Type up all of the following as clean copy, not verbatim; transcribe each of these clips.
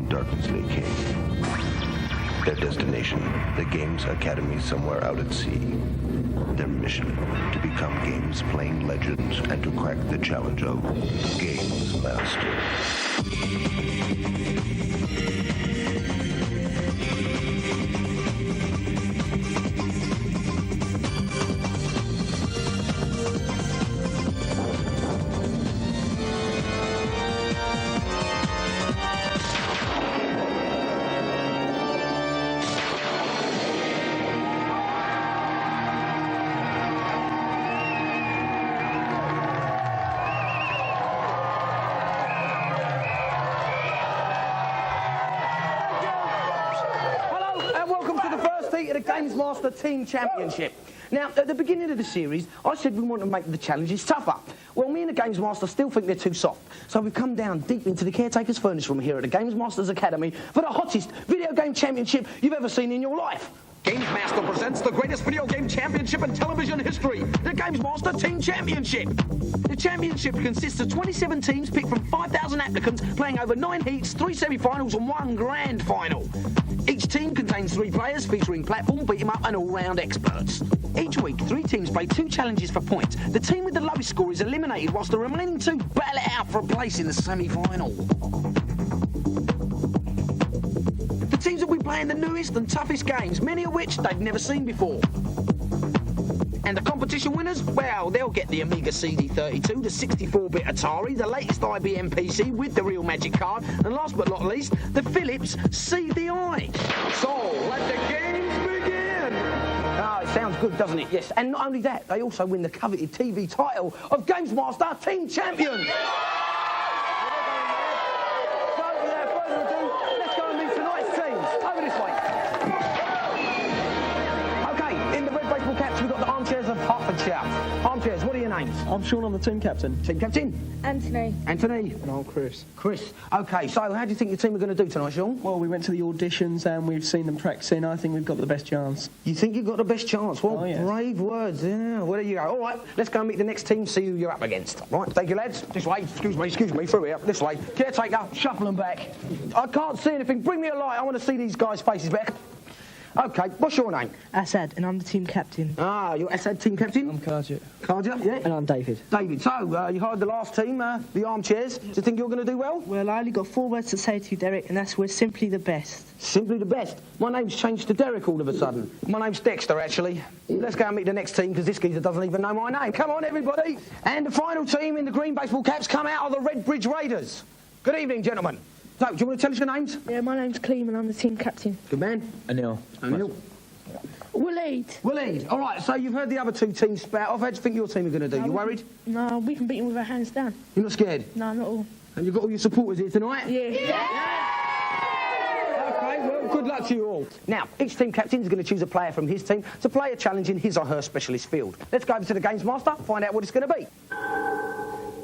in darkness lay king. Their destination, the Games Academy somewhere out at sea. Their mission, to become games playing legends and to crack the challenge of Gamesmaster. Of the Gamesmaster Team Championship. Now, at the beginning of the series, I said we want to make the challenges tougher. Well, me and the Gamesmaster still think they're too soft. So we've come down deep into the Caretaker's furnace room here at the Gamesmaster's Academy for the hottest video game championship you've ever seen in your life. Gamesmaster presents the greatest video game championship in television history, the Gamesmaster Team Championship. The championship consists of 27 teams picked from 5,000 applicants playing over 9 heats, 3 semi-finals and 1 grand final. Each team contains 3 players featuring platform, beat-em-up and all-round experts. Each week, 3 teams play 2 challenges for points. The team with the lowest score is eliminated whilst the remaining 2 battle it out for a place in the semi-final. The teams will be playing the newest and toughest games, many of which they've never seen before. And the competition winners, well, they'll get the Amiga CD32, the 64-bit Atari, the latest IBM PC with the Real Magic card, and last but not least, the Philips CDI. So, let the games begin! Oh, it sounds good, doesn't it? Yes, and not only that, they also win the coveted TV title of Gamesmaster Team Champion. Armchairs, what are your names? I'm Sean, I'm the team captain. Team captain? Anthony. Anthony? And I'm Chris. Chris. OK, so how do you think your team are going to do tonight, Sean? Well, we went to the auditions and we've seen them practicing. I think we've got the best chance. You think you've got the best chance? Well, yes. Brave words. Yeah, well, there you go. All right, let's go and meet the next team, see who you're up against. Right, thank you, lads. This way. Excuse me. Through here. This way. Caretaker, shuffle them back. I can't see anything. Bring me a light. I want to see these guys' faces better. OK, what's your name? Asad, and I'm the team captain. Ah, you're Asad, team captain? I'm Karja. Karja, yeah? And I'm David. David, so you hired the last team, the Armchairs. Do you think you're going to do well? Well, I only got 4 words to say to you, Derek, and that's we're simply the best. Simply the best? My name's changed to Derek all of a sudden. My name's Dexter, actually. Let's go and meet the next team, because this geezer doesn't even know my name. Come on, everybody. And the final team in the green baseball caps come out of the Red Bridge Raiders. Good evening, gentlemen. So, do you want to tell us your names? Yeah, my name's Clem, and I'm the team captain. Good man. Anil. Waleed. All right, so you've heard the other 2 teams spout off. How do you think your team are going to do? You worried? No, we can beat them with our hands down. You're not scared? No, not all. And you've got all your supporters here tonight? Yeah. OK, well, good luck to you all. Now, each team captain is going to choose a player from his team to play a challenge in his or her specialist field. Let's go over to the Gamesmaster, find out what it's going to be.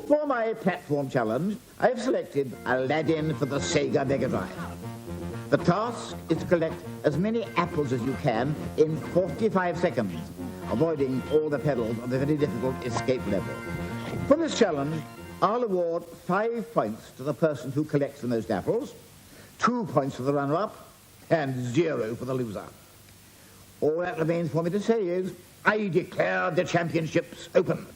For my platform challenge, I have selected Aladdin for the Sega Mega Drive. The task is to collect as many apples as you can in 45 seconds, avoiding all the pedals on the very difficult escape level. For this challenge, I'll award 5 points to the person who collects the most apples, 2 points for the runner-up, and 0 for the loser. All that remains for me to say is, I declare the championships open.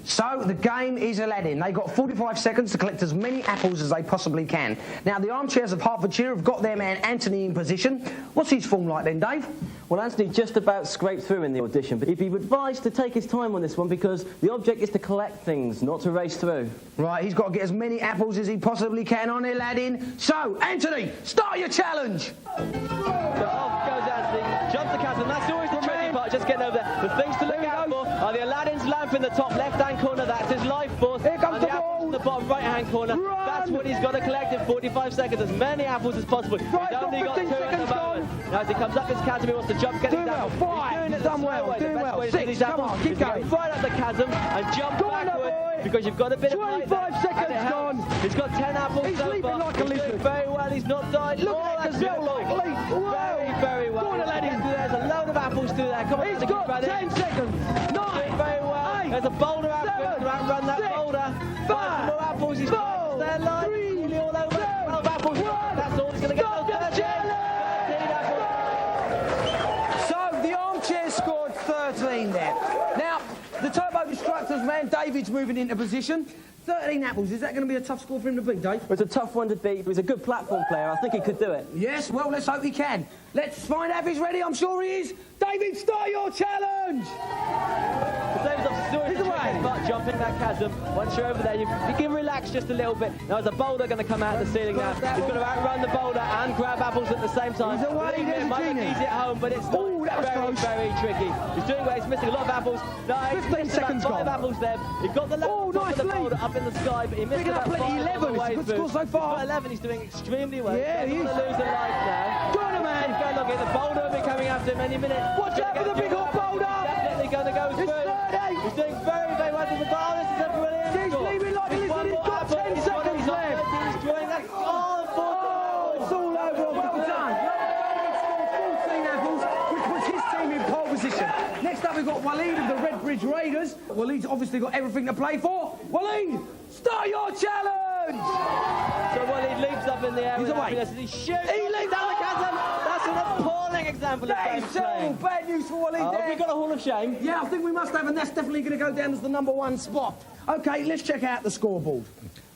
So, the game is Aladdin. They've got 45 seconds to collect as many apples as they possibly can. Now, the Armchairs of Hertfordshire have got their man Anthony in position. What's his form like then, Dave? Well, Anthony just about scraped through in the audition, but he'd be advised to take his time on this one because the object is to collect things, not to race through. Right, he's got to get as many apples as he possibly can on Aladdin. So, Anthony, start your challenge! So off goes Anthony, jumps the chasm. That's always the tricky part, just getting over there. The things to look out for are the Aladdin's lamp in the top left-hand corner, that's his life force. Here comes and the apples ball. in the bottom right-hand corner. Run. That's what he's got to collect in 45 seconds, as many apples as possible. Right, He's only got 2 15 at the seconds moment. Now, as he comes up his chasm, he wants to jump, get Do these well, apples. 5, He's doing it done the well, slow way. doing The best well. way to do 6, these come apples on, keep is to go going. right up the chasm and jump Go on, backward, boy. because you've got a bit of height 25 there, seconds and it helps. gone. He's got 10 apples He's so leaping far. like a He's lizard. doing very well. He's not died. Look oh, at that's that gazelle beautiful. like leap. Whoa. Very well. Go on, Aladdin. There's a load of apples through there. Come on, He's Aladdin, got brother. 10 seconds. 9, Very well. 8, There's a boulder out. 7, Run that 6, boulder. 5, more apples. He's 4, They're live. Nearly all over. 12 apples. That's all he's going to get. So the armchair scored 13 there. Now, the Turbo Destructors man, David's moving into position. 13 apples, is that going to be a tough score for him to beat, Dave? It's a tough one to beat. He's a good platform player. I think he could do it. Yes, well, let's hope he can. Let's find out if he's ready. I'm sure he is. David, start your challenge! David's obviously doing the butt jumping that chasm. Once you're over there, you can relax just a little bit. Now there's a boulder going to come out of the ceiling now. He's going to outrun the boulder and grab apples at the same time. He's away, It might look easy at home, but it's very, very tricky. He's doing well. He's missing a lot of apples. No, 15 seconds about 5 gone. apples there. He got the left top of the boulder up in the sky, but he missed Picking up about 5 plenty, 11. It's a good score so far. He's got 11. He's doing extremely well. Yeah, he's he going is. to lose a life now. Go on, man. Go look at the boulder will be coming after him any minute. Watch out for the big old boulder. Definitely going to go through. He's doing very, very well with the ball. This is a brilliant He's score. leaving like this, and he's got 10 seconds left. He's drawing that. It's all over. Well done. David scored 14 apples, which puts his team in pole position. Next up, we've got Waleed of the Red Bridge Raiders. Waleed's obviously got everything to play for. Waleed, start your challenge! So Waleed leaps up in the air. He's away. He shoots. He leaps down the chasm. That's an appalling example of That game is terrible. playing. Bad news for Waleed there. Have we got a Hall of Shame? Yeah, I think we must have, and that's definitely going to go down as the #1 spot. OK, let's check out the scoreboard.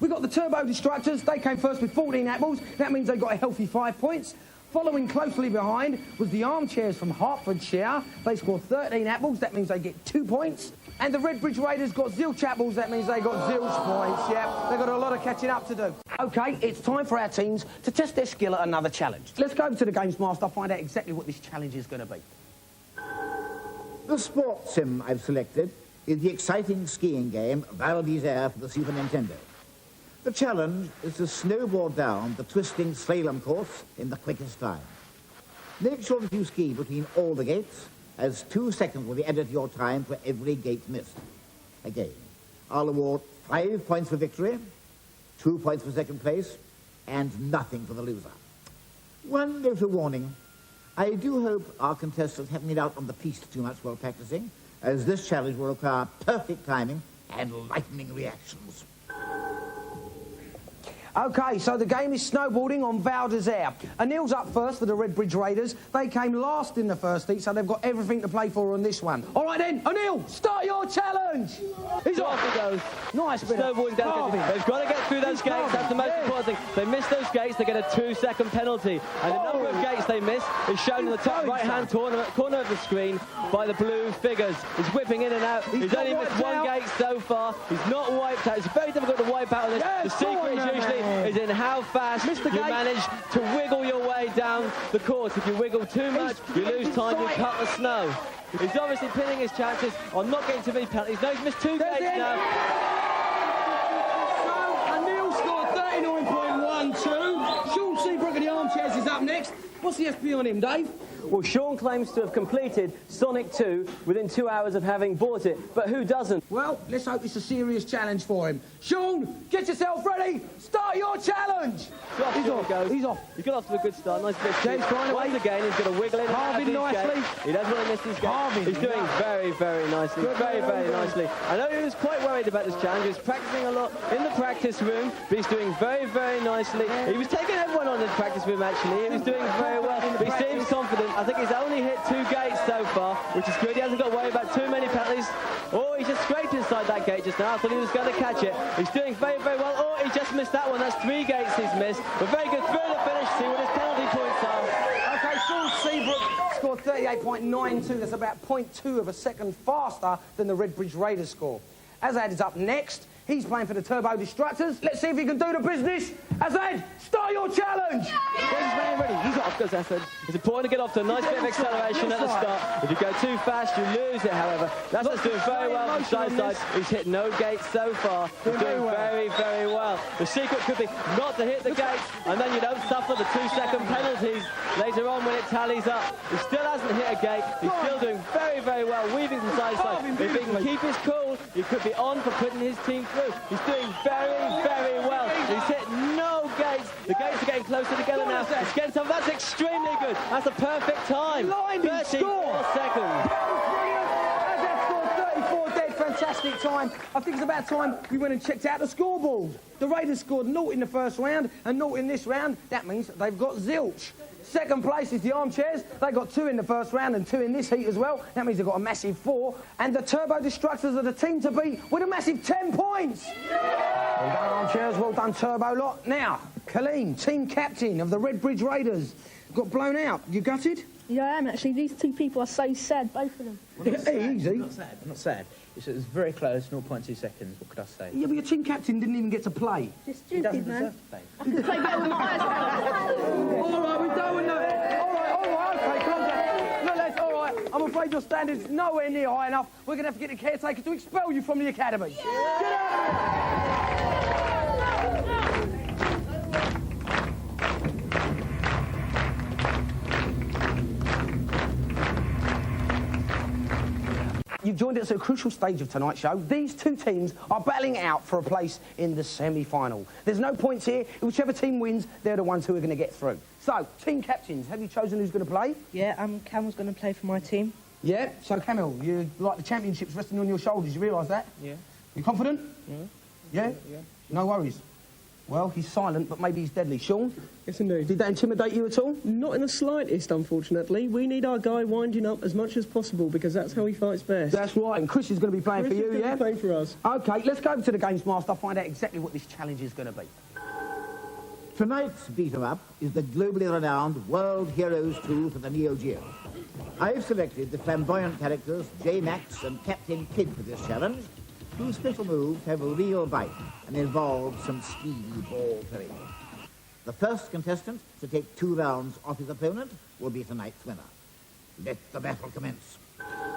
We've got the Turbo Destructors. They came first with 14 apples. That means they got a healthy 5 points. Following closely behind was the Armchairs from Hertfordshire. They scored 13 apples. That means they get 2 points. And the Red Bridge Raiders got zilch apples. That means they got zilch points. Yeah, they've got a lot of catching up to do. OK, it's time for our teams to test their skill at another challenge. Let's go over to the Gamesmaster, find out exactly what this challenge is going to be. The sports sim I've selected is the exciting skiing game Valdez Air for the Super Nintendo. The challenge is to snowboard down the twisting slalom course in the quickest time. Make sure that you ski between all the gates, as 2 seconds will be added to your time for every gate missed. Again, I'll award 5 points for victory, 2 points for second place, and nothing for the loser. One little warning. I do hope our contestants haven't been out on the piste too much while practicing, as this challenge will require perfect timing and lightning reactions. OK, so the game is snowboarding on Valdez Air. Anil's up first for the Red Bridge Raiders. They came last in the first heat, so they've got everything to play for on this one. All right then, Anil, start your challenge. He's Off he goes. Nice bit of Snowboarding down. They've got to get through those gates. That's the most important thing. They miss those gates, they get a 2-second penalty. And the number of gates they miss is shown in the top right-hand corner of the screen by the blue figures. He's whipping in and out. He's only missed 1 gate so far. He's not wiped out. It's very difficult to wipe out on this. The secret is usually is in how fast you manage to wiggle your way down the course. If you wiggle too much, you lose time, you cut the snow. He's obviously pinning his chances on not getting too many penalties. No, he's missed 2 gates now. So, Anil scored 39.12. Sean Seabrook of the Armchairs is up next. What's the SP on him, Dave? Well, Sean claims to have completed Sonic 2 within 2 hours of having bought it, but who doesn't? Well, let's hope it's a serious challenge for him. Sean, get yourself ready. Start your challenge. He's off. He's off. He got off to a good start. Nice bit. James trying away. Once again, he's going to wiggle in and out of these nicely. gates. He doesn't want to miss these gates. Harvey, He's doing very, very nicely. Very nicely. I know he was quite worried about this challenge. He was practicing a lot in the practice room, but he's doing very, very nicely. He was taking everyone on in the practice room, actually. He was doing very well. But he seems confident. I think he's only hit 2 gates so far, which is good. He hasn't got to worry about too many penalties. Oh, he just scraped inside that gate just now. I thought he was going to catch it. He's doing very, very well. Oh, he just missed that one. That's 3 gates he's missed. But very good through the finish. See what his penalty points are. OK, Sean Seabrook scored 38.92. That's about 0.2 of a second faster than the Red Bridge Raiders score. Azad is up next. He's playing for the Turbo Destructors. Let's see if he can do the business. Azad, start your challenge. He's ready. He's off, goes Azad. It's important to get off to a nice bit of acceleration at the start. If you go too fast, you lose it, however. That's doing very well from side to side. He's hit no gates so far. He's doing very, very well. The secret could be not to hit the gates, and then you don't suffer the 2-second penalties later on when it tallies up. He still hasn't hit a gate. He's still doing very, very well, weaving from side to side. If he can keep his cool, he could be on for putting his team through. He's doing very, very well. He's hit no gates. The gates are getting closer together now. It's getting tough. That's extremely good. That's a perfect time. 34 seconds. Azad scored 34 dead. fantastic time. I think it's about time we went and checked out the scoreboard. The Raiders scored 0 in the first round and 0 in this round. That means they've got zilch. Second place is the Armchairs. They got 2 in the first round and 2 in this heat as well. That means they've got a massive 4. And the Turbo Destructors are the team to beat with a massive 10 points. Well done, Armchairs. Well done, Turbo lot. Now, Colleen, team captain of the Redbridge Raiders, got blown out. You gutted? Yeah, I am actually. These two people are so sad, both of them. Easy. I'm not sad. It was very close, 0.2 seconds. What could I say? Yeah, but your team captain didn't even get to play. Just He stupid, doesn't man. deserve to play. I can play better with my eyes. All right, we're done with that. All right, OK, calm down. Look, lads, all right, I'm afraid your standards nowhere near high enough. We're going to have to get the caretaker to expel you from the academy. Get out! You've joined us at a crucial stage of tonight's show. These two teams are battling out for a place in the semi-final. There's no points here. Whichever team wins, they're the ones who are going to get through. So, team captains, have you chosen who's going to play? Yeah, Camel's going to play for my team. Yeah. So, Camille, you like the championship's resting on your shoulders. You realise that? Yeah. You confident? Yeah. Yeah? No worries. Well, he's silent, but maybe he's deadly. Sean? Yes, indeed. Did that intimidate you at all? Not in the slightest, unfortunately. We need our guy winding up as much as possible because that's how he fights best. That's right, and Chris is going to be playing Chris for you, is going yeah? to be playing for us. OK, let's go over to the Gamesmaster, find out exactly what this challenge is going to be. Tonight's beat-em-up is the globally renowned World Heroes 2 for the Neo Geo. I've selected the flamboyant characters J-Max and Captain Kid for this challenge, whose special moves have a real bite and involve some speedy ball playing. The first contestant to take 2 rounds off his opponent will be tonight's winner. Let the battle commence.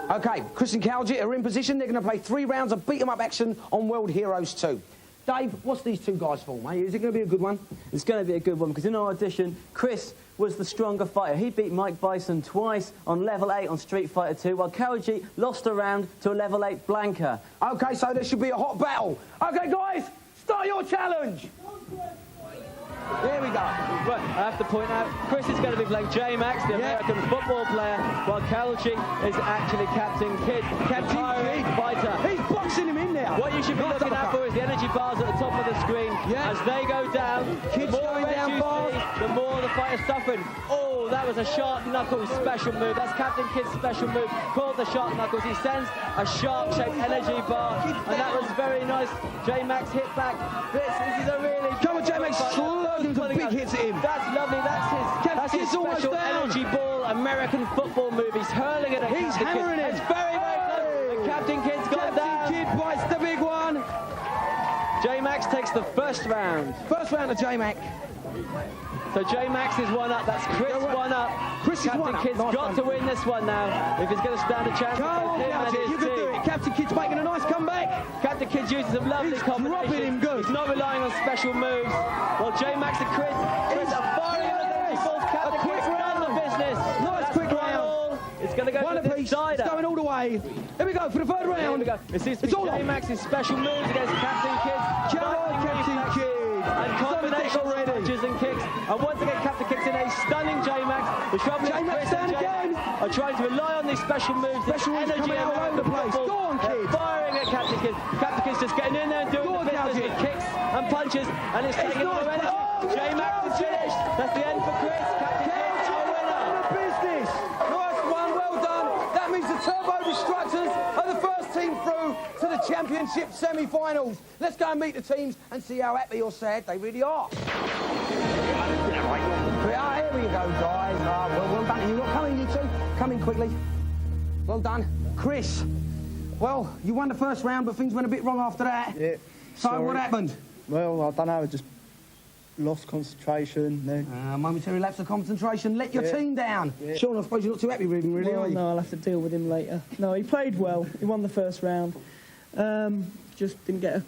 OK, Chris and Calgit are in position. They're going to play 3 rounds of beat-em-up action on World Heroes 2. Dave, what's these two guys for, mate? Is it going to be a good one? It's going to be a good one because in our audition, Chris was the stronger fighter. He beat Mike Bison twice on level 8 on Street Fighter 2, while Kawaji lost a round to a level 8 Blanca. OK, so there should be a hot battle. OK, guys, start your challenge. There we go. Right, I have to point out, Chris is going to be playing J-Max, the American football player, while Kawaji is actually Captain Kid, Captain Pirate Kid. fighter. He's boxing him in now. What you should be looking out for is the energy bars at the top of the screen. Yeah. As they go down, Kid's the more going red down you fast. see, the more the fighter's suffering. Oh, that was a sharp knuckles special move. That's Captain Kid's special move, called the sharp knuckles. He sends a shark-shaped energy bar, and that was very nice. J-Max hit back. This is a really... Come on, J-Max, loads of big hits at him. That's lovely. That's his special energy ball American football move. He's hurling it at He's Captain hammering Kid. it. It's very, very close. And Captain Kid's gone down. Captain Kid bites the big one. J-Max takes the first round. First round of J-Mac. So J-Max is 1 up. That's Chris 1 up. Chris is Captain 1 up. Kid's Nice got one. to win this one now if he's going to stand a chance. Come on, Captain, you can do it. Captain Kid's making a nice comeback. Captain Kid's using some lovely He's combinations. dropping him good. He's not relying on special moves. Well, J-Max and Chris are firing on the energy balls. Captain Kid's done the business. Nice That's quick 1 round. all. It's going to go One to this apiece. side. It's going all the way. Here we go for the third Here round. we go. It seems to be It's all on. J-Max's special moves against Captain Kid. Come on, Captain Kid. And He's on the deck combinations of already. punches and kicks. And once again, Captain Kid's in a stunning J-Max. The trouble is J-Max Chris down and again. J-Max are trying to rely on these special moves. Special this moves energy coming out all over the place. football. Go on, They're Kid. firing at Captain Kid. Captain Kid's just getting in there and doing Go the on, business Calgit. with kicks and punches. And it's taking not- more energy. Oh, J-Max is Calgit. finished. That's the end for Chris. Captain Kid's our winner. Business. Nice one, well done. That means the Turbo Destructors are the first team through to the championship semi-finals. Let's go and meet the teams and see how happy or sad they really are. Here we go, guys. Well done. You lot coming, you two? Come in quickly. Well done. Chris, well, you won the first round, but things went a bit wrong after that. Yeah. So sorry. what happened? Well, I don't know. I just lost concentration. Then. Momentary lapse of concentration. Let your Yeah. team down. Yeah. Sean, I suppose you're not too happy with him, really, Well, are you? no, I'll have to deal with him later. No, he played well. He won the first round. Just didn't get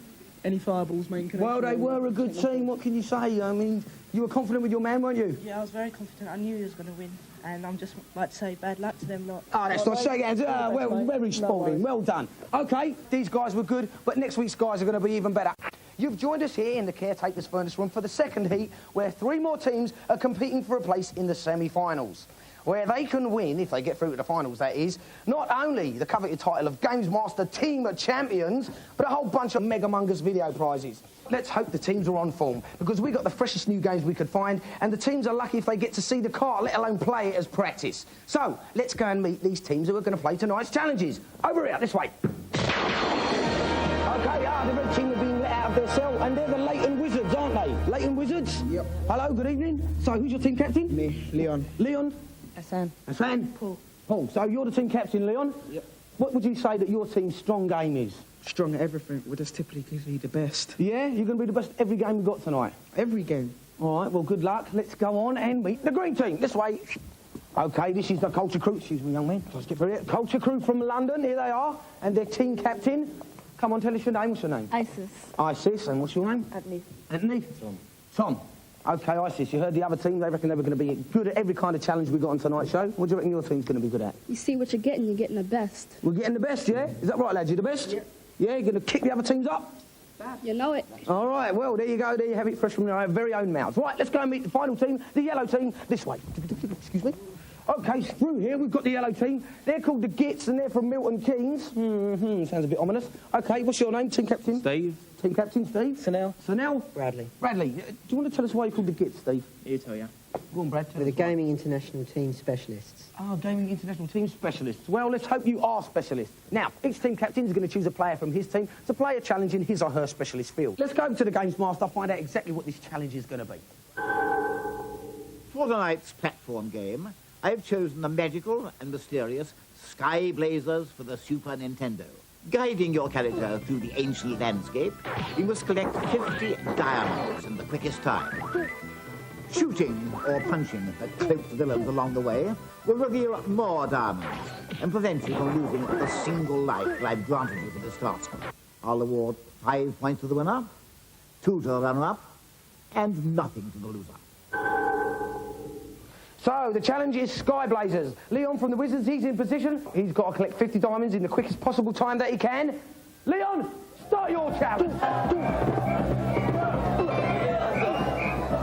any fireballs making connection. Well, they were a good team. What can you say? I mean, you were confident with your man, weren't you? Yeah, I was very confident. I knew he was going to win. And I'm just like to say bad luck to them lot. Oh, that's not shake hands. Well, mate. very No sporting. worries. Well done. OK, these guys were good, but next week's guys are going to be even better. You've joined us here in the Caretaker's Furnace Room for the second heat, where 3 more teams are competing for a place in the semi-finals. where they can win, if they get through to the finals, that is, not only the coveted title of Gamesmaster Team Champions, but a whole bunch of mega-mongous video prizes. Let's hope the teams are on form, because we got the freshest new games we could find, and the teams are lucky if they get to see the car, let alone play it as practice. So, let's go and meet these teams who are going to play tonight's challenges. Over here, this way. Okay, the red team are being let out of their cell, and they're the Leighton Wizards, aren't they? Leighton Wizards? Yep. Hello, good evening. So, who's your team captain? Me, Leon. Leon? Hassan. Hassan? Paul. Paul, so you're the team captain, Leon? Yep. What would you say that your team's strong game is? Strong at everything. We're just typically the best. Yeah? You're going to be the best every game we've got tonight? Every game. All right, well, good luck. Let's go on and meet the green team. This way. OK, this is the Culture Crew. Excuse me, young man. Let's get through it. Culture Crew from London. Here they are. And their team captain. Come on, tell us your name. What's your name? Isis. Isis. And what's your name? Anthony. Anthony? Tom. OK, Isis, you heard the other team. They reckon they were going to be good at every kind of challenge we got on tonight's show. What do you reckon your team's going to be good at? You see what you're getting the best. We're getting the best, yeah? Is that right, lads? You're the best? Yeah. Yeah, you're going to kick the other teams up? You know it. All right, well, there you go. There you have it, fresh from your very own mouths. Right, let's go and meet the final team, the yellow team, this way. Excuse me. OK, through here, we've got the yellow team. They're called the Gits, and they're from Milton Keynes. Sounds a bit ominous. OK, what's your name, team captain? Steve. Team captain, Steve? Sunil. Sunil? Bradley. Bradley, do you want to tell us why you're called the Gits, Steve? You tell you. Go on, Brad. We're the Gaming International Team Specialists. Oh, Gaming International Team Specialists. Well, let's hope you are specialists. Now, each team captain is going to choose a player from his team to play a challenge in his or her specialist field. Let's go over to the Gamesmaster, find out exactly what this challenge is going to be. For tonight's platform game, I've chosen the magical and mysterious Sky Blazers for the Super Nintendo. Guiding your character through the ancient landscape, you must collect 50 diamonds in the quickest time. Shooting or punching at cloaked villains along the way will reveal more diamonds and prevent you from losing the single life that I've granted you for this task. I'll award 5 points to the winner, 2 to the runner-up, and nothing to the loser. So, the challenge is Sky Blazers. Leon from the Wizards, he's in position. He's got to collect 50 diamonds in the quickest possible time that he can. Leon, start your challenge.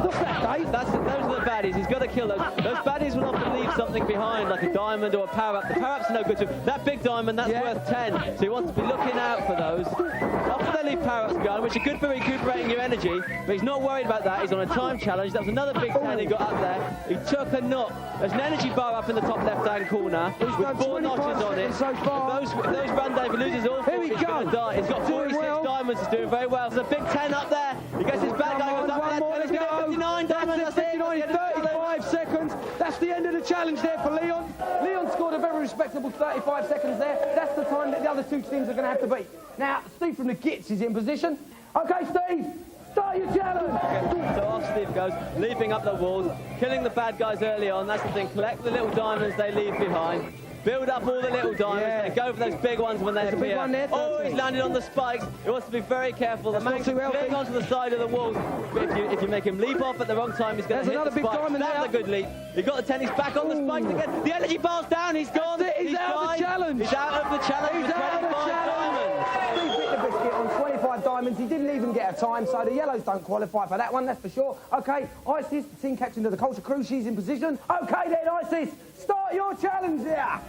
What's that, Dave? Those are the baddies. He's got to kill those. Those baddies will often leave something behind, like a diamond or a power-up. The power-up's no good to him. That big diamond, that's worth 10. So he wants to be looking out for those. Often they leave power-ups behind, which are good for recuperating your energy, but he's not worried about that. He's on a time challenge. That was another big 10 he got up there. He took a knock. There's an energy bar up in the top left-hand corner with 4 notches on it. So far. If those run down, if he loses all 4, he's going to die. He's got 46 diamonds. He's doing very well. There's a big 10 up there. He gets his bad guy. Goes up there. He's got 59 diamonds. That's 59 in 35 seconds. That's the end of the challenge there for Leon. Leon scored a very respectable 35 seconds there. That's the time that the other two teams are going to have to beat. Now, Steve from the Gits is in position. OK, Steve, start your challenge. Okay, so off Steve goes, leaping up the walls, killing the bad guys early on. That's the thing. Collect the little diamonds they leave behind. Build up all the little diamonds and go for those big ones when they appear. Big one there, oh, he's landed on the spikes. He wants to be very careful. The man can cling onto the side of the walls. But if you make him leap off at the wrong time, he's going to hit the spikes. That's a good leap. He got the 10. He's back on the spikes again. The energy bar's down. He's gone. He's out of the challenge. He's out of the challenge. He's out of the challenge. Steve bit the biscuit on 25 diamonds. He didn't even get a time, so the yellows don't qualify for that one, that's for sure. OK, Isis, the team captain of the Culture Crew, she's in position. OK then, Isis, start your challenge here.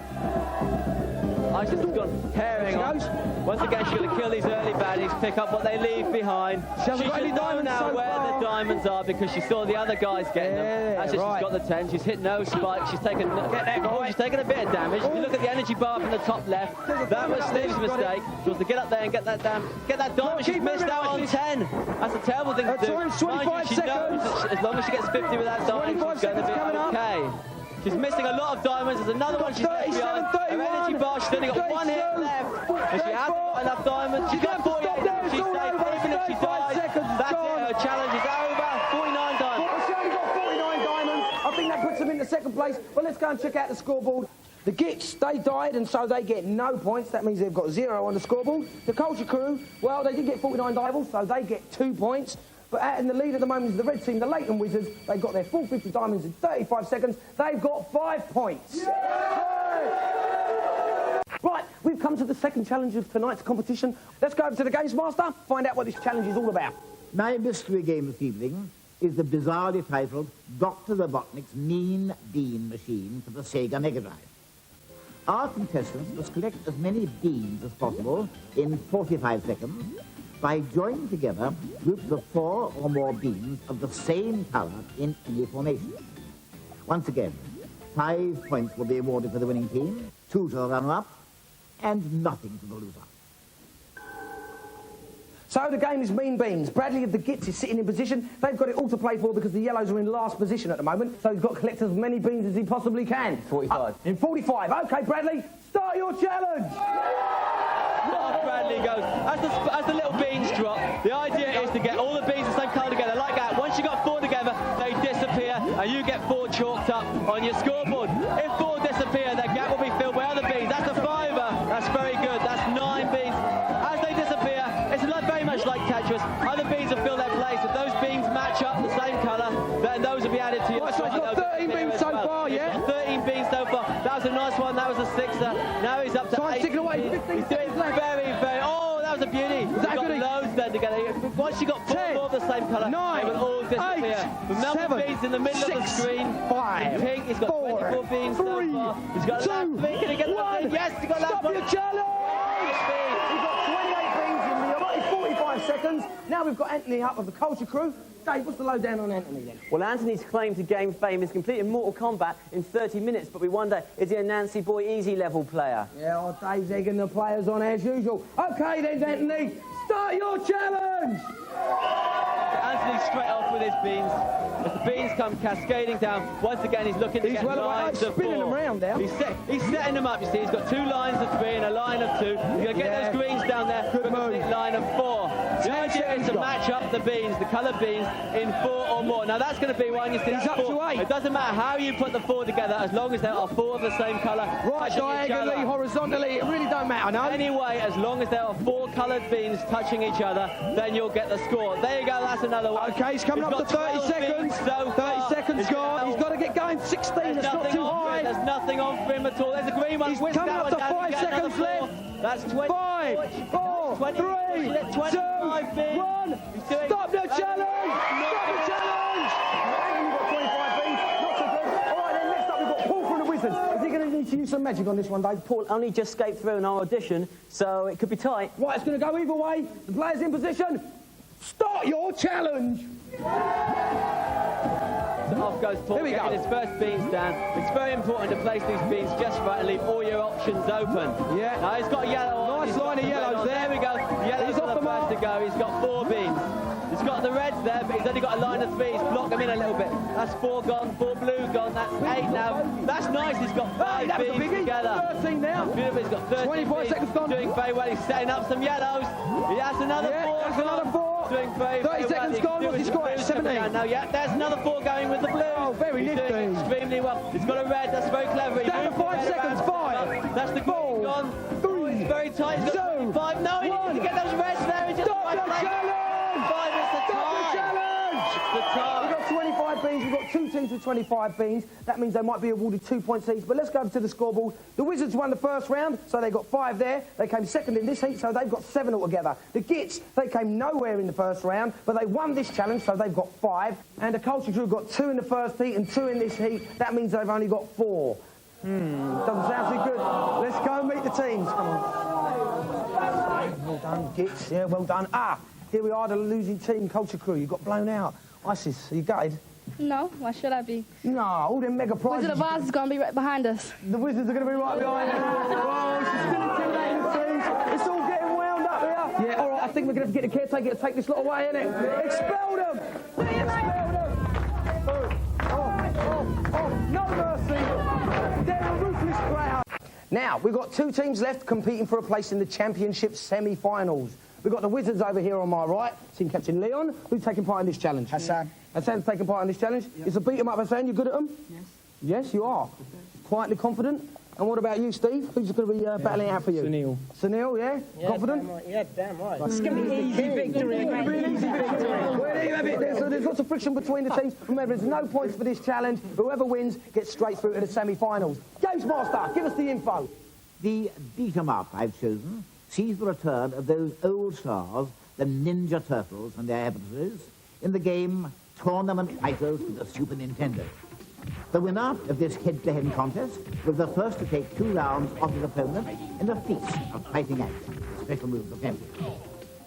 Isis has gone tearing on. Once again, she's going to kill these early baddies, pick up what they leave behind. She should know now where the diamonds are because she saw the other guys getting them. Actually, she's got the 10. She's hit no spikes. She's taken she's taken a bit of damage. If you look at the energy bar from the top left, that was Steve's mistake. She wants to get up there and get that diamond. She's missed out on 10. That's a terrible thing to do. Time's 25 she knows that as long as she gets 50 with that diamond, she's going to be okay. She's missing a lot of diamonds. There's another one she's left behind. Her energy bar, she's only got 1 hit left. And she hasn't got enough diamonds. She's got 48. She's safe. Even if she dies, that's it. Her challenge is over. 49 diamonds. Well, she only got 49 diamonds. I think that puts them in the second place. Well, let's go and check out the scoreboard. The Gits, they died, and so they get no points. That means they've got 0 on the scoreboard. The Culture Crew, well, they did get 49 diamonds, so they get 2 points. But out in the lead at the moment is the red team, the Leighton Wizards. They've got their full 50 diamonds in 35 seconds. They've got 5 points. Right, we've come to the second challenge of tonight's competition. Let's go over to the Gamesmaster, find out what this challenge is all about. My mystery game this evening is the bizarrely titled Dr. Robotnik's Mean Bean Machine for the Sega Mega Drive. Our contestants must collect as many beans as possible in 45 seconds by joining together groups of 4 or more beans of the same color in any formation. Once again, 5 points will be awarded for the winning team, 2 to the runner-up, and nothing to the loser. So the game is Mean Beans. Bradley of the Gits is sitting in position. They've got it all to play for because the yellows are in last position at the moment. So he's got to collect as many beans as he possibly can. 45. In 45. OK, Bradley, start your challenge. Off Bradley goes. As the little beans drop, the idea is to get all the beans the same colour together, like that. Once you got 4 together, they disappear, and you get 4 chalked up on your scoreboard. If 4 disappear, that gap will be filled by other beans. That's a 5er. That's very good. That's 9 beans. As they disappear, it's very much like Tetris. Other beans will fill their place. If those beans match up the same colour, then those will be added to your... Right, so he's got 13 beans so far, yeah? He's got 13 beans so far. That was a nice one. That was a 6er. Now he's up to 8. Ticking away. 15 He's doing very... Oh, that was a beauty. He's got loads then together. Once you got 4 more of the same colour, 9, they will all disappear. The number of beans in the middle of the screen. 5, in pink, he's got 24 beans 3, so far. He's got 2, can he get 1? Yes, he's got that one. Stop your challenge! He's got 28 beans in the allotted 45 seconds. Now we've got Anthony up of the Culture Crew. Dave, what's the lowdown on Anthony then? Well, Anthony's claim to game fame is completing Mortal Kombat in 30 minutes, but we wonder, is he a Nancy Boy Easy level player? Yeah, well, Dave's egging the players on as usual. OK then, Anthony, start your challenge! Anthony straight off with his beans. As the beans come cascading down, once again he's looking to get lines of 4. Spinning them around now. He's setting them up, you see. He's got 2 lines of 3 and a line of 2. He's going to get those greens down there for a complete line of 4. The idea is to match up the beans, the coloured beans, in 4 or more. Now that's going to be one you see. He's up to 8. It doesn't matter how you put the 4 together, as long as there are 4 of the same colour. Right, diagonally, horizontally, it really don't matter, no? Anyway, as long as there are 4 coloured beans touching each other, then you'll get the score. There you go, that's another one. OK, he's coming up to 30 seconds. 30 seconds gone. He's got to get going. 16, that's not too high. There's nothing on for him at all. There's a green one. He's coming up to 5 seconds left. That's 20. 5, 4, 3, 2, 1. Stop the challenge! Stop the challenge! You've got 25 beans. Not so good. All right, then next up we've got Paul from the Wizards. Is he going to need to use some magic on this one, Dave? Paul only just escaped through in our audition, so it could be tight. Right, it's going to go either way. The player's in position. Start your challenge! So off goes Paul, getting his first beans down. It's very important to place these beans just right and leave all your options open. Yeah. Now he's got yellow on. Nice line of yellows there. There we go. Yellow's off the first to go. He's got 4 beans. He's got the reds there, but he's only got a line of 3. He's blocked them in a little bit. That's 4 gone, 4 blue gone. That's 8 now. That's nice. He's got 5 beans together. 13 now. That's beautiful. He's got 13 25 seconds gone. Doing very well. He's setting up some yellows. He has another 4. That's another 4. Doing very 30 seconds gone. What's his score? 17. Now, yeah, there's another 4 going with the blue. Oh, very He's nifty. doing extremely well. He's got a red. That's very clever. Down to 5 seconds. 5. That's the green gone. 3. He's very tight. He's got 25. No, he needs to get those reds there. He's just Stop the challenge! 5 is the Stop tie. the challenge! It's the tie. We've got 25 beans. We've got 2 teams with 25 beans. That means they might be awarded 2 points each. But let's go over to the scoreboard. The Wizards won the first round, so they got 5 there. They came second in this heat, so they've got 7 altogether. The Gits, they came nowhere in the first round, but they won this challenge, so they've got 5. And the Culture Crew got 2 in the first heat and 2 in this heat. That means they've only got 4. Doesn't sound too good. Let's go and meet the teams. Come on. Well done, Gits. Yeah, well done. Here we are, the losing team, Culture Crew. You got blown out. Isis, are you gutted? No, why should I be? No, all them mega prizes. Wizard of Oz is going to be right behind us. The Wizards are going to be right behind us. Well, she's still intimidating the teams. It's all getting wound up here. Yeah, all right, I think we're going to have to get the caretaker to take this lot away, innit? Expel them! Expel them! Oh, no mercy. They're a ruthless crowd. Now, we've got 2 teams left competing for a place in the championship semi-finals. We've got the Wizards over here on my right, team captain Leon, who's taking part in this challenge. Hassan. Hassan's taking part in this challenge. Yep. It's a beat 'em up, Hassan. You good at them? Yes. Yes, you are. Quietly confident. And what about you, Steve? Who's going to be battling out for you? Sunil. Sunil, yeah? Confident? Damn right. Yeah, damn right. It's going to be an easy victory. It's going to be an easy victory. Well, there you have it. There's lots of friction between the teams. Remember, there's no points for this challenge. Whoever wins gets straight through to the semi-finals. Gamesmaster, give us the info. The beat-em-up I've chosen sees the return of those old stars, the Ninja Turtles and their adversaries, in the game tournament fighters for the Super Nintendo. The winner of this head-to-head contest was the first to take 2 rounds off his opponent in a feast of fighting acts, the special moves of champions.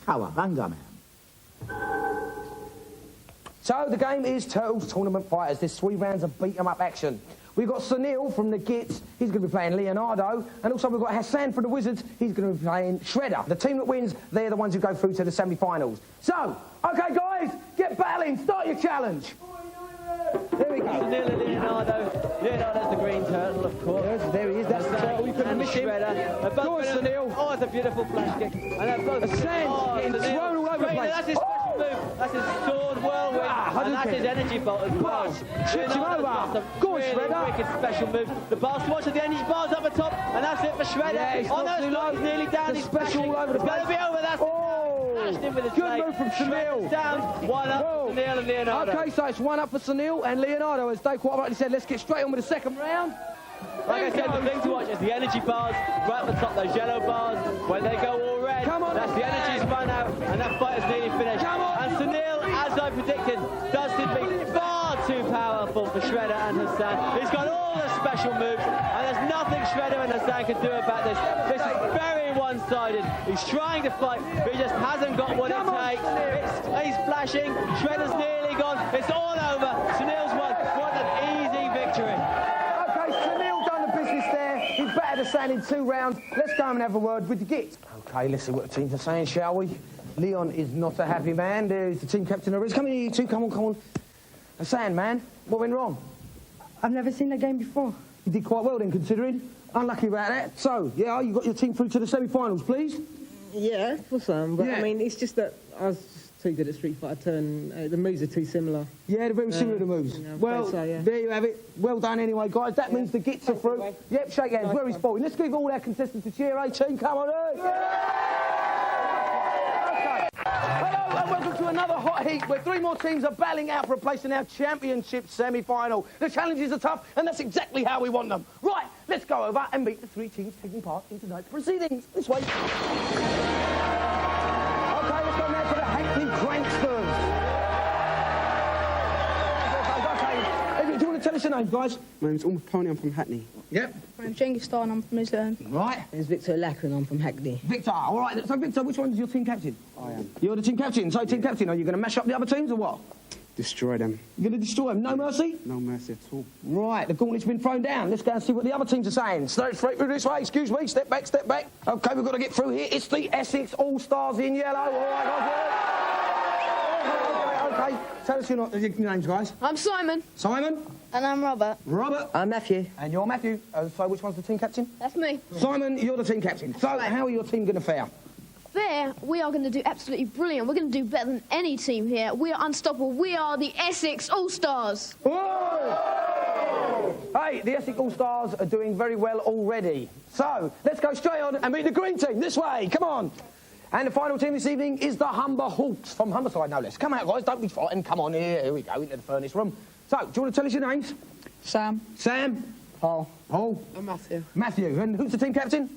Cowabunga, man. So the game is Turtles Tournament Fighters. There's 3 rounds of beat-em-up action. We've got Sunil from the Gits. He's going to be playing Leonardo. And also we've got Hassan from the Wizards. He's going to be playing Shredder. The team that wins, they're the ones who go through to the semi-finals. So, OK, guys, get battling. Start your challenge. There we go. Sunil and Leonardo. Leonardo's the green turtle, of course. There he is. That's the turtle. You couldn't miss him. Shredder. Go on, Sunil. Oh, it's a beautiful flash kick. And they've both getting thrown all over the place. That's his special move. That's his sword whirlwind. And that's his energy bolt as well. Chips him over. Go on, Shredder. Wicked special move. The bar swatch of the energy bar's up the top. And that's it for Shredder. Yeah, oh, no, it's not. He's nearly down. He's special all over the place. It's going to be over. That's in with his good move from Sunil. Down, 1 up for Sunil and Leonardo. OK, so it's 1 up for Sunil and Leonardo. As Dave quite rightly said, let's get straight on with the second round. Like I said, the thing to watch is the energy bars right at the top, those yellow bars. When they go all red, that's the energy's run out, and that fight is nearly finished. And Sunil, as I predicted, does seem to be far too powerful for Shredder and Hassan. He's got all the special moves, and there's nothing Shredder and Hassan can do about this. This is very one-sided. He's trying to fight, but he just hasn't got what it takes. He's flashing. Shredder's nearly gone. It's all over. Sunil's won. What an easy victory. He's battered Hassan in 2 rounds. Let's go and have a word with the Gits. OK, let's see what the teams are saying, shall we? Leon is not a happy man. There's the team captain. Come here, you two. Come on, come on. Hassan, man, what went wrong? I've never seen the game before. You did quite well then, considering. Unlucky about that. So, yeah, you got your team through to the semi-finals, please? Yeah, for some. But, I mean, it's just that I was just too good at Street Fighter 2 and the moves are too similar. Yeah, they're very similar, the moves. Yeah, well, so, yeah. There you have it. Well done anyway, guys. That means the Gits are through. Yep, shake hands. Where is Bobby? Let's give all our contestants a cheer, team. Come on, OK. Hello and welcome to another hot heat where 3 more teams are battling out for a place in our championship semi-final. The challenges are tough, and that's exactly how we want them. Right, let's go over and meet the 3 teams taking part in tonight's proceedings. This way. OK, let's go now to the Hackney Cranksters. Do you want to tell us your name, guys? My name's Ulmer Pony, I'm from Hackney. Yep. My name's Genghis Star and I'm from Islington. Right. It's Victor Lack and I'm from Hackney. Victor, all right. So, Victor, which one's your team captain? I am. You're the team captain. So, team captain, are you going to mash up the other teams or what? Destroy them. You're going to destroy them? No mercy? No mercy at all. Right, the gauntlet's been thrown down. Let's go and see what the other teams are saying. Straight through this way. Excuse me. Step back, step back. OK, we've got to get through here. It's the Essex All-Stars in yellow. All right, guys. OK. Tell us your names, guys. I'm Simon. Simon. And I'm Robert. Robert. I'm Matthew. And you're Matthew. So which one's the team captain? That's me. Simon, you're the team captain. So how are your team going to fare? There, we are going to do absolutely brilliant. We're going to do better than any team here. We are unstoppable. We are the Essex All-Stars. Whoa! Hey, the Essex All-Stars are doing very well already. So let's go straight on and meet the green team. This way. Come on. And the final team this evening is the Humber Hawks from Humberside, no less. Come out, guys. Don't be frightened. Come on here. Here we go, into the furnace room. So, do you want to tell us your names? Sam. Sam. Paul. Paul. And Matthew. Matthew. And who's the team captain?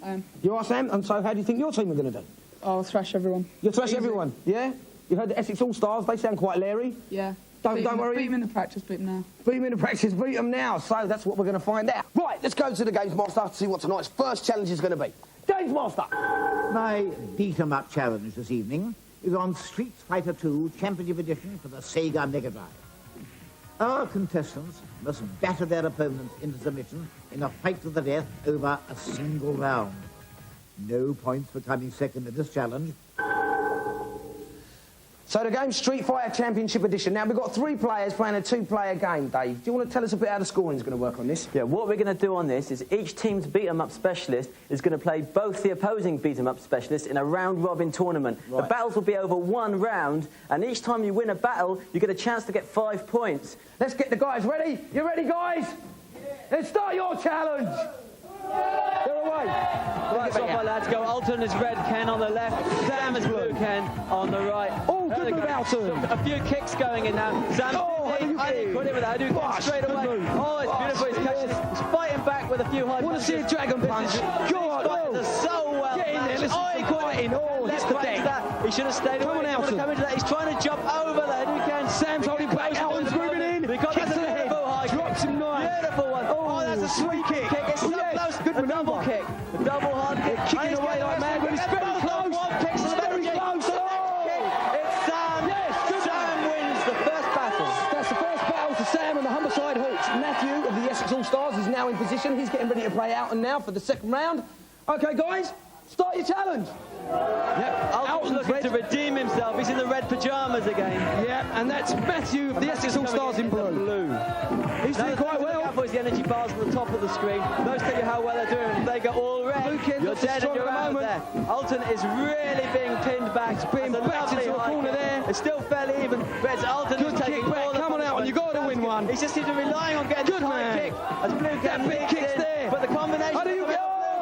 You are, Sam. And so how do you think your team are going to do? I'll thrash everyone. You'll thrash everyone, yeah? You heard the Essex All-Stars. They sound quite leery. Yeah. Don't worry. Beat them in the practice, beat them now. Beat them in the practice, beat them now. So that's what we're going to find out. Right, let's go to the Gamesmaster to see what tonight's first challenge is going to be. Gamesmaster! My beat-em-up challenge this evening is on Street Fighter 2 Championship Edition for the Sega Mega Drive. Our contestants must batter their opponents into submission in a fight to the death over a single round. No points for coming second in this challenge. So the game's Street Fighter Championship Edition. Now, we've got 3 players playing a 2-player game, Dave. Do you want to tell us a bit how the scoring's going to work on this? Yeah, what we're going to do on this is each team's beat-em-up specialist is going to play both the opposing beat-em-up specialist in a round-robin tournament. Right. The battles will be over 1 round, and each time you win a battle, you get a chance to get 5 points. Let's get the guys ready. You ready, guys? Yeah. Let's start your challenge. They're away. Right, so my lads go. Alton is red, Ken on the left. Sam is blue, Ken on the right. Oh, good move, Alton. A few kicks going in now. Sam, I didn't put it with that. I do straight away. Oh, it's beautiful. He's catching this. He's fighting back with a few high punches. Want to see a dragon punch? God, oh. So well. Get in there. Listen, he caught it in. Oh, hits the deck. He should have stayed away. Come on, Alton. He's trying to jump over the Hadouken Sam's holding back. Alton's moving in. Because that's a beautiful high kick. Drops him nice. Beautiful one. Oh, that's a sweet kick. It's so close. Good a double kick. A double hard kick. Kicking away like mad, but it's very close. It's very close. It's Sam. Yes. Sam wins the first battle. That's the first battle for Sam and the Humberside Hawks. Matthew of the Essex All-Stars is now in position. He's getting ready to play Alton now for the second round. OK, guys, start your challenge. Yep, Alton's looking to redeem himself. He's in the red pyjamas again. Yeah, and that's Matthew of the Essex All-Stars in blue. He's doing quite well. Is the energy bars on the top of the screen. Those tell you how well they're doing. If they go all red, you're dead and you're out of there. Alton is really being pinned back. It's being backed into a corner there. It's still fairly even, but it's Alton who's taking all the Come on, Alton, you've got to win one. He's just even relying on getting the high kick. As Blue That big kick's there. But the combination How do you of Blue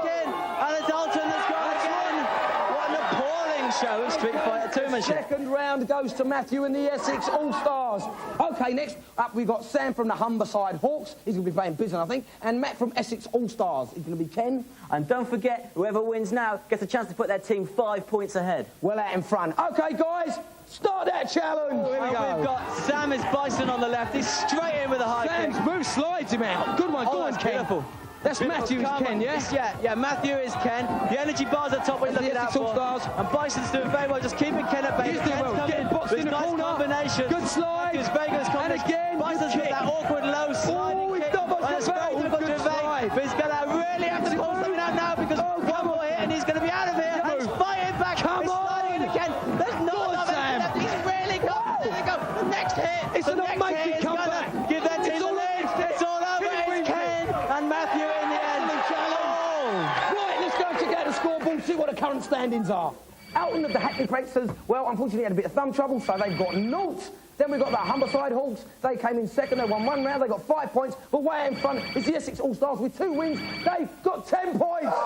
kick, and it's Alton that's got it again. What an appalling show of Street Fighter 2 machine. Second round goes to Matthew and the Essex All-Stars. OK, next up we've got Sam from the Humberside Hawks. He's going to be playing Bison, I think. And Matt from Essex All-Stars. He's going to be Ken. And don't forget, whoever wins now gets a chance to put their team 5 points ahead. Well out in front. OK, guys, start that challenge. Here we go. We've got Sam is Bison on the left. He's straight in with a high kick. Sam's move slides him out. Good one, go on, Ken. Beautiful. That's Matthew's Ken, yeah? Yeah, Matthew is Ken. The energy bar's at top, we're looking out for. And Bison's doing very well, just keeping Ken at bay. He's doing well, getting boxed in the nice corner. Combination. Good slide. Matthew's very good combination. And again, Bison's got that awkward low sliding kick. It's very difficult to evade. But he's going to really have to pull something out now because one more hit and he's going to be out of here. And he's fighting back. He's sliding it again. There's not enough left. He's really got. There they go. The next hit. It's an amazing comeback. Give that team the lead. It's all over. It's Ken and Matthew in the end. Right, let's go check out the scoreboard, see what the current standings are. Alton of the Hackney Pranksters, well, unfortunately had a bit of thumb trouble, so they've got naught. Then we've got the Humberside Hawks. They came in second. They won one round. They got 5 points. But way in front is the Essex All-Stars with 2 wins. They've got 10 points.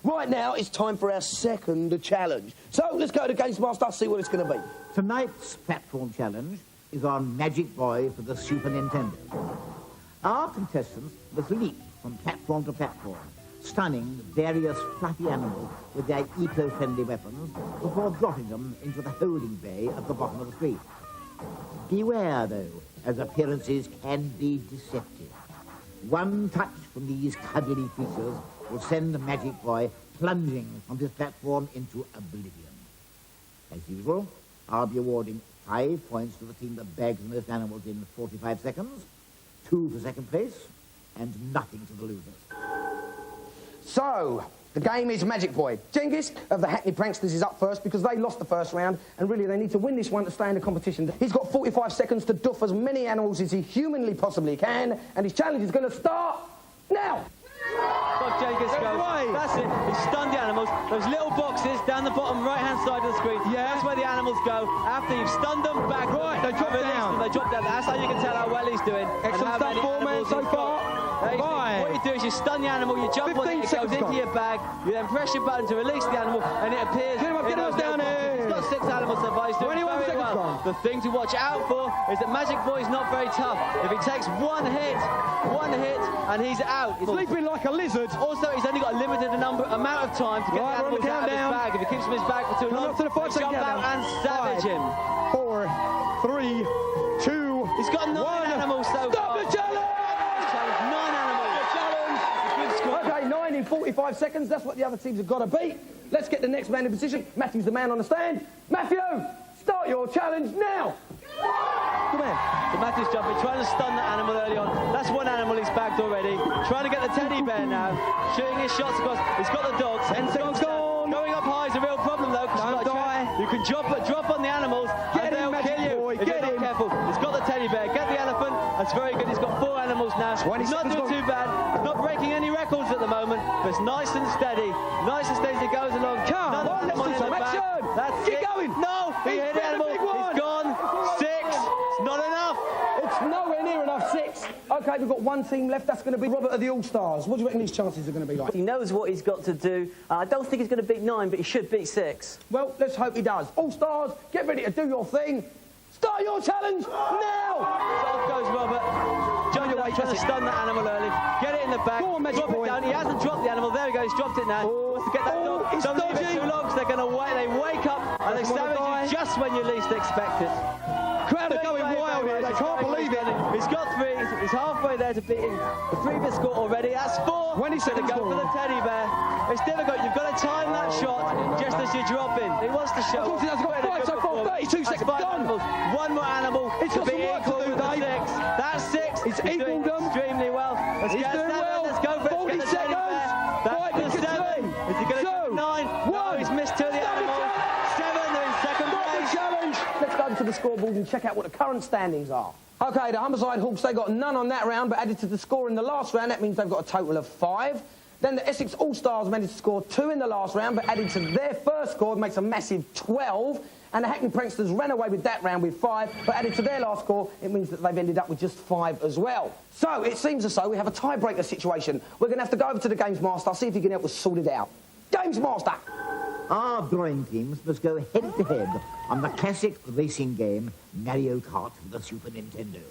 Right now, it's time for our second challenge. So let's go to Gamesmaster, see what it's going to be. Tonight's platform challenge is on Magic Boy for the Super Nintendo. Our contestants must leap from platform to platform, stunning various fluffy animals with their eco-friendly weapons before dropping them into the holding bay at the bottom of the screen. Beware, though, as appearances can be deceptive. One touch from these cuddly creatures will send Magic Boy plunging from this platform into oblivion. As usual, I'll be awarding 5 points to the team that bags the most animals in 45 seconds, 2 for second place, and nothing to the losers. So, the game is Magic Boy. Genghis of the Hackney Pranksters is up first because they lost the first round, and really they need to win this one to stay in the competition. He's got 45 seconds to duff as many animals as he humanly possibly can, and his challenge is going to start now. Look, Genghis goes. That's it. He stunned the animals. Those little boxes down the bottom right-hand side of the screen. Yeah. That's where the animals go. After you've stunned them back. Right. They drop down. They drop down. That's how you can tell how well he's doing. Excellent stuff, 4 man so far. What you do is you stun the animal, you jump on it, it goes into your bag, you then press your button to release the animal, and it appears. Get him up, down here. He's got 6 animals so far. He's doing very well. The thing to watch out for is that Magic Boy's not very tough. If he takes one hit, and he's out. He's leaping like a lizard. Also, he's only got a limited amount of time to get the animals out of his bag. If he keeps him in his bag for too long, up to the 5 second jump out and savage him. 4, 3, 2, He's got 9 animals so far. Stop the challenge! 9 animals. Okay, 9 in 45 seconds. That's what the other teams have got to beat. Let's get the next man in position. Matthew's the man on the stand. Matthew, start your challenge now. Good man. So Matthew's jumping, trying to stun the animal early on. That's one animal he's bagged already. Trying to get the teddy bear now. Shooting his shots across. He's got the dogs. 10 seconds gone. Going up high is a real problem though. Don't die. You can drop on the animals and they'll kill you. Boy. If you're not careful. He's got the teddy bear. Get the elephant. That's very good. He's got 4 animals now. He's not doing too bad. He's not breaking any records at the moment, but it's nice and steady. Nice and steady as it goes along. Come on, let's do some action. That's Keep going. No, he hit the animal. He's gone. 6. It's not enough. It's nowhere near enough. 6. Okay, we've got one team left. That's going to be Robert of the All-Stars. What do you reckon his chances are going to be like? He knows what he's got to do. I don't think he's going to beat 9, but he should beat 6. Well, let's hope he does. All-Stars, get ready to do your thing. Start your challenge now! Off goes Robert. Johnny White trying to stun that animal early. Get it in the back. Go on, Magic drop Boy. it down. He hasn't dropped the animal. There we go. He's dropped it now. Wants to get that dog. it's Don't leave it dodgy. too long because they're going to wait. They wake up and they savage you just when you least expect it. Crowd are going wild here. They can't believe it. He's got 3. He's halfway there to beating the 3-bit score already. That's 4. When he's going to go for the teddy bear. It's difficult. You've got to time that shot just as you drop in. He wants to show. Of course he has. Got 5 so far. 32 seconds. Done. Animals. One more animal. It's got some work to do, Dave. 6. That's 6. It's equalled them. Extremely well. Let's He's get doing 7. well. Let's go for it. 40 Let's get the teddy seconds. bear. That's Right, the 7. Is he going to do 9? No, he's missed 2 of the animals. 7. They're in second place. Challenge. Let's go to the scoreboard and check out what the current standings are. OK, the Humberside Hawks, they got none on that round, but added to the score in the last round. That means they've got a total of 5. Then the Essex All-Stars managed to score 2 in the last round, but added to their first score makes a massive 12. And the Hackney Pranksters ran away with that round with 5, but added to their last score, it means that they've ended up with just 5 as well. So it seems as though we have a tiebreaker situation. We're going to have to go over to the Gamesmaster, see if he can help us sort it out. Gamesmaster! Our drawing teams must go head-to-head on the classic racing game Mario Kart for the Super Nintendo.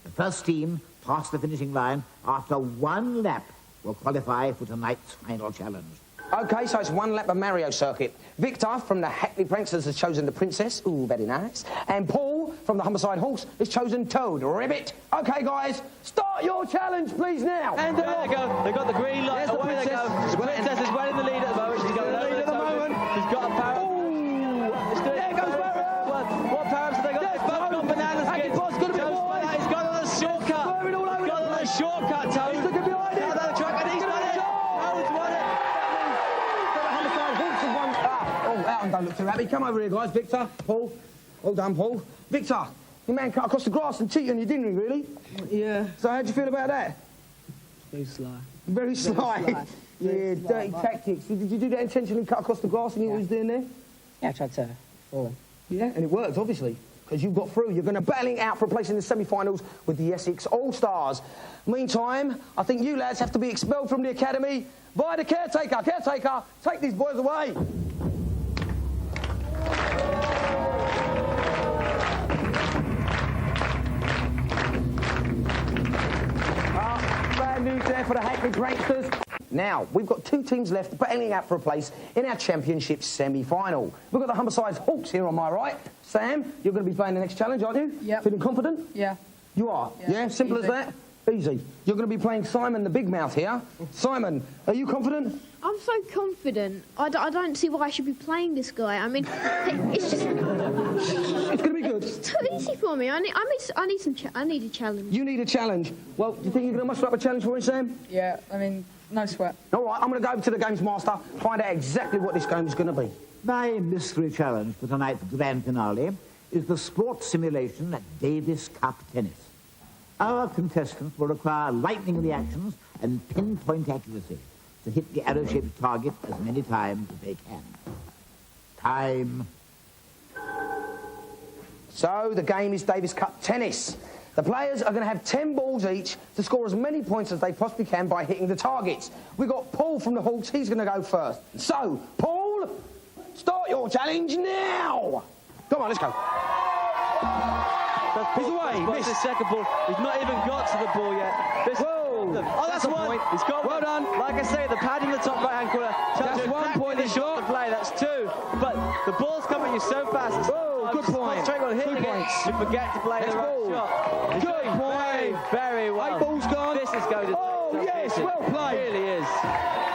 The first team past the finishing line after 1 lap will qualify for tonight's final challenge. OK, so it's 1 lap of Mario Circuit. Victor from the Hackney Pranksters has chosen the Princess. Ooh, very nice. And Paul from the Humberside Hawks has chosen Toad. Ribbit. OK, guys, start your challenge, please, now. And there they go. They've got the green light. There's the Away they go. Princess. The Princess is well in the lead at the moment. She's got the lead at the moment. She's got a power. There goes Barrow. What powers have they got? They've both got banana Hackney skins. Pot's gonna be Toad's wide. He's got on a shortcut. Swerving all over He's got the on a place. shortcut, Toad. He's looking behind him. Out of the track, and he's won it. Toad's won it. Out and don't look too happy. Come over here, guys. Victor, Paul. Well done, Paul. Victor, your man cut across the grass and cheated on you, didn't he, really? Yeah. So how'd you feel about that? Very sly. Very sly. Yeah, dirty tactics. Did you do that intentionally, cut across the grass and you knew what he was doing there? Yeah, I tried to fall. Yeah, and it worked, obviously, because you got through. You're going to battle it out for a place in the semi-finals with the Essex All-Stars. Meantime, I think you lads have to be expelled from the academy by the caretaker. Caretaker, take these boys away. Bad news there for the Hackney Pranksters. Now, we've got 2 teams left battling out for a place in our championship semi-final. We've got the Humberside Hawks here on my right. Sam, you're going to be playing the next challenge, aren't you? Yep. Feeling confident? Yeah. You are? Yeah, simple easy. as that? Easy. You're going to be playing Simon the Big Mouth here. Simon, are you confident? I'm so confident. I don't see why I should be playing this guy. I mean, it's just... It's going to be good. It's too easy for me. I need a challenge. You need a challenge. Well, do you think you're going to muster up a challenge for me, Sam? Yeah, I mean, no sweat. All right, I'm going to go over to the Gamesmaster, find out exactly what this game is going to be. My mystery challenge for tonight's grand finale is the sports simulation at Davis Cup Tennis. Our contestants will require lightning reactions and pinpoint accuracy to hit the arrow-shaped target as many times as they can. Time. So, the game is Davis Cup Tennis. The players are going to have 10 balls each to score as many points as they possibly can by hitting the targets. We've got Paul from the Hawks. He's going to go first. So, Paul, start your challenge now. Come on, let's go. He's away. Missed the second ball. He's not even got to the ball yet. Oh, that's 1 point. He's got well done. Like I say, the pad in the top right-hand corner. That's 1 point. The shot to play. That's 2. But the ball's coming at you so fast. Good point. Concentrate on hitting 2 points. it. You forget to play the right shot. He's Good doing point. Very well. 8 balls gone. This is going to... Oh, yes. Well played. It really is.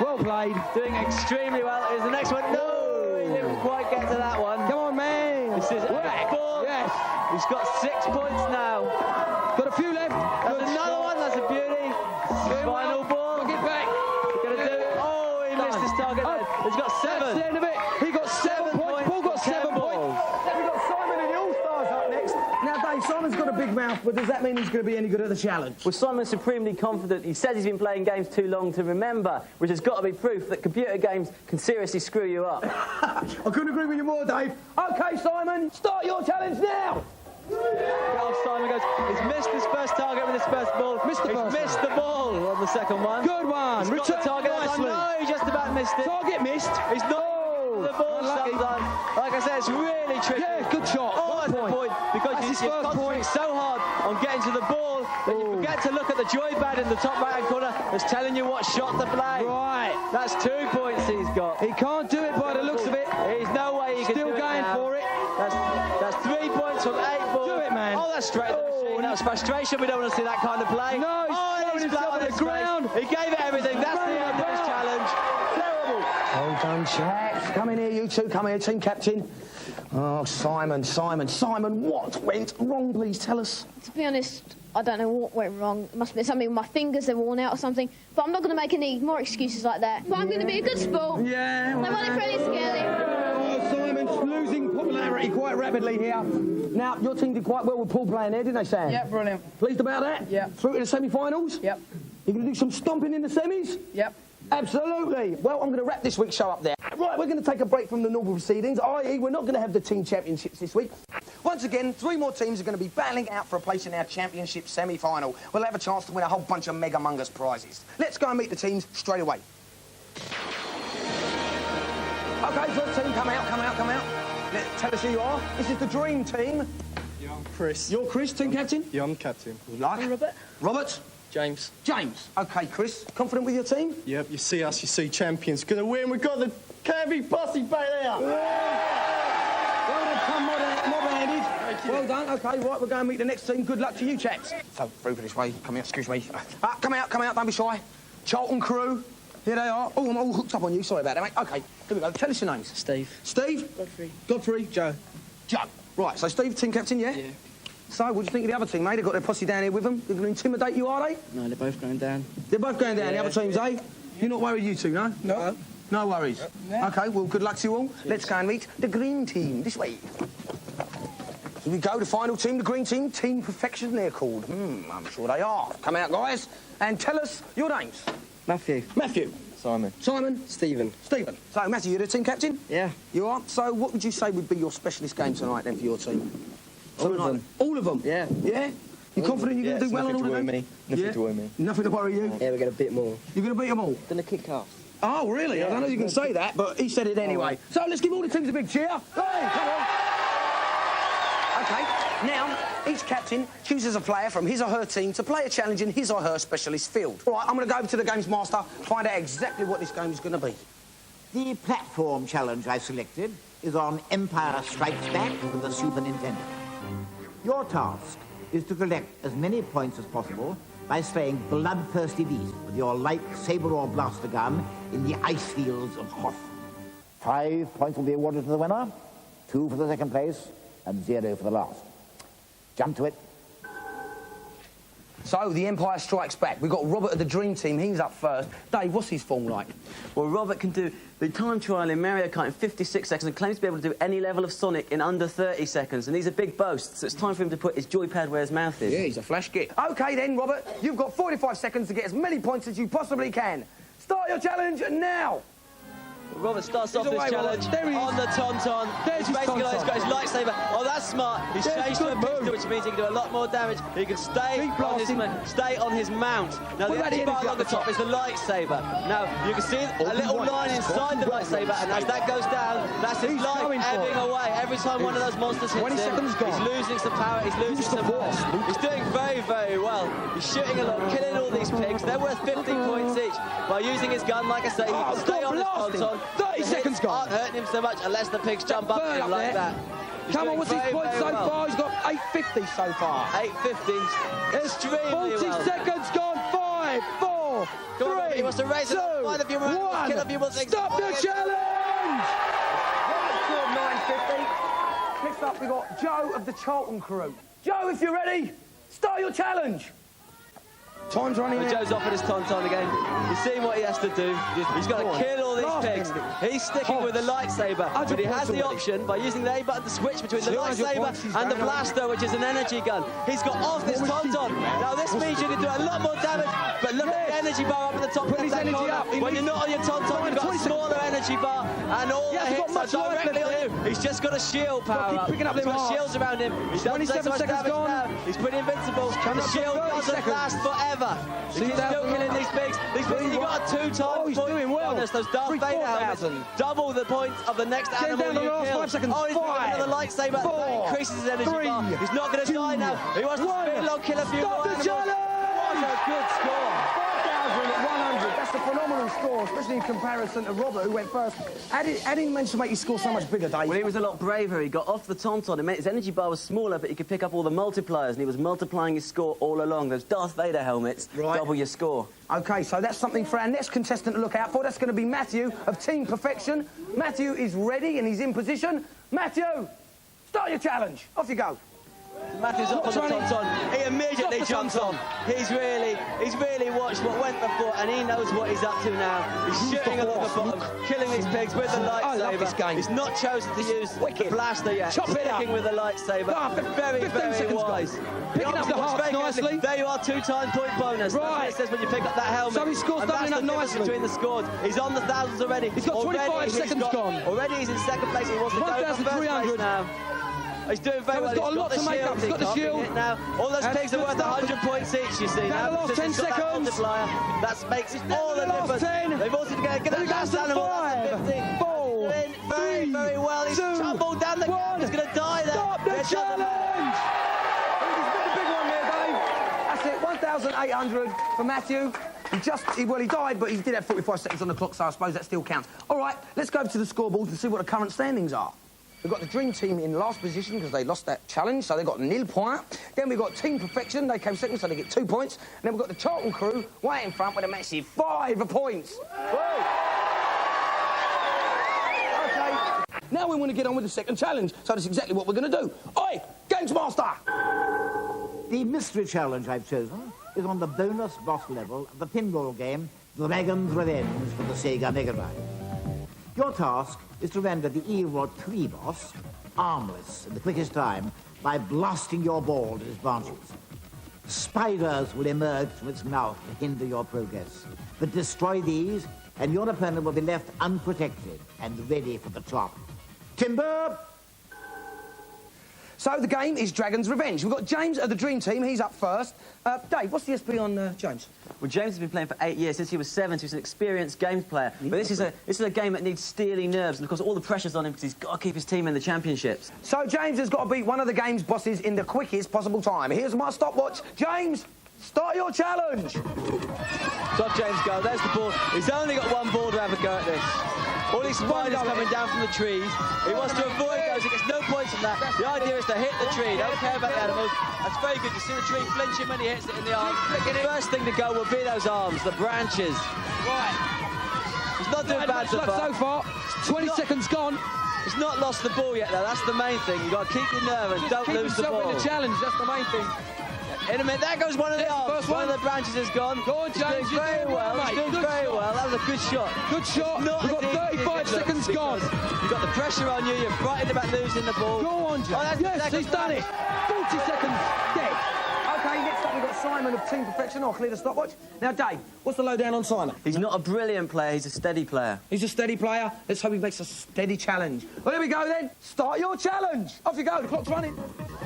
Well played. Doing extremely well. Here's the next one. No, he didn't quite get to that one. Come on, man. This is Whack. 4. Yes. He's got 6 points now. Got a few left. That's Good another shot. one. That's a beauty. Final ball. Get back. Gonna do it. Oh, he missed his target. He's got 7. That's the end of it. He got 7 points. Paul got 7 points. We've got Simon and the All-Stars up next. Now, Dave, Simon's got a big mouth, but does that mean he's going to be any good at the challenge? Well, Simon's supremely confident. He says he's been playing games too long to remember, which has got to be proof that computer games can seriously screw you up. I couldn't agree with you more, Dave. OK, Simon, start your challenge now. Simon goes. He's missed his first target with his first ball. He's missed the ball on the second one. Good one. He's got the target. Nicely. No, he just about missed it. Target missed. He's not the ball sometimes. Like I said, it's really tricky. Yeah, good shot. Oh, 1 that's point. the point. because That's his you first concentrate point. so hard on getting to the ball that you forget to look at the joypad in the top right-hand corner that's telling you what shot to play. Right. That's 2 points he's got. He can't do it by the looks of it. There's no way he can Still do it going now. for it. That's 3 points from 8 balls. Do it, man. Oh, that's straight at the machine. That was frustration. We don't want to see that kind of play. No, he's throwing himself on the ground. He gave it everything. That's the end of his challenge. Terrible. Well done, chaps. Come in here, you two. Come here, team captain. Oh, Simon, what went wrong, please tell us? To be honest, I don't know what went wrong. It must have been something with my fingers, they're worn out or something. But I'm not going to make any more excuses like that. But I'm going to be a good sport. Yeah. They want it pretty scary. Oh, Simon's losing popularity quite rapidly here. Now, your team did quite well with Paul playing there, didn't they, Sam? Yep, brilliant. Pleased about that? Yep. Through to the semi-finals? Yep. You're going to do some stomping in the semis? Yep. Absolutely. Well, I'm going to wrap this week's show up there. Right, we're going to take a break from the normal proceedings, i.e. we're not going to have the team championships this week. Once again, 3 more teams are going to be battling out for a place in our championship semi-final. We'll have a chance to win a whole bunch of mega-mungus prizes. Let's go and meet the teams straight away. OK, first team, come out. Tell us who you are. This is the dream team. Yeah, I'm Chris. You're Chris, team captain? Yeah, I'm captain. Good luck. Robert? James. OK, Chris, confident with your team? Yep, you see us, you see champions. Gonna win, we've got the curvy posse back there. Well done, come mob-handed. Well done. OK, right, we're going to meet the next team. Good luck to you, chaps. So, through this way. Come here, excuse me. Come out, don't be shy. Charlton crew. Here they are. Oh, I'm all hooked up on you. Sorry about that, mate. OK, here we go. Tell us your names. Steve. Steve? Godfrey. Joe. Right, so Steve, team captain, yeah? Yeah. So, what do you think of the other team, mate? They've got their posse down here with them. They're going to intimidate you, are they? No, they're both going down. They're both going down, Yeah. the other teams, eh? You're not worried, you two, no? No. No worries. OK, well, good luck to you all. Let's go and meet the green team. This way. Here we go, the final team, the green team. Team Perfection, they're called. I'm sure they are. Come out, guys, and tell us your names. Matthew. Simon. Stephen. So, Matthew, you're the team captain? Yeah. You are? So, what would you say would be your specialist game tonight, then, for your team? All of them. All of them? Yeah. Yeah? You confident you're going to do well on all of them? Nothing to worry me. Nothing to worry you? Yeah, we're going to beat them all. You're going to beat them all? Gonna kick off. Oh, really? I don't know if you can say that, but he said it anyway. So let's give all the teams a big cheer. Hey, come on. OK, now, each captain chooses a player from his or her team to play a challenge in his or her specialist field. All right, I'm going to go over to the Gamesmaster, find out exactly what this game is going to be. The platform challenge I selected is on Empire Strikes Back for the Super Nintendo. Your task is to collect as many points as possible by slaying bloodthirsty beasts with your light saber or blaster gun in the ice fields of Hoth. 5 points will be awarded to the winner, 2 for the second place, and 0 for the last. Jump to it. So, the Empire Strikes Back. We've got Robert of the Dream Team. He's up first. Dave, what's his form like? Well, Robert can do the time trial in Mario Kart in 56 seconds and claims to be able to do any level of Sonic in under 30 seconds. And these are big boasts, so it's time for him to put his joypad where his mouth is. Yeah, he's a flash git. OK, then, Robert, you've got 45 seconds to get as many points as you possibly can. Start your challenge now. Robert starts off this challenge on the Tauntaun. There's his basically Tauntaun. He's got his lightsaber. Oh, that's smart. He's changed to a pistol, which means he can do a lot more damage. He can stay on his mount. Now, the energy bar along the top is the lightsaber. Now, you can see a little line inside the lightsaber, and as that goes down, that's his life ebbing away. Every time one of those monsters hits him, he's losing some power, he's losing some force. He's doing very, very well. He's shooting a lot, killing all these pigs. They're worth 15 points each. By using his gun, like I say, he can stay on his Tauntaun. 30 seconds gone. Aren't hurting him so much unless the pigs jump up at him like that. Come on, what's his point so far? He's got 850 so far. 850. Extremely 40 seconds gone. 5, 4, 3, he wants to raise 2, it up. 1. Stop the challenge! 950. Next up, we've got Joe of the Charlton crew. Joe, if you're ready, start your challenge. Time's running out. Joe's off at his Tauntaun again. You've seen what he has to do. He's got to kill all these pigs. He's sticking with the lightsaber, but he has the option by using the A button to switch between the lightsaber and the blaster, which is an energy gun. He's got off this Tauntaun. Now this means you can do a lot more damage, but look at the energy bar up at the top of that corner. When you're not on your Tauntaun, you've got a smaller energy bar, and all the hits are directly on you. He's just got a shield power up. He's got shields around him. He's done so much damage now. He's pretty invincible. The shield doesn't last forever. ever. He's still killing these pigs. These pigs, he got a 2-time he's point doing well. bonus. Those Darth Vader helmets, double the points of the next animal down the you last kill. 5 seconds. Oh, he's got another lightsaber. That increases his energy bar. He's not going to die now. He wants to spin long, kill a few more animals. What a good score. 5,100. That's a phenomenal score, especially in comparison to Robert, who went first. How did he manage to make his score so much bigger, Dave? Well, he was a lot braver. He got off the tauntaun. It meant his energy bar was smaller, but he could pick up all the multipliers, and he was multiplying his score all along. Those Darth Vader helmets double your score. OK, so that's something for our next contestant to look out for. That's going to be Matthew of Team Perfection. Matthew is ready and he's in position. Matthew, start your challenge. Off you go. Matthew's up on the tauntaun. He immediately jumps on. He's really watched what went before, and he knows what he's up to now. He's shooting along the bottom, killing these pigs with the lightsaber. I love this game. He's not chosen to use the blaster yet. Chop it up. Sticking with the lightsaber. Very wise. Picking up the hearts nicely. There you are, 2-time point bonus. Right. That's what it says when you pick up that helmet. So his score's doubling up nicely. Between the scores. He's on the thousands already. He's got 25 seconds gone. Already he's in second place. He wants to go for first place now. He's doing very well. He's got a lot to make up. He's got the shield. Now. All those pigs are worth 100 points each, you see. Now the last 10 seconds. That makes all the difference. 10. They've also got to get the last animal. 5, 4, very well. He's tumbled down the ground. He's going to die there. Stop the challenge! He's got the big one there, Dave. That's it, 1,800 for Matthew. He died, but he did have 45 seconds on the clock, so I suppose that still counts. All right, let's go to the scoreboard and see what the current standings are. We've got the Dream Team in last position because they lost that challenge, so they got 0 points. Then we've got Team Perfection, they came second, so they get 2 points. And then we've got the Charlton crew way in front with a massive 5 points. Whoa. OK, now we want to get on with the second challenge, so that's exactly what we're going to do. Oi, Gamesmaster! The mystery challenge I've chosen is on the bonus boss level of the pinball game Dragon's Revenge for the Sega Mega Drive. Your task is to render the E-Rod 3 boss armless in the quickest time by blasting your ball to its branches. Spiders will emerge from its mouth to hinder your progress. But destroy these, and your opponent will be left unprotected and ready for the chop. Timber! So the game is Dragon's Revenge. We've got James of the Dream Team, he's up first. Dave, what's the SP on James? Well, James has been playing for 8 years. Since he was 7, so he's an experienced games player. But this is a game that needs steely nerves, and of course all the pressure's on him because he's got to keep his team in the championships. So James has got to beat one of the game's bosses in the quickest possible time. Here's my stopwatch. James, start your challenge. Stop James go. There's the ball. He's only got one ball to have a go at this. All these spiders coming down from the trees. He wants to avoid those. He gets no points from that. The idea is to hit the tree. Don't care about the animals. That's very good. You see the tree flinching when he hits it in the arm. The first thing to go will be those arms, the branches. Right. He's not doing bad so far. 20 seconds gone. He's not lost the ball yet, though. That's the main thing. You've got to keep your nerve and don't lose the ball. In the challenge. That's the main thing. In a minute, there goes one of the arms. One of the branches is gone. Go on, James. He's doing very well. He's doing very well. That was a good shot. Good shot. We've got 35 seconds gone. You've got the pressure on you. You're frightened about losing the ball. Go on, James. Yes, he's done it. 40 seconds dead. OK, next up we've got Simon of Team Perfection. I'll clear the stopwatch. Now, Dave, what's the lowdown on Simon? He's not a brilliant player. He's a steady player. He's a steady player. Let's hope he makes a steady challenge. Well, here we go, then. Start your challenge. Off you go. The clock's running.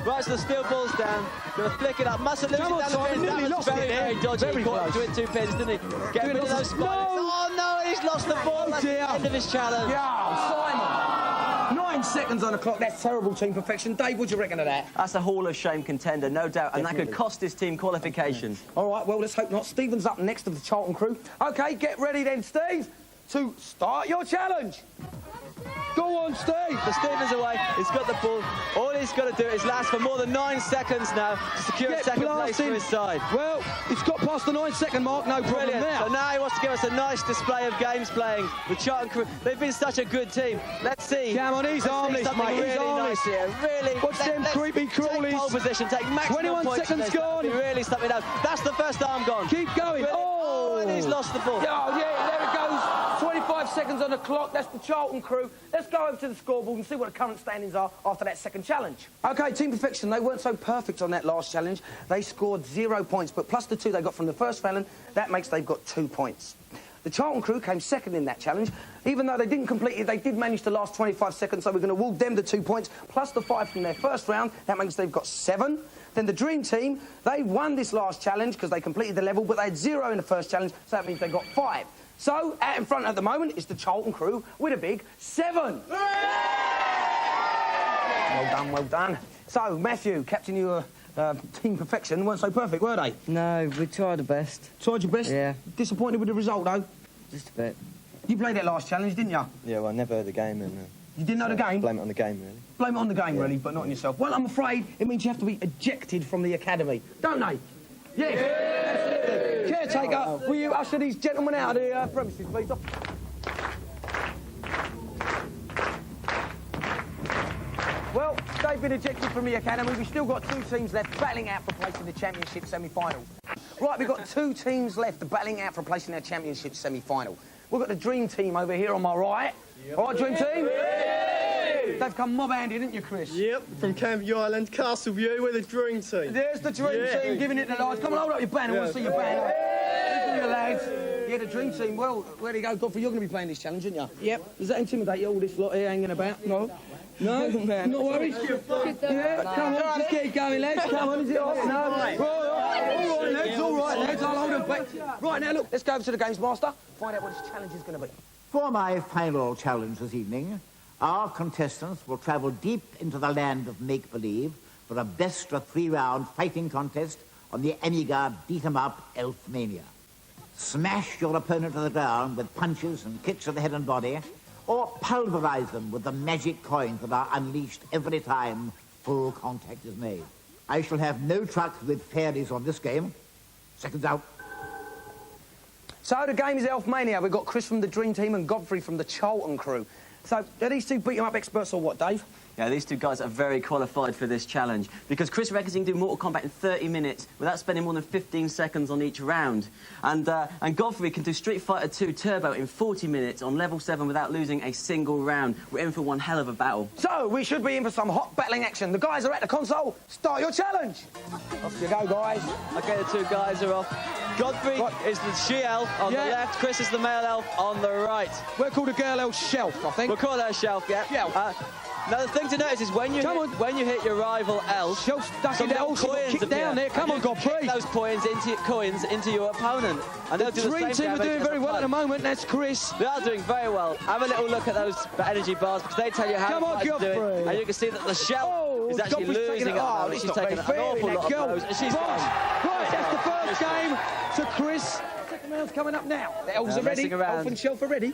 Right, so the steel ball's down. Going to flick it up. Mustn't lose it down the pins. That was very dodgy. He caught between 2 pins, didn't he? Get rid of those spiders. Oh, no, he's lost the ball. That's the end of his challenge. Yeah, Simon. 9 seconds on the clock. That's terrible, Team Perfection. Dave, what do you reckon of that? That's a Hall of Shame contender, no doubt, and that could cost his team qualification. All right, well, let's hope not. Stephen's up next of the Charlton crew. OK, get ready then, Steve, to start your challenge. Go on, Steve. So Stephen's away. He's got the ball. All he's got to do is last for more than 9 seconds now to secure a second place for his side. Well, he's got past the 9-second mark, no problem. Brilliant. Now. So now he wants to give us a nice display of games playing. The Charlton crew, they've been such a good team. Let's see. Come on, he's armless, mate. Really he's armless. Nice here. Really. Watch them creepy crawlies. Take pole position. Take maximum 21 points. seconds gone. Really something else. That's the first arm gone. Keep going. Oh, and he's lost the ball. Oh, yeah, there it goes. 25 seconds on the clock. That's the Charlton crew. Let's go over to the scoreboard and see what the current standings are after that second challenge. OK, Team Perfection, they weren't so perfect on that last challenge. They scored 0 points, but plus the 2 they got from the first round, that makes they've got 2 points. The Charlton crew came second in that challenge. Even though they didn't complete it, they did manage to last 25 seconds, so we're going to award them the 2 points, plus the 5 from their first round. That makes they've got 7. Then the Dream Team, they won this last challenge because they completed the level, but they had 0 in the first challenge, so that means they got 5. So, out in front at the moment is the Charlton crew with a big 7. Well done, well done. So, Matthew, Captain, you were team perfection. Weren't so perfect, were they? No, we tried our best. Tried your best? Yeah. Disappointed with the result, though? Just a bit. You played that last challenge, didn't you? Yeah, well, I never heard the game and... You didn't know the game? Blame it on the game, really. Blame it on the game, really, but not on yourself. Well, I'm afraid it means you have to be ejected from the academy, don't they? Yes, absolutely. Caretaker, will you usher these gentlemen out of the premises, please? Well, they've been ejected from the academy. We've still got 2 teams left battling out for place in the championship semi-final. Right, we've got 2 teams left battling out for place in their championship semi-final. We've got the Dream Team over here on my right. Yep. All right, Dream Team? Yay! They've come mob-handed, didn't you, Chris? Yep, from Canvey Island, Castleview, we're the Dream Team. There's the Dream Team, giving it the lights. Come on, hold up your banner, I want to see your banner. Listen, you lads. Yeah, the Dream Team. Well, where do you go, Godfrey? You're going to be playing this challenge, aren't you? Yep. Does that intimidate you, all this lot here hanging about? No? No? Not worried? Yeah, come on, just get it going, lads. Come on, is it off? No? All right, lads, I'll hold them back. Right, now, look, let's go over to the Gamesmaster, find out what this challenge is going to be. For my final challenge this evening, our contestants will travel deep into the land of make-believe for a best-of-3-round fighting contest on the Amiga beat-em-up Elfmania. Smash your opponent to the ground with punches and kicks to the head and body, or pulverize them with the magic coins that are unleashed every time full contact is made. I shall have no truck with fairies on this game. Seconds out. So the game is Elfmania. We've got Chris from the Dream Team and Godfrey from the Charlton crew. So are these 2 beat-em-up experts or what, Dave? Yeah, these 2 guys are very qualified for this challenge because Chris reckons he can do Mortal Kombat in 30 minutes without spending more than 15 seconds on each round. And Godfrey can do Street Fighter 2 Turbo in 40 minutes on level 7 without losing a single round. We're in for one hell of a battle. So we should be in for some hot battling action. The guys are at the console. Start your challenge. Off you go, guys. OK, the 2 guys are off. Godfrey is the she-elf on the left. Chris is the male elf on the right. We'll call the girl elf Shelf, I think. We'll call her Shelf, yeah. Now, the thing to notice is when you hit your rival elf, Shelf stuck in there, kick down there. Come on, Godfrey. Those coins into your opponent. And they'll do the Dream Team are doing very well at the moment. That's Chris. They are doing very well. Have a little look at those energy bars because they tell you how to do it. And you can see that the Shelf is actually losing at the moment. She's taking an awful lot of blows. And she's gone. Right, that's the first game to Chris. Second round's coming up now. The elves are ready. Elf and Shelf are ready.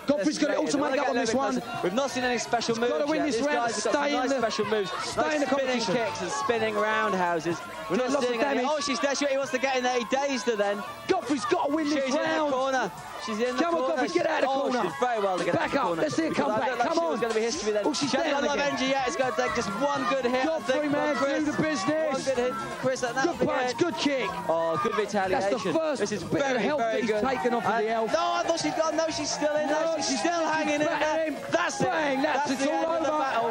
Godfrey's got it all to make up on this one. We've not seen any special moves. Got to win this round. Stay in the special moves. Stay in the spinning competition. Kicks and spinning roundhouses. We're not seeing any. Oh, she's there. She wants to get in there. He dazed her then. Godfrey's got to win this round. She's in the corner. She's in the corner. Come on, Godfrey, get out of the corner. Oh, she did very well to get out of the corner. Let's see her come back. Come on. It's going to be history then. Oh, she's down again. She hasn't got a lot of energy yet. It's going to take just one good hit. Godfrey, man, do the business. One good hit. Chris, good punch, good kick. Oh, good retaliation. That's the first this is bit of help that he's taken off of the elf. No, I thought she's gone. No, she's still in there. She's still hanging in there. That's it. Bang, that's it. the end of the battle.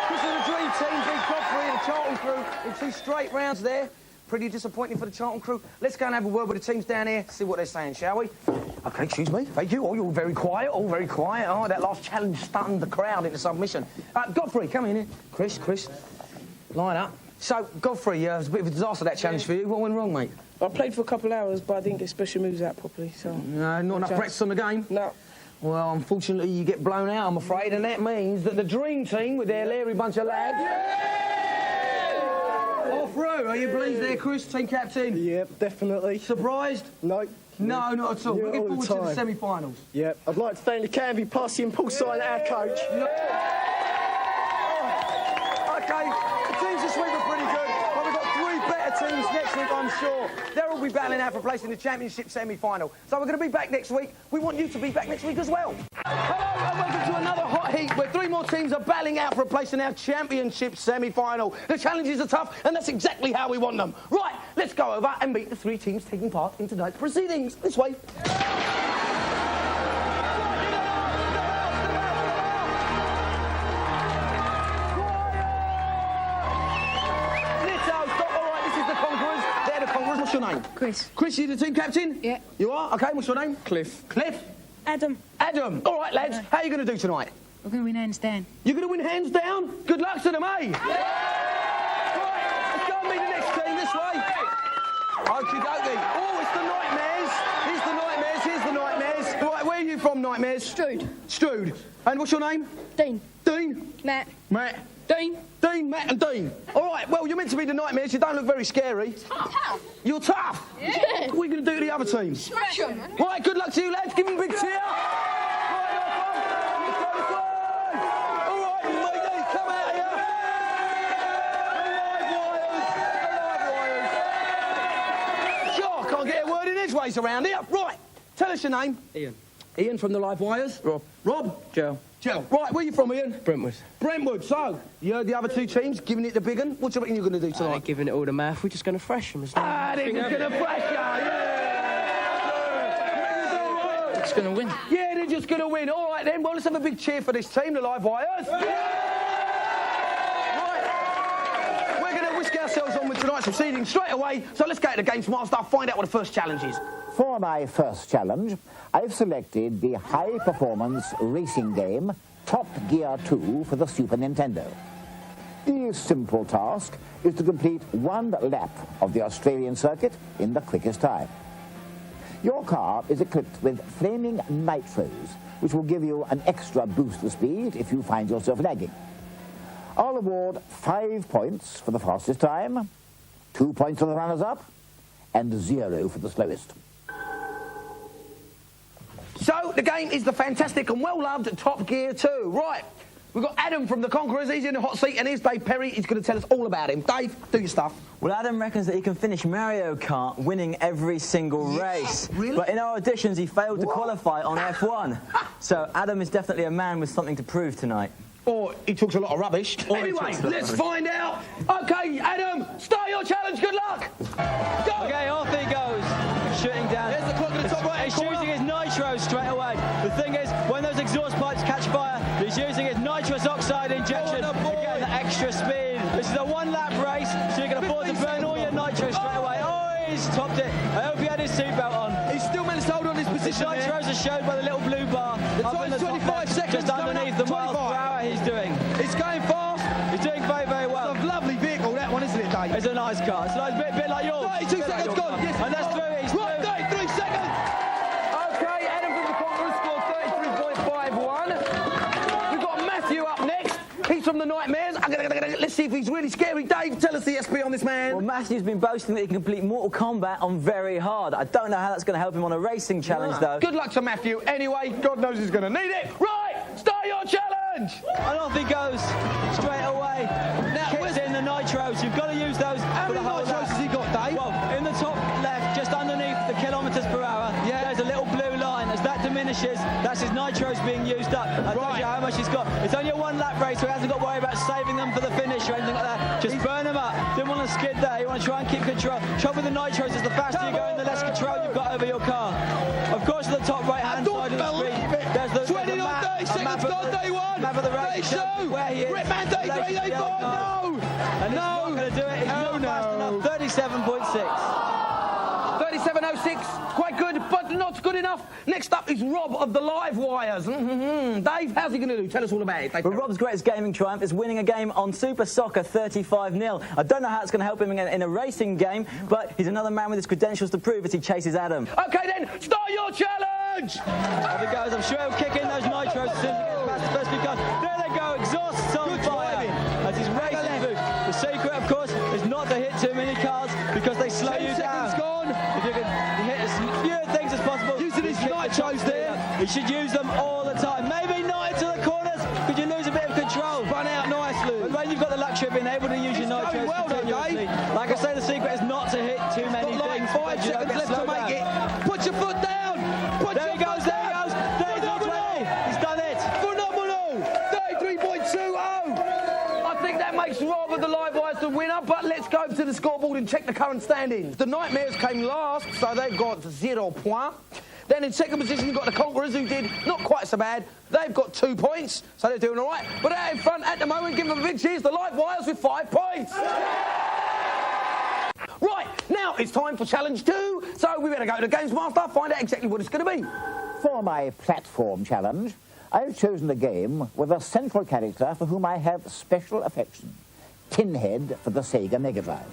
This is the Dream Team, beat Godfrey and the Charlton crew in 2 straight rounds there. Pretty disappointing for the Charlton crew. Let's go and have a word with the teams down here, see what they're saying, shall we? OK, excuse me. Thank you. Oh, you're very quiet. Oh, very quiet. Oh, that last challenge stunned the crowd into submission. Godfrey, come in here. Chris, line up. So, Godfrey, it was a bit of a disaster, that challenge for you. What went wrong, mate? I played for a couple of hours, but I didn't get special moves out properly, so... No, not enough practice on the game? No. Well, unfortunately, you get blown out, I'm afraid, and that means that the Dream Team, with their leery bunch of lads... Off through. Are you pleased there, Chris, team captain? Yep, definitely. Surprised? No. No, not at all. Looking forward to the semi-finals. Yep. I'd like to thank the Canvey posse and Paul Sign, our coach. OK, the teams this week are pretty good, but we've got 3 better teams next week, I'm sure. They'll all be battling out for a place in the championship semi-final. So we're going to be back next week. We want you to be back next week as well. Hello and welcome to another hot heat where 3 more teams are battling out for a place in our championship semi-final. The challenges are tough, and that's exactly how we want them. Right, let's go over and meet the 3 teams taking part in tonight's proceedings. This way. What's your name? Chris. Chris, you the team captain? Yeah. You are? OK, what's your name? Cliff. Cliff? Adam. Adam. All right, lads, how are you going to do tonight? We're going to win hands down. You're going to win hands down? Good luck to them, eh? Yeah! Right. Nightmares? Strood. Strood. And what's your name? Dean. Dean? Matt. Matt. Dean. Dean, Matt and Dean. All right, well, you're meant to be the Nightmares. You don't look very scary. Tough. You're tough. Yeah. What are you going to do to the other team? Smash them. Right, good luck to you, lads. Give them a big cheer. Around here. Right, tell us your name. Ian. Ian from the Live Wires. Rob. Rob. Joe. Joe. Right, where are you from, Ian? Brentwood. Brentwood. So, you heard the other two teams giving it the big one. What do you reckon you're going to do tonight? Giving it all the math. We're just going to thrash them. They're just going to thrash you. Yeah. Just going to win. Yeah, they're just going to win. All right, then. Well, let's have a big cheer for this team, the Live Wires. Ourselves on with tonight's proceedings straight away, so let's go to the Gamesmaster, find out what the first challenge is. For my first challenge, I've selected the high-performance racing game Top Gear 2 for the Super Nintendo. The simple task is to complete one lap of the Australian circuit in the quickest time. Your car is equipped with flaming nitros, which will give you an extra boost of speed if you find yourself lagging. I'll award 5 points for the fastest time, 2 points for the runners-up, and 0 for the slowest. So, the game is the fantastic and well-loved Top Gear 2. Right, we've got Adam from the Conquerors. He's in the hot seat, and here's Dave Perry. He's going to tell us all about him. Dave, do your stuff. Well, Adam reckons that he can finish Mario Kart winning every single race. Really? But in our auditions, he failed to qualify on F1. So Adam is definitely a man with something to prove tonight. Or he talks a lot of rubbish. Anyway, let's find out. OK, Adam, start your challenge. Good luck. Go. OK, off he goes. Shooting down. There's the clock at the top right. He's using his nitro straight away. The thing is, when those exhaust pipes catch fire, he's using his nitrous oxide injection to get the extra speed. This is a one-lap race, so you can afford to burn all your nitro straight away. Oh, he's topped it. I hope he had his seatbelt on. He's still managed to hold on his position. His nitros are shown by the little blue bar. The time's 25 seconds. Just underneath the miles per hour he's doing. It's going fast. He's doing very, very well. It's a lovely vehicle, that one, isn't it, Dave? It's a nice car. It's a nice bit like yours. 32 seconds gone. Yes, and that's through. He's right, 33 seconds. OK, Adam from the Conquerors scored 33.51. We've got Matthew up next. He's from the Nightmares. Let's see if he's really scary. Dave, tell us the SP on this man. Well, Matthew's been boasting that he can complete Mortal Kombat on very hard. I don't know how that's going to help him on a racing challenge, though. Good luck to Matthew. Anyway, God knows he's going to need it. Right, start your challenge. And off he goes straight away. Now, kicks in the nitros. You've got to use those. How many nitros has he got, Dave? Well, in the top left, just underneath the kilometres per hour, there's a little blue line. As that diminishes, that's his nitros being used up. That tells you how much he's got. It's only a one-lap race, so he hasn't got to worry about saving them for the finish or anything like that. Just burn them up. Didn't want to skid there. You want to try and keep control. Trouble with the nitros is the faster you go and the less control you've got over your car. Of course, at the top right-hand side of the screen, there's the map, 30 seconds gone, day one. Map of the race. Where he is. Ripman, day 3, day 4. No. And he's not going to do it. He's not fast enough. 37.6. 37.06. Quite good, but not good enough. Next up is Rob of the Live Wires. Dave, how's he going to do? Tell us all about it. Well, Rob's greatest gaming triumph is winning a game on Super Soccer 35-0. I don't know how it's going to help him in a racing game, but he's another man with his credentials to prove as he chases Adam. OK, then, start your challenge! Off he goes. I'm sure he'll kick in those nitros as soon as he gets past the first few cars. There they go. Exhausts on fire. As he's racing through. The secret, of course, is not to hit too many cars because they slow you down. Gone. If you can hit as few things as possible. Using his nitros there. You should use them all the time. Maybe not into the corners because you lose a bit of control. Run out nicely. But when you've got the luxury of being able to use your nitros continuously, like I say, the secret is not to hit too many things. 5 seconds left to make it. Put your foot down. There he goes. 33.20. He's done it. Phenomenal. 33.20. I think that makes Rob of the Live Wires the winner, but let's go to the scoreboard and check the current standings. The Nightmares came last, so they've got 0 points. Then in second position, you've got the Conquerors, who did not quite so bad. They've got 2 points, so they're doing all right. But out in front at the moment, give them a big cheers, the Live Wires with 5 points. Right, now it's time for Challenge 2. So we better go to the Gamesmaster, find out exactly what it's going to be. For my platform challenge, I've chosen a game with a central character for whom I have special affection. Pinhead for the Sega Mega Drive.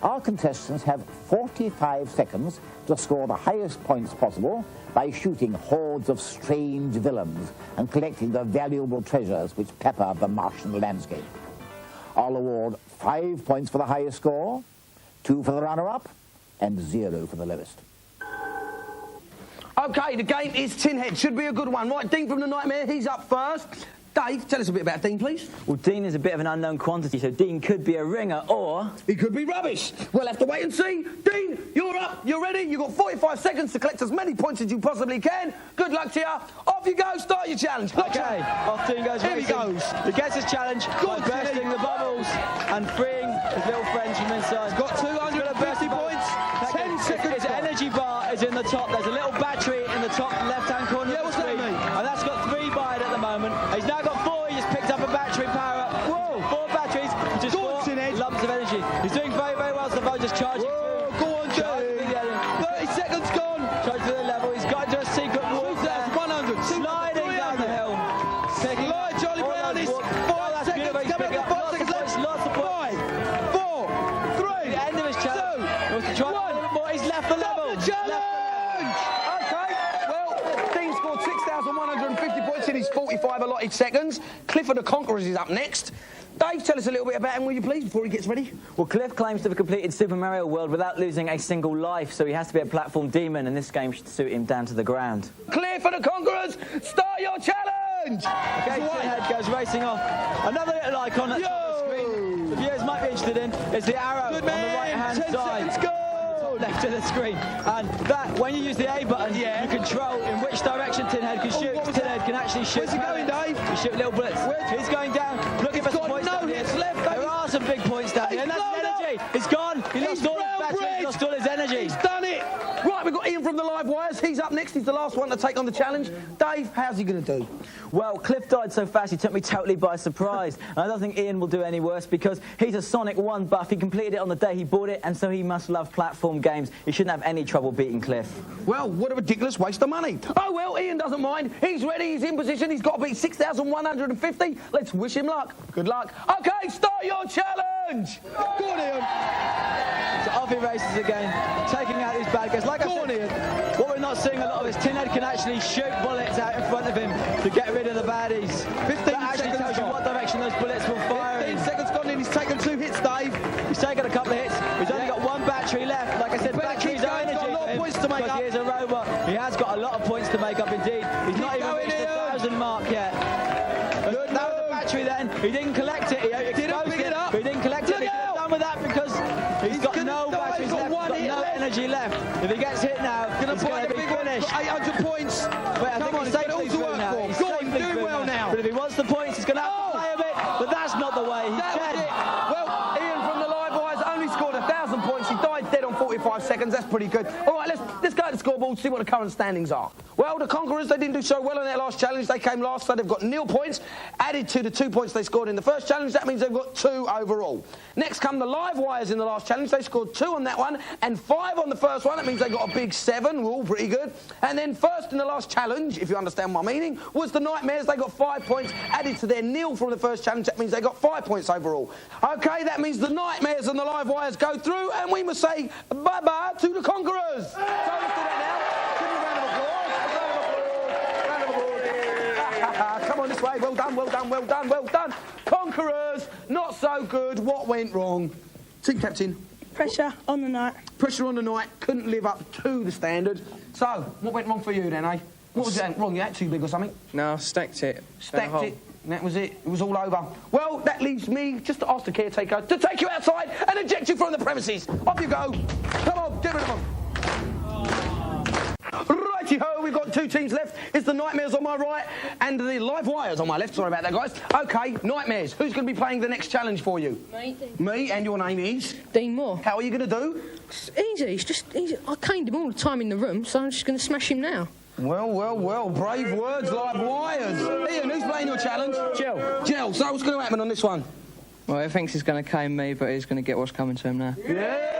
Our contestants have 45 seconds to score the highest points possible by shooting hordes of strange villains and collecting the valuable treasures which pepper the Martian landscape. I'll award 5 points for the highest score, 2 for the runner-up, and 0 for the lowest. OK, the game is Tin Head. Should be a good one. Right, Dean from the Nightmare, he's up first. Dave, tell us a bit about Dean, please. Well, Dean is a bit of an unknown quantity, so Dean could be a ringer, or... he could be rubbish. We'll have to wait and see. Dean, you're up. You're ready. You've got 45 seconds to collect as many points as you possibly can. Good luck to you. Off you go. Start your challenge. OK, off Dean goes. Here he goes. He gets his challenge by bursting the bubbles and freeing his little friends from inside. He's got 250 points. 10 seconds. His energy bar is in the top. There's a little battery in the top left-hand corner of the screen. And that's got 3 by it at the moment. He's now got 4. He just picked up a battery power up. Whoa. 4 batteries, which is 4 lumps of energy. He's doing very, very well so far, just charging through. Go on, Dean. 30 seconds gone. Charging through the level. He's got into a secret walk there. 100. Sliding down the hill. Slide, Charlie Brown. 5 seconds. Coming up. 5 seconds left. Lots of points. 5, 4, 3, the end of his challenge. 2, 1. He's left the level. Challenge. OK. Well, Dean scored 6,150 points in his 45 allotted seconds. Clifford the Conquerors is up next. Dave, tell us a little bit about him, will you please, before he gets ready? Well, Cliff claims to have completed Super Mario World without losing a single life, so he has to be a platform demon, and this game should suit him down to the ground. Cliff and the Conquerors, start your challenge! OK, Tin Head goes racing off. Another little icon at the top of the screen the viewers might be interested in is the arrow on the right-hand side. 10 seconds gone! Left of the screen, and that, when you use the A button, you control in which direction Tin Head can shoot. Tin Head can actually shoot. Where's he going, Dave? You shoot little bullets. He's going down, looking for some points down here. There are some big points down here, and that's his energy. He's gone. He lost all his battery. He lost all his energy. He's done it. Right, we've got Ian from the Live Wires. He's up next. He's the last one to take on the challenge. Dave, how's he going to do? Well, Cliff died so fast he took me totally by surprise. And I don't think Ian will do any worse because he's a Sonic 1 buff. He completed it on the day he bought it, and so he must love platform games. He shouldn't have any trouble beating Cliff. Well, what a ridiculous waste of money. Oh, well, Ian doesn't mind. He's ready. He's in position. He's got to beat 6,150. Let's wish him luck. Good luck. OK, start your challenge. Go on, Ian. So off he races again, taking out these bad guys. Like I said, what we're not seeing a lot of is Tin Head can actually shoot bullets out in front of him to get rid of the baddies. 15 that actually tells you what direction those bullets will fire 15 seconds gone in. He's taken 2 hits, Dave. He's taken a couple of hits. He's only got 1 battery left. Like I said, batteries are energy. He's got a lot of points to make up. He is a robot. He has got a lot of points to make up indeed. He's not even reached the 1,000 mark yet. That was the battery then. He didn't collect it. He didn't pick it up. He didn't collect it. He could have done with that because he's got no batteries left. He's got no energy left. If he gets hit now, it's going to be finished. 800 points. Come on, he's safely through now. He's safely through well now. But if he wants the points, he's going to have to play a bit. But that's not the way. He's dead. Well, Ian from the Live Wires only scored 1,000 points. He died dead on 45 seconds. That's pretty good. All right, let's go to the scoreboard, see what the current standings are. Well, the Conquerors, they didn't do so well in their last challenge. They came last, so they've got 0 points. Added to the 2 points they scored in the first challenge, that means they've got 2 overall. Next come the Live Wires in the last challenge. They scored 2 on that one and 5 on the first one. That means they got a big 7. We're all pretty good. And then first in the last challenge, if you understand my meaning, was the Nightmares. They got 5 points. Added to their 0 from the first challenge, that means they got 5 points overall. OK, that means the Nightmares and the Live Wires go through, and we must say bye-bye to the Conquerors. So let's do that now. Come on this way. Well done, well done, well done, well done. Conquerors, not so good. What went wrong? Team captain. Pressure on the night. Pressure on the night. Couldn't live up to the standard. So, what went wrong for you then, eh? What was wrong? You had too big or something? No, I stacked it. Stacked it. And that was it. It was all over. Well, that leaves me just to ask the caretaker to take you outside and eject you from the premises. Off you go. Come on, get rid of them. Righty-ho, we've got 2 teams left. It's the Nightmares on my right and the Live Wires on my left. Sorry about that, guys. OK, Nightmares, who's going to be playing the next challenge for you? Me. Me, and your name is? Dean Moore. How are you going to do? It's easy. It's just easy. I caned him all the time in the room, so I'm just going to smash him now. Well, well, well. Brave words, Live Wires. Ian, who's playing your challenge? Jill. Jill, so what's going to happen on this one? Well, he thinks he's going to cane me, but he's going to get what's coming to him now. Yeah!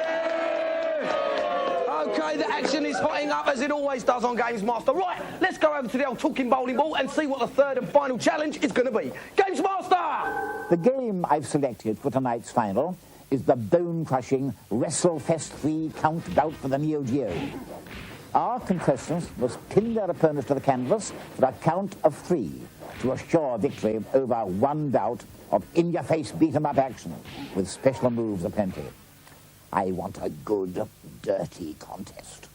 OK, the action is hotting up as it always does on Gamesmaster. Right, let's go over to the old talking bowling ball and see what the third and final challenge is going to be. Gamesmaster! The game I've selected for tonight's final is the bone-crushing WrestleFest 3 count bout for the Neo Geo. Our contestants must pin their opponents to the canvas for a count of 3 to assure victory over one bout of in-your-face beat-em-up action with special moves aplenty. I want a good, dirty contest.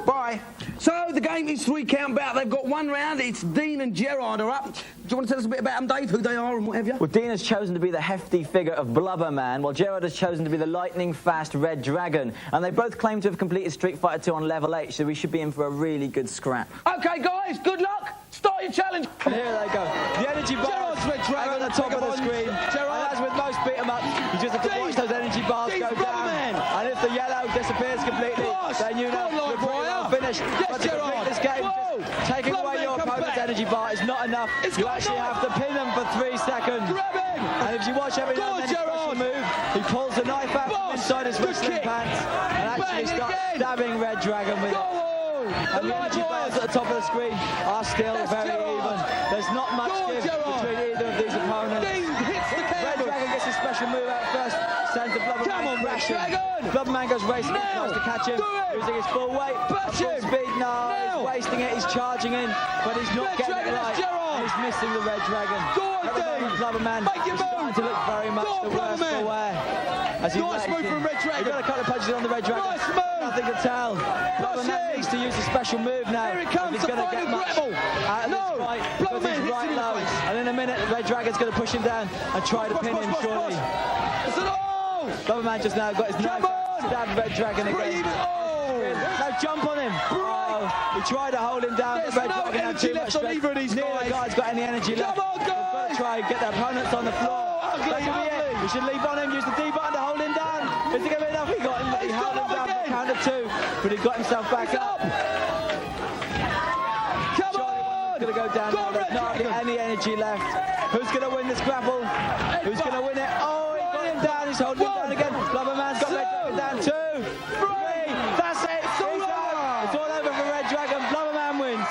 Bye. So the game is 3 count bout. They've got 1 round. It's Dean and Gerard are up. Do you want to tell us a bit about them, Dave? Who they are and what have you? Well, Dean has chosen to be the hefty figure of Blubber Man, while Gerard has chosen to be the lightning-fast Red Dragon. And they both claim to have completed Street Fighter 2 on level 8, so we should be in for a really good scrap. OK, guys, good luck. Start your challenge. And here they go. The energy bars are on the top of the screen. Gerard, as with most beat-em-ups, you just have to watch those energy bars go down. And if the yellow disappears completely, then you know you're pretty well finished. But to complete this game, just taking away your opponent's energy bar is not enough. You actually have to pin them for 3 seconds. And if you watch every now and then his special move, he pulls the knife out from inside his wrestling pants and actually starts stabbing Red Dragon with it. And the energy bars at the top of the screen are still very even. There's not much give between either of these opponents. Red Dragon gets his special move out first, sends the Blubber Man crashing. Blubber Man goes racing, tries to catch him, using his full weight, full speed. No, he's wasting it, he's charging in, but he's not getting it right. He's missing the Red Dragon. Blubber Man is starting to look very much the worse for wear. Nice move from Red Dragon. He got a couple of punches on the Red Dragon. Nice move. Nothing to tell. Blubber Man needs to use a special move now. Here it comes, he's going to get much out of this fight. Blubber Man right low. And in a minute, the Red Dragon's going to push him down and try to pin him, surely. Blubber Man just now got his knife, stabbed Red Dragon again. Now jump on him. Oh, he tried to hold him down, but Red Dragon had too much strength. Neither guy's got any energy left. We've got to try and get their opponents on the floor. We should leave on him, use the D button to hold him down. Is it going to be enough? He held him down for the count of 2, but he got himself back up. Come on! Going to go down now. There's not any energy left. Who's going to win this grapple? Who's going to win it? Oh, he got him down. He's holding him down again. Blubber Man's got Red Dragon down 2, 3. That's it. It's all over for Red Dragon. Blubber Man wins.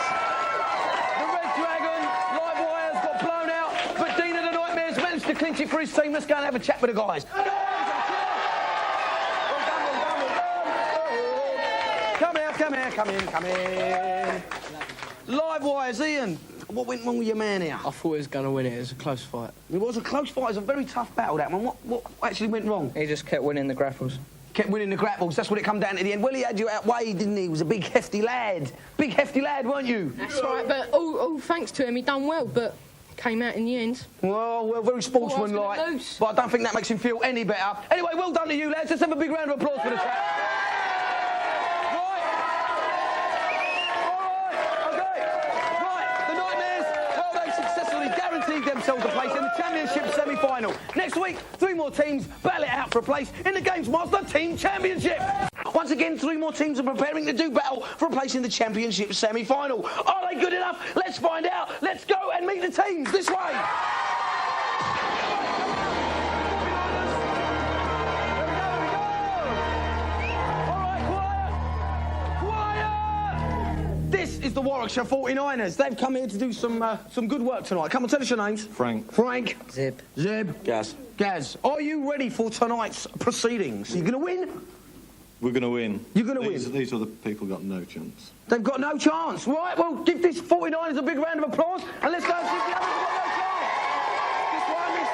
The Red Dragon, live wires, got blown out, but Dean of the Nightmares managed to clinch it for his team. Let's go and have a chat with the guys. Come in. Live wires, Ian. What went wrong with your man here? I thought he was going to win it. It was a close fight. It was a close fight. It was a very tough battle, that one. What actually went wrong? He just kept winning the grapples. Kept winning the grapples. That's what it come down to the end. Well, he had you outweighed, didn't he? He was a big, hefty lad. Big, hefty lad, weren't you? That's right, but all thanks to him, he done well, but came out in the end. Well, very sportsmanlike. But I don't think that makes him feel any better. Anyway, well done to you, lads. Let's have a big round of applause for the chap. Themselves a place in the Championship semi-final. Next week, 3 more teams battle it out for a place in the Gamesmaster Team Championship. Once again, 3 more teams are preparing to do battle for a place in the Championship semi-final. Are they good enough? Let's find out. Let's go and meet the teams this way. This is the Warwickshire 49ers. They've come here to do some good work tonight. Come on, tell us your names. Frank. Zeb. Gaz. Are you ready for tonight's proceedings? Are you going to win? We're going to win. You're going to win? These other people got no chance. They've got no chance. Right, well, give this 49ers a big round of applause and let's go and see if the others have got no chance.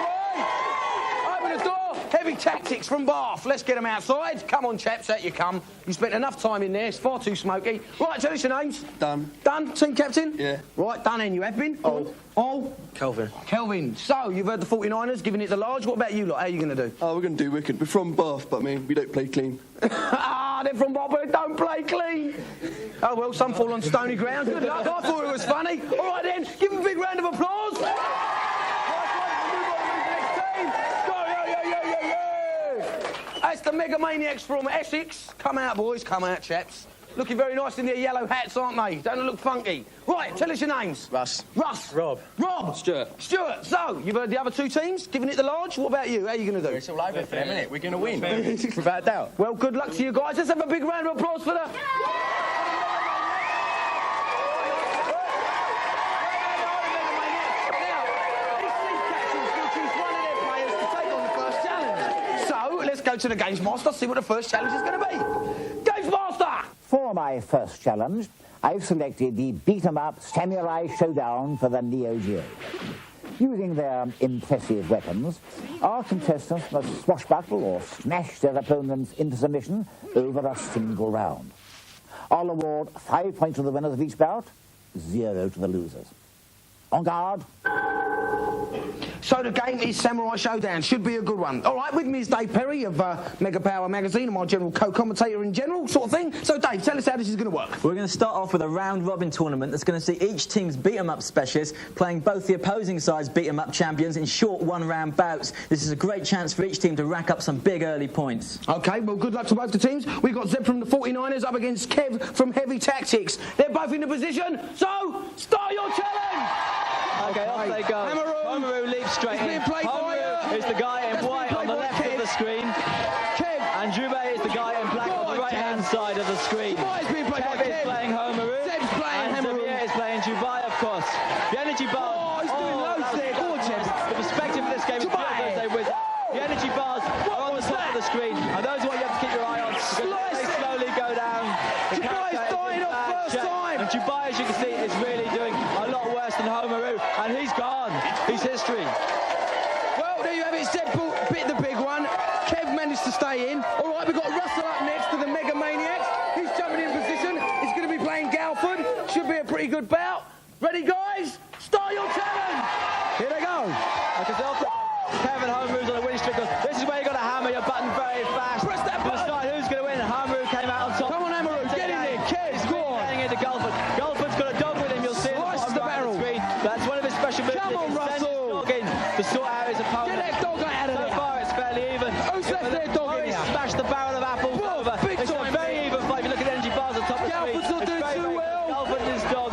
This way. Open the door. Heavy tactics from Bath. Let's get them outside. Come on, chaps, out you come. You spent enough time in there. It's far too smoky. Right, tell us your names. Done. Team captain? Yeah. Right, done, and you have been? Kelvin. So, you've heard the 49ers giving it the large. What about you lot? How are you going to do? Oh, we're going to do wicked. We're from Bath, but I mean, we don't play clean. They're from Bath, but they don't play clean. Oh, well, some fall on stony ground. Good luck. I thought it was funny. All right, then, give them a big round of applause. That's the Mega Maniacs from Essex. Come out, boys. Come out, chaps. Looking very nice in their yellow hats, aren't they? Don't they look funky? Right, tell us your names. Russ. Rob. Stuart. So, you've heard the other 2 teams giving it the large. What about you? How are you going to do? It's all over for them, isn't it? We're going to win. Without doubt. Well, good luck to you guys. Let's have a big round of applause for the... let's go to the Gamesmaster, see what the first challenge is going to be. Gamesmaster! For my first challenge, I've selected the beat-em-up Samurai Showdown for the Neo Geo. Using their impressive weapons, our contestants must swashbuckle or smash their opponents into submission over a single round. I'll award 5 points to the winners of each bout, 0 to the losers. On guard. So the game is Samurai Showdown. Should be a good one. All right, with me is Dave Perry of Mega Power Magazine and my general co-commentator in general sort of thing. So, Dave, tell us how this is going to work. We're going to start off with a round-robin tournament that's going to see each team's beat-em-up specialists playing both the opposing side's beat-em-up champions in short one-round bouts. This is a great chance for each team to rack up some big early points. OK, well, good luck to both the teams. We've got Zeb from the 49ers up against Kev from Heavy Tactics. They're both in the position, so start your challenge! OK, off they go. Homeru leaps straight in. Homeru is the guy in white on the left of the screen. Kev. And Jube is the guy in black on the right-hand side of the screen. Kev is playing Homeru. Zeb's playing Homeru. Xavier is playing Jubai, of course. The energy bars. Oh, he's doing loads there. Go on, Zeb. The perspective of this game is good, they win. The energy bars are on the top of the screen, and those are what you have to keep your eye on, because they slowly go down. Jubai's dying off first time. And Jubai, as you can see, is really doing a lot worse than Homeru, and he's gone. He's history. Well, there you have it. Zeb bit the big one. Kev managed to stay in. All right, we've got Russell up next to the Mega Maniacs. He's jumping in position. He's going to be playing Galford. Should be a pretty good bout. Ready, guys? Start your challenge. Here they go. Like I said, Kevin Homeru's on a winning streak. This is where you've got to hammer your button very fast. Press that button. Decide who's going to win. Homeru came out on top. Come on, Homeru, get in there. Kev, go on. Getting into Galford. Galford's got a dog with him. You'll see it on the barrel. That's one of his special moves. Come on, Russell. To sort out his opponent. Get that dog out of there. So far, it's fairly even. Who's left their dog in here? Smashed the barrel of apples over. It's a very even fight. If you look at energy bars on top of the screen. Galford's not doing too well. Galford and his dog.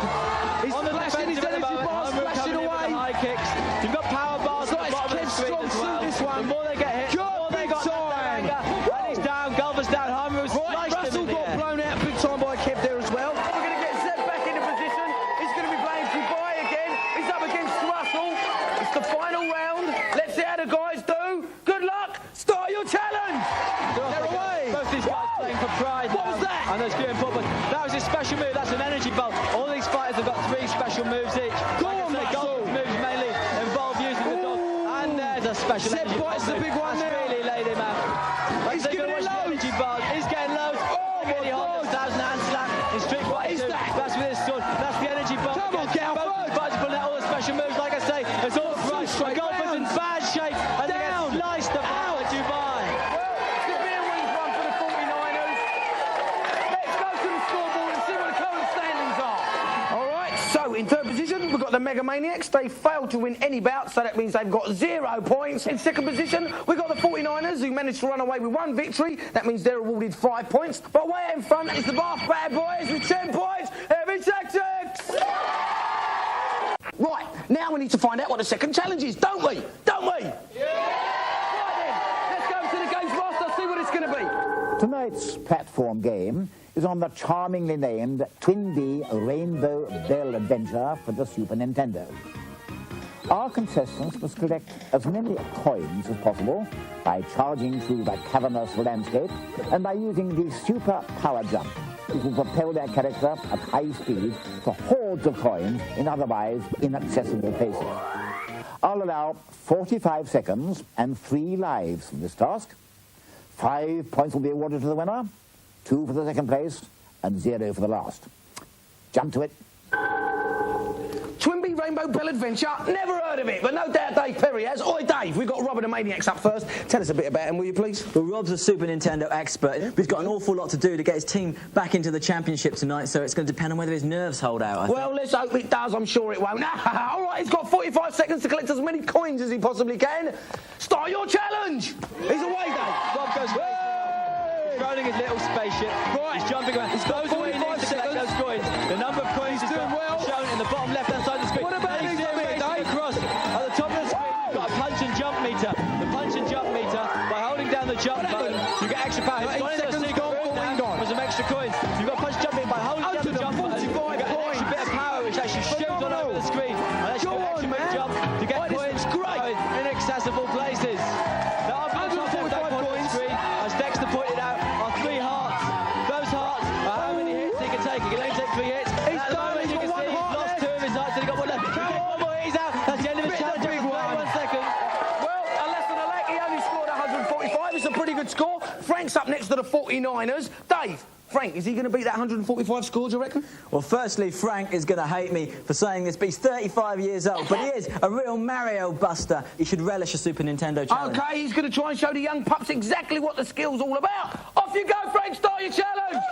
He's flashing his energy bars, flashing away. High kicks. You've got power bars at the bottom of the screen as well. This one. The more they get hit, the more they got time. And he's down. Galford's down. Homeru's Right, Russell got blown out big time by Kev there as well. We're going to get Zeb back into position. He's going to be playing Dubai again. He's up against Russell. It's the final round. Let's see how the guys do. Good luck. Start your challenge. They're away. Both these guys playing for pride. What was that? And they're screwing forward. That was his special move. That's an energy bolt. All these fighters have got 3 special moves each. Go on, Russell. Golf's moves mainly involve using the dog. And there's a special Zeb energy bites bolt the big move. one That's now. really laid him out. He's giving it loads. Energy bars. He's getting loads. Oh, my He holds God. 1,000 hand slam in Street Fighter. What is that? That's with his sword. That's the energy bolt. Come on, Galford. Both fighters pulling out all the special moves. Like I say, it's all right. straight Galford's in rounds. bad shape. And they Down. get sliced about at Dubai. Well, it's been a week one for the 49ers. Let's go to the scoreboard and see what the current standings are. All right, so in third position, we've got the Mega Maniacs. They failed to win any bout, so that means they've got 0 points. In second position, we've got the 49ers, who managed to run away with 1 victory. That means they're awarded 5 points. But way out in front is the Bath Bad Boys with 10 points. Heavy Tactics! Right, now we need to find out what the second challenge is, don't we? Don't we? Yeah! Right then, let's go to the Gamesmaster, see what it's going to be. Tonight's platform game is on the charmingly named Twin B Rainbow Bell Adventure for the Super Nintendo. Our contestants must collect as many coins as possible by charging through the cavernous landscape and by using the super power jump, which will propel their character at high speed to hordes of coins in otherwise inaccessible places. I'll allow 45 seconds and 3 lives for this task. 5 points will be awarded to the winner, 2 for the second place, and 0 for the last. Jump to it. Twinbee Rainbow Bell Adventure, never heard of it, but no doubt Dave Perry has. Oi, Dave, we've got Rob and the Maniacs up first. Tell us a bit about him, will you, please? Well, Rob's a Super Nintendo expert, but he's got an awful lot to do to get his team back into the championship tonight, so it's going to depend on whether his nerves hold out, I think. Well, let's hope it does. I'm sure it won't. All right, he's got 45 seconds to collect as many coins as he possibly can. Start your challenge. He's away, Dave. Rob goes He's rolling his little spaceship. Right. He's jumping around. He's got 45 seconds to collect those coins. The number of coins is doing well. shown in the bottom left-hand side of the screen. What about he's these racing across at the top of the screen. You've got a punch and jump meter. The punch and jump meter, by holding down the jump button, you get extra power. He's gone into a secret room now with some extra coins. You've got punch jump meter by holding down the jump button. You get an extra bit of power which actually shoots on over the screen. And that's your extra bit of jump to get coins in inaccessible places. Now, up on the top left-hand corner of the screen, score. Frank's up next to the 49ers. Dave, Frank, is he going to beat that 145 score, do you reckon? Well, firstly, Frank is going to hate me for saying this, but he's 35 years old, but he is a real Mario buster. He should relish a Super Nintendo challenge. OK, he's going to try and show the young pups exactly what the skill's all about. Off you go, Frank, start your challenge!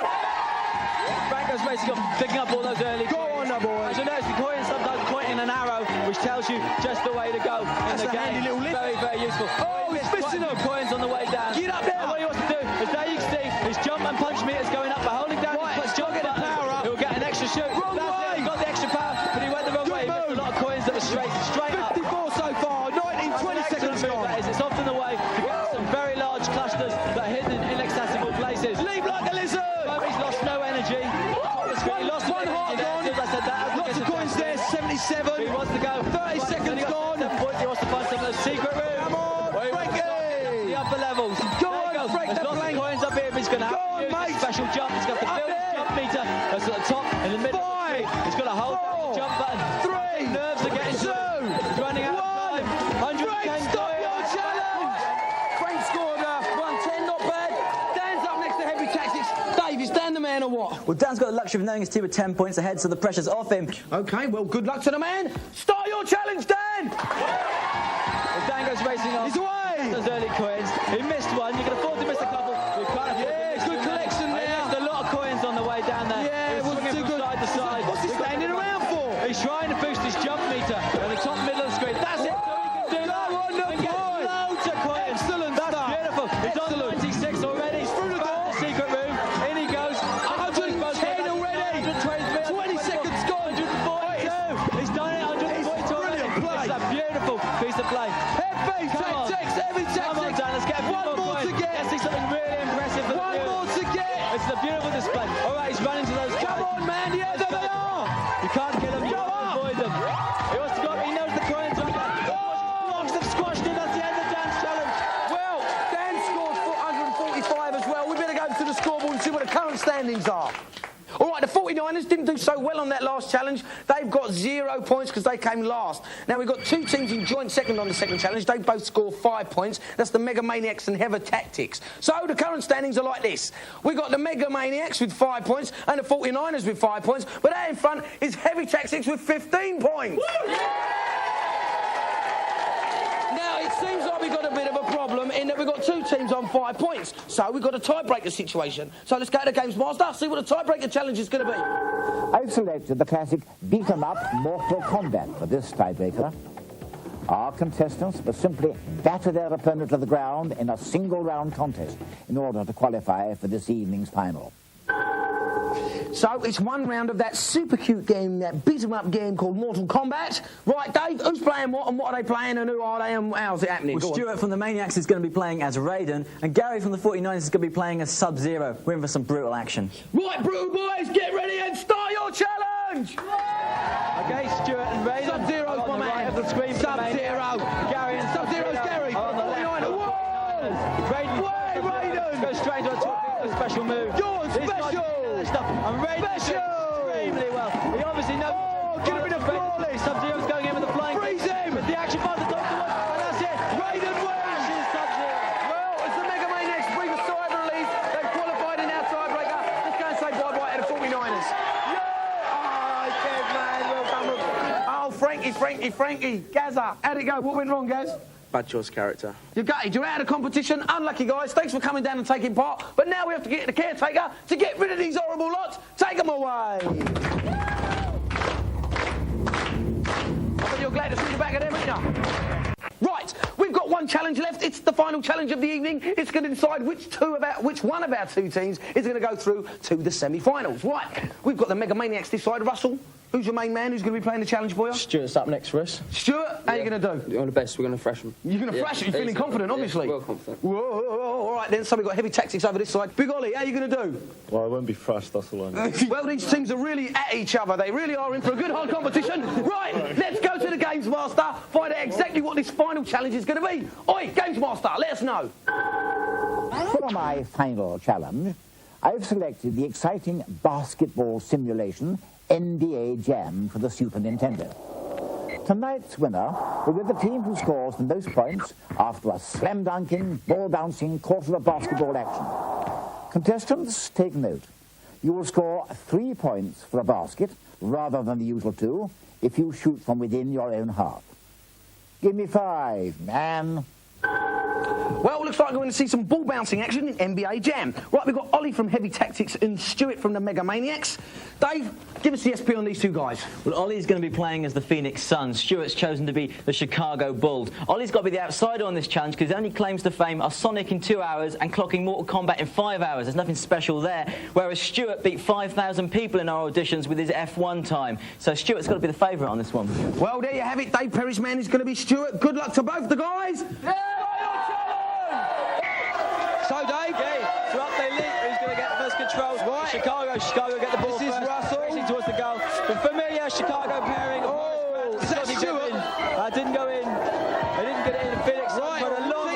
Frank goes racing off, picking up all those early coins. Go on, now, boy. As you notice, the coin sometimes pointing an arrow, which tells you just the way to go in the game. Handy little lift. Very, very useful. Oh, he's missing them. Coins on the way down. Get up there. And what he wants to do is, there you can see, his jump and punch meters going up by holding down his jump button. He'll get an extra shoot. Wrong way. He's got the extra power, but he went the wrong way. He missed a lot of coins that were straight up. 54 so far, 19, 20 seconds gone. It's often the way to get some very large clusters that are hidden in inaccessible places. Leap like a lizard. He's lost no energy. He lost one heart gone. Lots of coins there, 77. He wants to go. 30 seconds gone. 7 points. He wants to find some of the secret room. Come on, Frankie. The upper levels. Go on, Frank. There's lots of coins up here if he's going to have to use a special jump. He's got to build his jump meter. That's at the top, in the middle. 5. He's got to hold the jump button. 3. Nerves are getting 2. He's running out of time. 110 Frank, stop your challenge. Frank scored 110, not bad. Dan's up next to Heavy Tactics. Dave, is Dan the man or what? Well, Dan's got the luxury of knowing his team are 10 points ahead, so the pressure's off him. OK, well, good luck to the man. Start your challenge, Dan. Well, Dan goes racing off. He's away. Those early coins. He missed one. You can afford to miss a couple. You can't afford to miss good one. collection He there. missed a lot of coins on the way down there. Yeah, it wasn't too good. Side to side. What's he standing around for? He's trying to boost his jump meter at the top middle of the screen. That's it. So he can do that. And get loads of coins. Excellent That's stuff. beautiful. He's on 96 already. He's through the door. The secret room. In he goes. 110 already. 20 seconds gone. 142. He's done it. 142 already. Play. It's a beautiful piece of play. Heavy Tactics, Heavy Tactics. Come on, Dan. Let's get a few One more to coins. get. Let's see something really impressive. For One the more to get. It's a beautiful display. All right, he's running to those. Come on, man. Yeah, there they are. You can't kill them. You have to avoid them. He wants to go. He knows the coins are there. Blocks have squashed him. That's the end of Dan's challenge. Well, Dan scored 145 as well. We better go to the scoreboard and see what the current standings are. All right, the 49ers didn't do so well on that last challenge. They've got 0 points because they came last. Now, we've got 2 teams in joint second on the second challenge. They both scored 5 points. That's the Mega Maniacs and Heavy Tactics. So the current standings are like this. We've got the Mega Maniacs with 5 points and the 49ers with 5 points. But out in front is Heavy Tactics with 15 points. Now, it seems like we've got a bit of a problem in that we've got 2 teams on 5 points. So we've got a tiebreaker situation. So let's go to Gamesmaster, see what the tiebreaker challenge is going to be. I've selected the classic beat-em-up Mortal Kombat for this tiebreaker. Our contestants must simply batter their opponent to the ground in a single-round contest in order to qualify for this evening's final. So it's one round of that super cute game, that beat-em-up game called Mortal Kombat. Right, Dave, who's playing what and what are they playing and who are they and how's it happening? Well, Stuart from the Maniacs is going to be playing as Raiden, and Gary from the 49ers is going to be playing as Sub-Zero. We're in for some brutal action. Right, brutal boys, get ready and start your challenge! Okay, Stuart and Raiden. Sub-Zero's my man. Right of the screen. Sub-Zero. Gary and Sub-Zero's Gary. On the left. Whoa! Raiden. Raiden! Goes straight into a special move. You're special! And Raiden does extremely well. He obviously knows. Oh, give him the flawless! Sub-Zero's going in with the flying. Freeze him! With the action bar to top the one. And that's it. Raiden wins! Sub-Zero. Well, it's the Mega Maniacs breathe a sigh of relief. They've qualified in our tiebreaker. Let's go and say bye-bye to the 49ers. Yeah! Oh, good man. Well done. Oh, Frankie. Gazza. How'd it go? What went wrong, Gaz? Bad choice character. You're gutted. You're out of the competition. Unlucky, guys. Thanks for coming down and taking part. But now we have to get the caretaker to get rid of these horrible lots. Take them away. But you're glad to see the back of them, aren't you? Right, we've got one challenge left. It's the final challenge of the evening. It's going to decide which one of our 2 teams is going to go through to the semi-finals. Right, we've got the Mega Maniacs this side. Russell, who's your main man? Who's going to be playing the challenge for you? Stuart's up next for us. Stuart, how are you going to do? Doing the best. We're going to thrash him. You're going to thrash it? You're feeling confident, obviously? Well confident. Whoa, all right then. So we've got Heavy Tactics over this side. Big Ollie, how are you going to do? Well, I won't be thrashed, that's all I know. Well, these teams are really at each other. They really are in for a good hard competition. Right, let's go to the Gamesmaster, find out exactly what this final challenge is going to be. Oi, Gamesmaster, let us know. For my final challenge, I've selected the exciting basketball simulation NBA Jam for the Super Nintendo. Tonight's winner will be the team who scores the most points after a slam-dunking, ball-bouncing quarter of basketball action. Contestants, take note. You will score 3 points for a basket rather than the usual 2 if you shoot from within your own half. Give me 5, man. Well, looks like we're going to see some ball bouncing action in NBA Jam. Right, we've got Ollie from Heavy Tactics and Stuart from the Mega Maniacs. Dave, give us the SP on these two guys. Well, Ollie's going to be playing as the Phoenix Suns. Stuart's chosen to be the Chicago Bulls. Ollie's got to be the outsider on this challenge because his only claims to fame are Sonic in 2 hours and clocking Mortal Kombat in 5 hours. There's nothing special there. Whereas Stuart beat 5,000 people in our auditions with his F1 time. So Stuart's got to be the favourite on this one. Well, there you have it. Dave Perry's man is going to be Stuart. Good luck to both the guys. So, Dave, so up they leap. Who's going to get the first controls? Right. Chicago get the ball This is first. Russell. Racing towards the goal. The familiar Chicago pairing. Is that Stuart? Didn't go in. They didn't get it in. Phoenix Right. got a long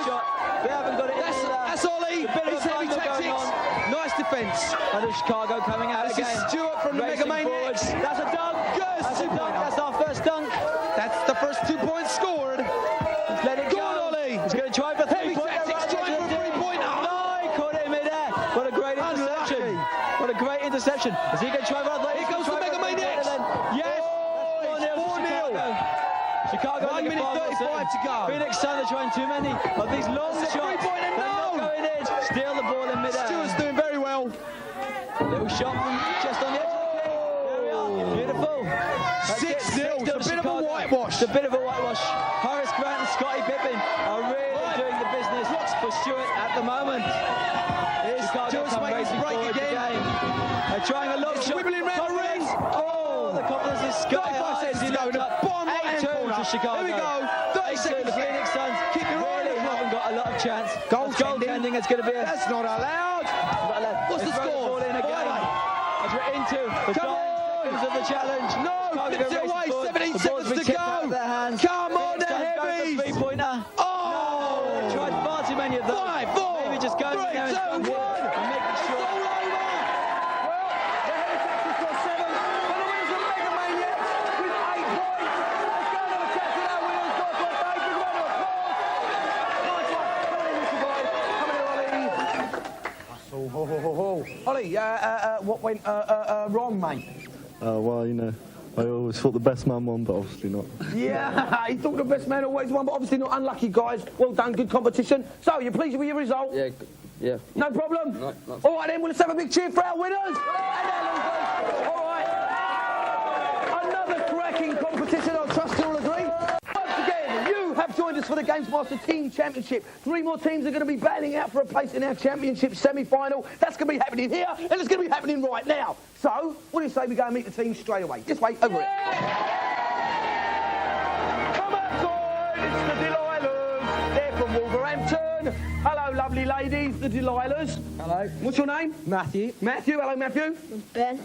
shot. They haven't got it in. That's Ollie. He's Heavy Tactics. Nice defence. And there's Chicago coming out This again. is Stuart from the Mega Maniacs. That's a dunk. Good. That's a dunk. That's our first dunk. That's the first 2 points scored. Let's let it go. On, Ollie. He's going to try for Heavy 3-point. Tactics trying for a 3-pointer. No, he caught it in midair. What a great interception. What a great interception. Is he going to try for a Here comes the Mega Maniacs. Yes. It's 4-0. Chicago 1 minute 35 to go. Phoenix Suns are trying too many of these long shots. They're not going in. Steal the ball in midair. Stuart's doing very well. Little shot from just on the edge of the key. There we are. Beautiful. 6-0. It's a bit of a whitewash. It's a bit of a whitewash. Horace Grant and Scottie Pippen are really doing the business for Stuart at the moment. Here's Chicago come racing forward again. They're trying a long shot. Wibbling round the ring. Oh, the confidence is sky high. 35 seconds to go in the bottom right-hand corner. To Chicago. Here we go. 30 seconds. The Phoenix Suns Keep your eye on really the clock. haven't got a lot of chance. Goaltending. It's going to be a... That's not allowed. What's the score? In again. As we're into the seconds of the challenge. No, flips it away. 17 seconds to go. Come on, the Heavies. Three-pointer. Oh! They tried far too many of those. 5, 4, Maybe just going 3, 2, 1. and making sure. It's all over. Well, the Heavy Tactics got 7. But the winners are Mega Maniacs with 8 points. Let's go and have a chat to our winners. Guys, well, Dave, big round of applause. Nice one. Come in, Mr. Boy. Come here, Ollie. Ollie, what went wrong, mate? Well, you know, I always thought the best man won, but obviously not. Yeah, he thought the best man always won, but obviously not. Unlucky, guys. Well done, good competition. So, you pleased with your result? Yeah. No problem? No. All right, then, well, let's have a big cheer for our winners. And our losers. All right. Another cracking competition, I trust you'll agree. Once again, you have joined us for the Gamesmaster Team Championship. 3 more teams are going to be battling out for a place in our championship semi-final. That's going to be happening here, and it's going to be happening right now. So, what do you say we go and meet the team straight away? This way, over it. Come outside, it's the Delilahs. They're from Wolverhampton. Hello, lovely ladies, the Delilahs. Hello. What's your name? Matthew. Matthew, hello, Matthew. Ben.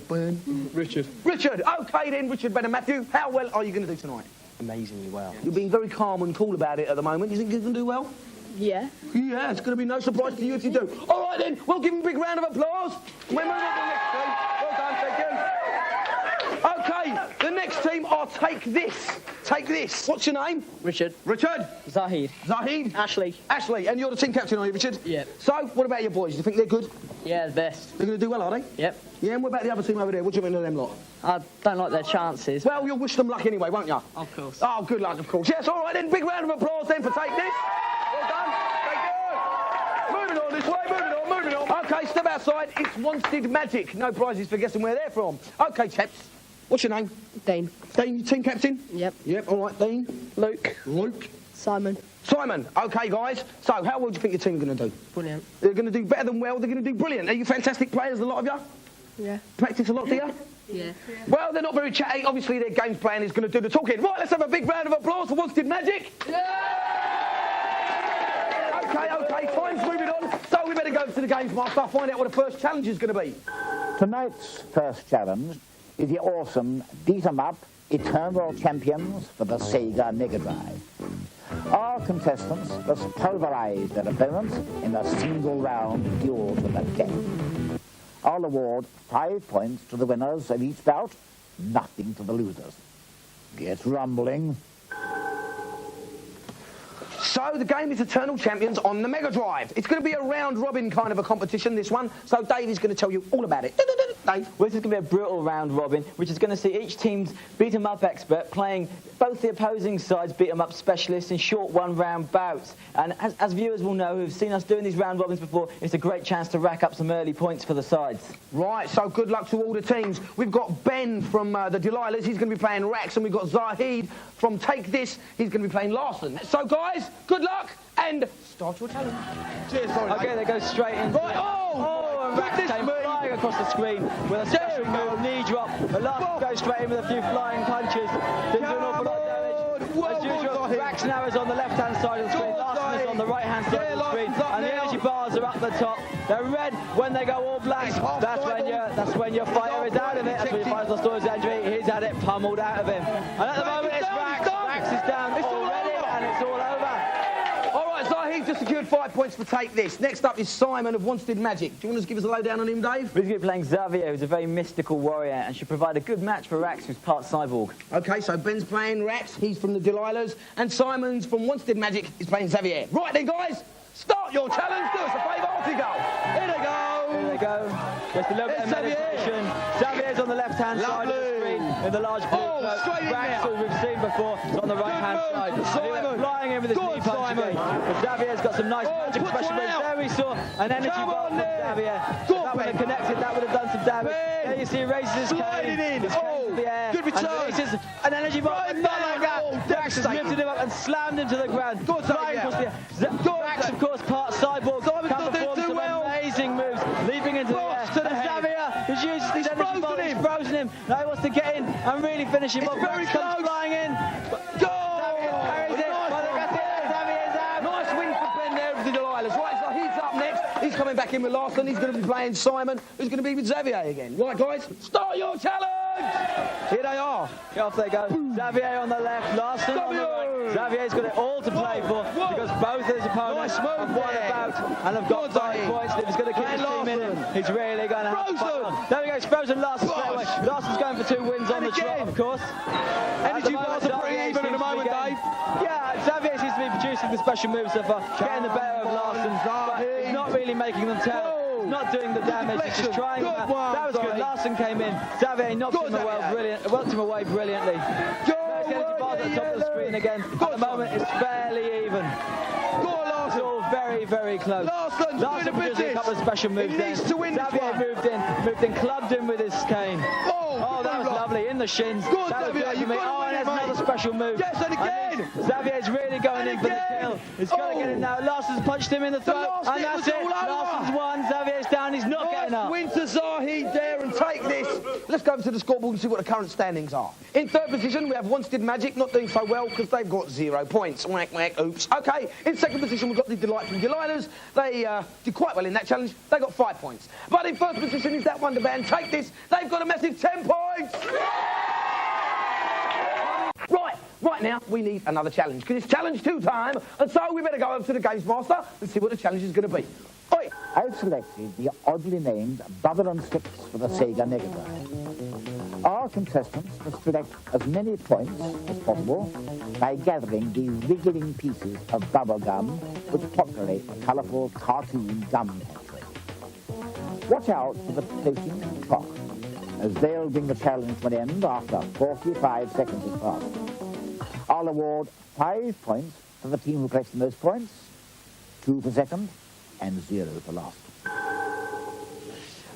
Ben. Richard. Richard, okay then, Richard, Ben and Matthew. How well are you going to do tonight? Amazingly well. You're being very calm and cool about it at the moment. You think you can do well? Yeah. Yeah, it's going to be no surprise to you if you do. All right then, we'll give them a big round of applause. We're moving on to the next team. Well done, thank you. Okay, the next team, I'll take this. Take this. What's your name? Richard. Richard. Zahid. Zahid. Ashley. Ashley, and you're the team captain, are you, Richard? Yep. So, what about your boys? Do you think they're good? Yeah, the best. They're going to do well, are they? Yep. Yeah, and what about the other team over there? What do you mean of them lot? I don't like their chances. Well, you'll wish them luck anyway, won't you? Of course. Oh, good luck, of course. Yes, all right then. Big round of applause then for Take This. Well done. Thank you. Moving on this way, moving on. Okay, step outside. It's Wanstead Magic. No prizes for guessing where they're from. Okay, chaps. What's your name? Dean. Dean, team captain? Yep. Yep, all right, Dean. Luke. Luke. Simon. Simon. Okay, guys. So, how well do you think your team are going to do? Brilliant. They're going to do better than well. They're going to do brilliant. Are you fantastic players, a lot of you? Yeah. Practice a lot, do you? Yeah. Well, they're not very chatty. Obviously, their games plan is going to do the talking. Right, let's have a big round of applause for Wanstead Magic. Okay, time's moving on. So we better go to the Gamesmaster, find out what the first challenge is going to be. Tonight's first challenge is the awesome beat-em-up Eternal Champions for the Sega Mega Drive. Our contestants must pulverize their opponents in a single-round duel to the death. I'll award 5 points to the winners of each bout, nothing to the losers. gets rumbling. So the game is Eternal Champions on the Mega Drive. It's going to be a round-robin kind of a competition, this one. So Dave is going to tell you all about it. Dave? Well, this is going to be a brutal round-robin, which is going to see each team's beat-em-up expert playing both the opposing sides' beat-em-up specialists in short one-round bouts. And as viewers will know, who've seen us doing these round-robins before, it's a great chance to rack up some early points for the sides. Right, so good luck to all the teams. We've got Ben from the Delilahs. He's going to be playing Rax, and we've got Zahid from Take This. He's going to be playing Larson. So, guys, good luck, and start your challenge. Cheers, sorry. Okay, they go straight into right, and Rax came flying across the screen with a special move, knee drop. But Larson goes straight in with a few flying punches. Didn't do an awful lot of damage. As usual, Rax now is on the left-hand side of the screen. Larson is on the right-hand side of the screen. And the energy bars are up the top. They're red when they go all black. That's when your fighter is out of it. That's when your fighter's lost all his injury. He's had it pummeled out of him. And at the moment, it's Rax. Rax is down already, and it's all over. Zahid just secured 5 points for Take This. Next up is Simon of Wanted Magic. Do you want to give us a lowdown on him, Dave? We're going to be playing Xavier, who's a very mystical warrior and should provide a good match for Rax, who's part cyborg. OK, so Ben's playing Rax, he's from the Delilahs, and Simon's from Wanted Magic is playing Xavier. Right then, guys, start your challenge. Do us a favour. Off you go. Here they go. Here they go. Just a little bit of meditation. Xavier's on the left-hand side of the screen in the large blue cloak. Rax, who we've seen before, is on the right-hand side. Simon. Flying in with his knee punch again. But Xavier's got some nice magic special moves. There we saw an energy ball from Xavier. If that would have connected, that would have done some damage. There you see he raises his cane. His cane to the air. Good return. And releases an energy ball. But not like that. Rax has lifted him up and slammed him to the ground. Flying across the air. Rax, of course, part cyborg. Can perform some amazing moves, leaping into the air. Xavier has used his energy ball. He's frozen him. Now he wants to get in and really finish him off. Rax comes flying in. He's coming back in with Larson. He's going to be playing Simon, who's going to be with Xavier again. Right, guys, start your challenge! Here they are. Off they go. Xavier on the left, Larson on the right. Xavier's got it all to play for because both of his opponents have won about and have got 5 points. If he's going to keep his team in it, he's really going to have to fight on. There we go, it's frozen Larson straight away. Larson's going for 2 wins on the trot, of course. Energy bars are pretty even at the moment, Dave. Yeah, Xavier seems to be producing the special moves so far, getting the better of Larson, but he's not really making them tell. He's not doing the damage, he's just trying them out. That was good. Larson came in. Xavier knocked him away brilliantly. There's energy bars at the top of the screen again. At the moment, it's fairly even. It's all very, very close. Larson produced a couple of special moves then. Xavier moved in, clubbed him with his cane. Oh, that was lovely, in the shins. That was good for me. Oh, and there's another special move. Yes, and again. Xavier's really going in for the kill. He's got to get it now. Larson's punched him in the throat, and that's it. Larson's won. Xavier's down. He's not getting up. Winter Zahid there and Take This. Let's go over to the scoreboard and see what the current standings are. In third position, we have Wanted Magic, not doing so well because they've got 0 points. Whack, whack, oops. OK, in second position, we've got the Delight from Delilahs. They did quite well in that challenge. They got 5 points. But in first position is that Wonder Band, Take This. They've got a massive 10 points. Right now, we need another challenge, because it's challenge 2 time, and so we better go over to the Gamesmaster and see what the challenge is going to be. Oi! I've selected the oddly named Bubble and Sticks for the Sega Mega Drive. Our contestants must collect as many points as possible by gathering the wriggling pieces of bubble gum which populate the colourful cartoon gum factory. Watch out for the floating clock, as they'll bring the challenge to an end after 45 seconds has passed. I'll award 5 points for the team who collects the most points, 2 for second, and 0 for last.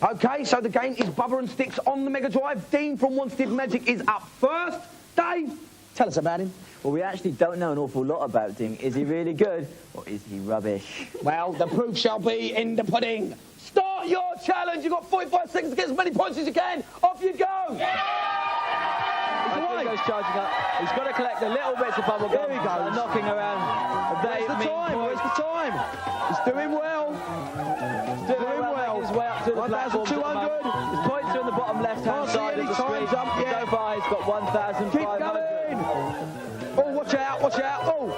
OK, so the game is Bubble and Sticks on the Mega Drive. Dean from Wanted Magic is up first. Dave, tell us about him. Well, we actually don't know an awful lot about Dean. Is he really good, or is he rubbish? Well, the proof shall be in the pudding. Start your challenge. You've got 45 seconds to get as many points as you can. Off you go. Goes charging up. He's got to collect the little bits of bubble gum. There he goes. Knocking around. Where's the time? Where's the time? He's doing well. He's doing well. His way up to the platform. 1,200. His points are in the bottom left-hand side of the screen. So far, he's got 1,500. Keep going. Oh, watch out, watch out. Oh,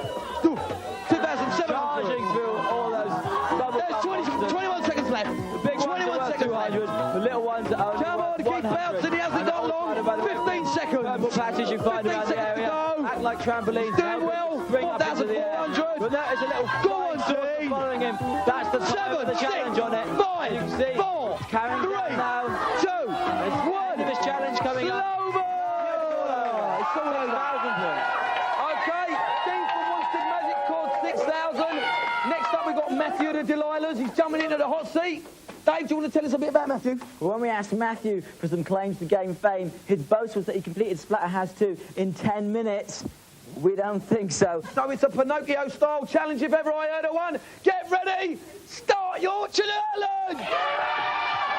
2,700. Charging through all those bubble gum. 21 seconds left. The big 21 ones are seconds 200. left. The little ones are only Come on, keep bouncing. He hasn't got long. 15 seconds. patches you find around the area. Act like trampolines. Doing well. Bring up into the air. 4,400. Well, there's a little Go on, team. following him. That's the time of the challenge on it. 5, You can see 4, carrying 3, down now. 2, There's 1. this challenge coming up. It's all over. 1,000 points. Okay, Dean from Wanstead Magic called 6,000. Next up, we've got Matthew the Delilahs. He's jumping into the hot seat. Dave, do you want to tell us a bit about Matthew? Well, when we asked Matthew for some claims to game fame, his boast was that he completed Splatterhouse 2 in 10 minutes. We don't think so. So it's a Pinocchio-style challenge if ever I heard of one. Get ready, start your challenge!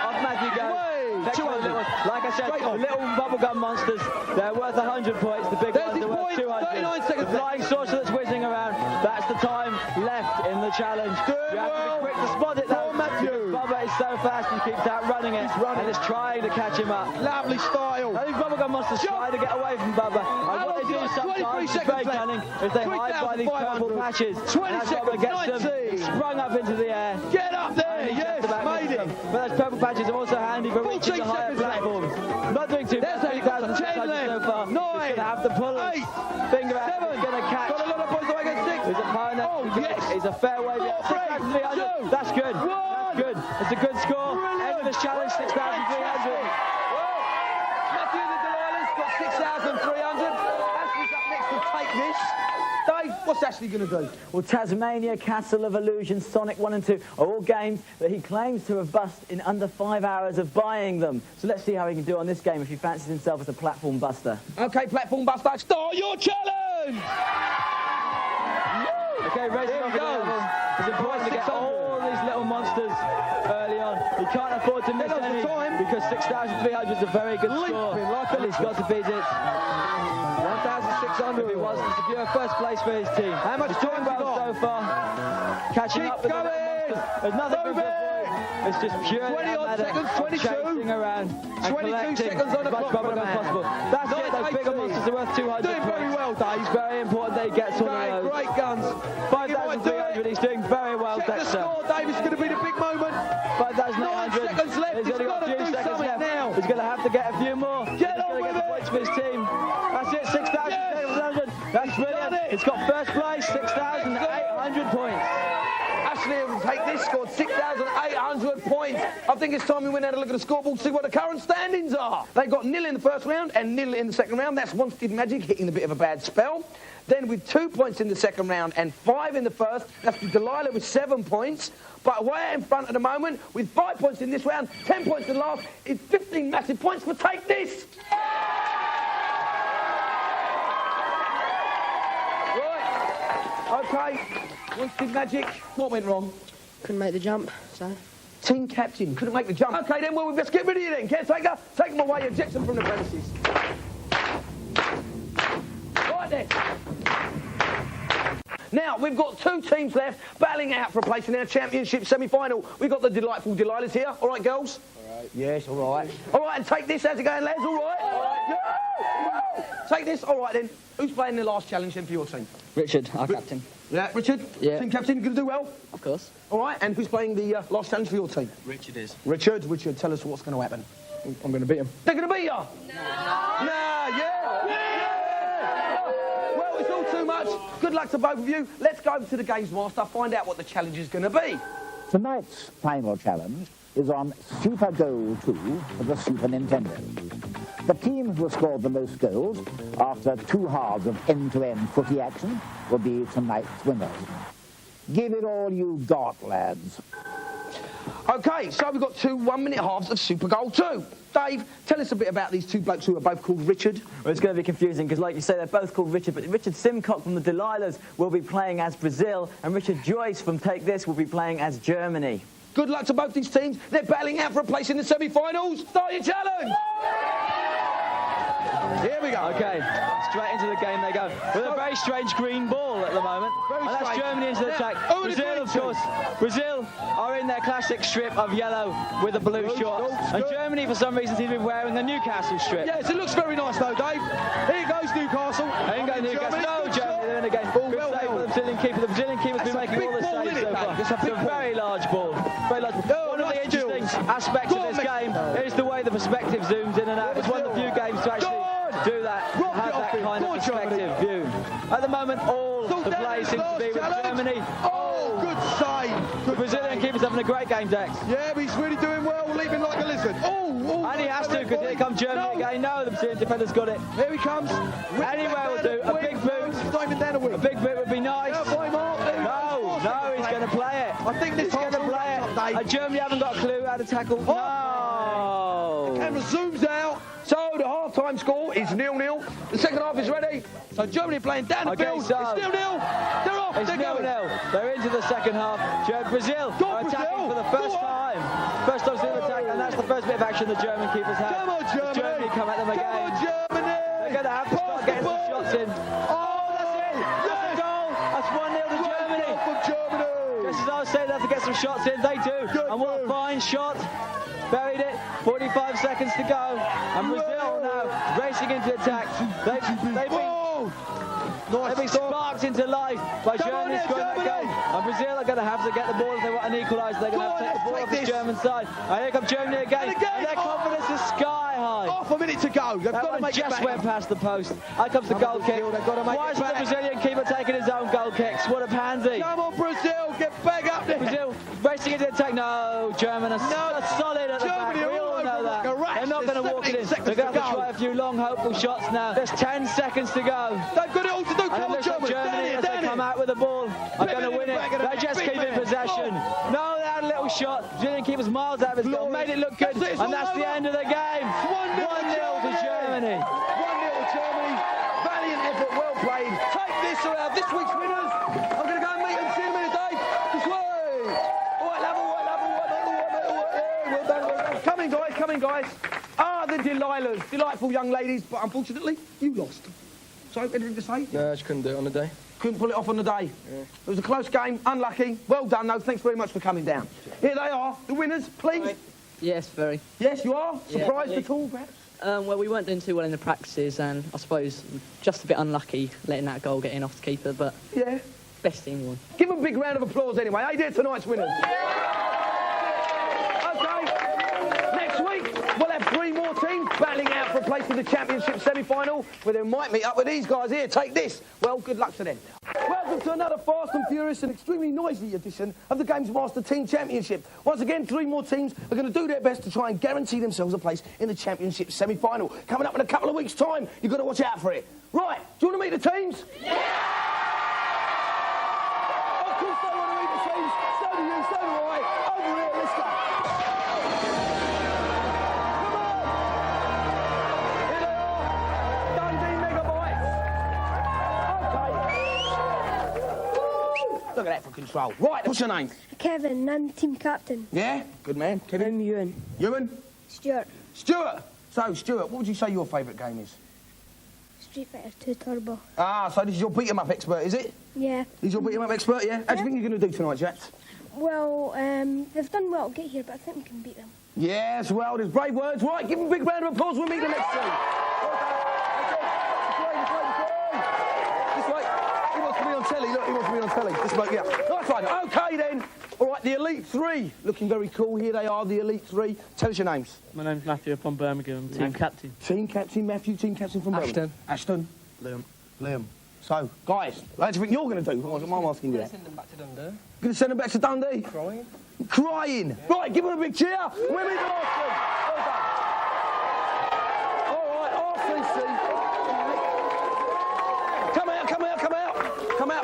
Off Matthew goes. Next one, like I said, the little bubblegum monsters, they're worth 100 points. The big ones are worth 200. 39 seconds The flying saucer that's whizzing around, that's the time left in the challenge. You have to be quick to spot it though. Bubba is so fast and keeps outrunning it. And it's trying to catch him up. Lovely style. These bubblegum monsters try to get away from Bubba. And what they do sometimes is very cunning, is they hide by these purple patches. 20 and as Bubba seconds, gets them 19. sprung up into the air. Get up there, And he yes, just about made misses it. them. But those purple patches are also handy for reaching 14 the higher seconds left. platforms. Not doing too There's much. 8,000, 10 so left, far. 9, He's going to have to pull 8, finger out. 7, He's going to catch. got a lot of points to make it 6. He's a pioneer. Oh, yes. He's a fair way. 4, 3, 2, That's good. 1. That's good. It's a good score. Brilliant. End of this challenge, 6,300. Matthew the Delilahs got 6,300. Ashley's up next to take this. Dave, what's Ashley going to do? Well, Tasmania, Castle of Illusion, Sonic 1 and 2 are all games that he claims to have bust in under 5 hours of buying them. So let's see how he can do on this game if he fancies himself as a platform buster. Okay, platform buster, start your challenge! Okay, racing off the level. It's important to get all these little monsters early on. He can't afford to miss any because 6,300 is a very good score. And he's got to beat it. 1,600 if he wants to secure first place for his team. How much time well so far? Catching up with the little monsters. There's nothing good for avoid. It's just pure 20 odd seconds, 22. chasing around and 22 seconds on the as much clock, bubble man. as possible. That's it, those bigger monsters are worth 200 Doing very points. well, Dave. It's very important that he gets on the road. Great guns. 5,300, he's doing very well, Check the Dexter. score, Dave. It's going to be the big moment. 5,800. 9 seconds left. He's He's only got got a to few do seconds something left. now. He's going to have to get a few more. Get He's on going to with get the it. points for his team. That's it, 6,700. That's brilliant. It's got first place, 6,800 points. Ashley will take this, scored 6,800 points. I think it's time we went out and look at the scoreboard to see what the current standings are. They got 0 in the first round and 0 in the second round. That's Wanstead Magic hitting a bit of a bad spell. Then with 2 points in the second round and 5 in the first, that's the Delilah with 7 points. But way out in front at the moment, with 5 points in this round, 10 points in the last, is 15 massive points for Take This. Right, okay, Wanstead Magic, what went wrong? Couldn't make the jump, so... Team captain, couldn't make the jump. Okay then, well, we best get rid of you then. Caretaker, take him away, eject him from the premises. Right then. Now, we've got 2 teams left battling out for a place in our championship semi-final. We've got the delightful Delilahs here. All right, girls? All right. Yes, all right. All right, and take this. How's it going, lads? All right? All right. Yeah. Take this. All right, then. Who's playing the last challenge then for your team? Richard, our captain. Yeah, Richard? Yeah. Team captain, going to do well? Of course. All right, and who's playing the last challenge for your team? Richard is. Richard, tell us what's going to happen. I'm going to beat him. They're going to beat you? No. Nah, yeah. Well, it's all too much. Good luck to both of you. Let's go over to the Gamesmaster, find out what the challenge is going to be. Tonight's final challenge is on Super Goal 2 for the Super Nintendo. The team who scored the most goals after 2 halves of end-to-end footy action will be tonight's winners. Give it all you got, lads. OK, so we've got 2 1-minute halves of Super Goal 2. Dave, tell us a bit about these 2 blokes who are both called Richard. Well, it's going to be confusing because, like you say, they're both called Richard, but Richard Simcock from the Delilahs will be playing as Brazil, and Richard Joyce from Take This will be playing as Germany. Good luck to both these teams. They're battling out for a place in the semi-finals. Start your challenge! Here we go. Okay, straight into the game they go. With a very strange green ball at the moment. And that's strange. Germany into the Now, attack. who are the Brazil, green of team? course. Brazil are in their classic strip of yellow with a blue shorts. And Germany, for some reason, seem to be wearing the Newcastle strip. Yes, it looks very nice though, Dave. Here goes Newcastle. Ain't going Newcastle. No, Germany, they're in the game. Ball Good well save for held. the Brazilian keeper. The Brazilian keeper's That's been a making big all the ball, saves isn't so it, far. Dave? It's a big ball. very large ball. Very large ball. Oh, One of the nice interesting skills. aspects Go of on, this mate. game is the way the perspective zooms in and out. It's one of the few games to actually do that. kind of perspective view. At the moment, all the play seems to be with Germany. Oh, good save. The Brazilian keeper's having a great game, Dex. Yeah, but he's really doing well, leaping like a lizard. And he has to, because here comes Germany again. No, the Brazilian defender's got it. Here he comes. Anywhere will do. A big boot. A big boot would be nice. No, he's going to play it. I think this is going to play it. And Germany haven't got a clue how to tackle. No. The camera zooms out. So the half-time score is 0-0. The second half is ready. So Germany playing down the field. So it's 0-0. They're off. It's 0-0. They're into the second half. Brazil are attacking for the first time. First time they've attacked, and that's the first bit of action the German keepers have. Come on, Germany. Germany come at them again. Come on, Germany. They're going to have to start getting some shots in. Oh, that's it. That's a goal. That's 1-0 to Germany. From Germany. Just as I was saying, they have to get some shots in. They do. And what a fine shot. Buried it. 45 seconds to go. And Brazil now racing into attack. They've been sparked into life by Germany scoring that goal. And Brazil are going to have to get the ball if they want an equaliser. They're going to have to take the ball off the German side. And here comes Germany again. And their confidence is sky high. Half a minute to go. They've got to make just it back. went past the post. Here comes the goal kick. Why isn't the Brazilian keeper taking his own goal kicks? What a pansy. Come on, Brazil. Get back up there. Brazil racing into attack. No, German are solid at the back. We all know that. They're not going to walk it in. They're going to have to try a few long, hopeful shots now. There's 10 seconds to go. They've got it all to do. Come on, Germany, as they come out with the ball, are going to win it. They just keep in possession. No, they had a little shot. Brazilian keeper's miles out of his goal. Made it look good. And that's the end of the game. 1-0 to Germany. 1-0 to Germany. Valiant effort, well played. Take this around this week's winners. I'm going to go and meet them. See you in a minute, Dave. This way. White level. Come in, guys. The Delilahs. Delightful young ladies, but unfortunately, you lost. So, anything to say? No, I just couldn't do it on the day. Couldn't pull it off on the day. Yeah. It was a close game, unlucky. Well done, though. Thanks very much for coming down. Here they are, the winners, please. Yes, very. Yes, you are? Surprised at all, perhaps? Well, we weren't doing too well in the practices, and I suppose just a bit unlucky letting that goal get in off the keeper, but yeah, best team won. Give them a big round of applause anyway. Hey, they're tonight's winners. Okay, next week we'll have 3 more teams battling out for a place in the championship semi-final, where they might meet up with these guys here. Take this. Well, good luck to them. Welcome to another fast and furious and extremely noisy edition of the Gamesmaster Team Championship. Once again, 3 more teams are going to do their best to try and guarantee themselves a place in the championship semi-final. Coming up in a couple of weeks' time, you've got to watch out for it. Right, do you want to meet the teams? Yeah! Of course they want to meet the teams. So do you, so do I. Over here, let's go. Come on! Here they are. Dundee Megabytes. Look at that for control. Right, what's your name? Kevin, I'm team captain. Yeah? Good man. Kevin? I'm Ewan. Ewan? Stuart. Stuart! So, Stuart, what would you say your favourite game is? Street Fighter 2 Turbo. Ah, so this is your beat-em-up expert, is it? Yeah. He's your beat-em-up expert, yeah? How do you think you're going to do tonight, Jats? Well, they've done well to get here, but I think we can beat them. Yes, well, there's brave words. Right, give them a big round of applause. We'll meet the next team. This way. He wants to be on telly. Look, he wants to be on telly. This bloke, yeah. Nice one. OK, then. All right, the Elite 3. Looking very cool. Here they are, the Elite 3. Tell us your names. My name's Matthew, I'm from Birmingham, team captain. Team captain, Matthew, team captain from Birmingham. Ashton. Liam. So, guys, what do you think you're going to do? I'm asking you that. Send them back to Dundee. Going to send them back to Dundee? Crying. Crying. Yeah. Right, give them a big cheer. We'll meet the last team. Well done. All right, RCC.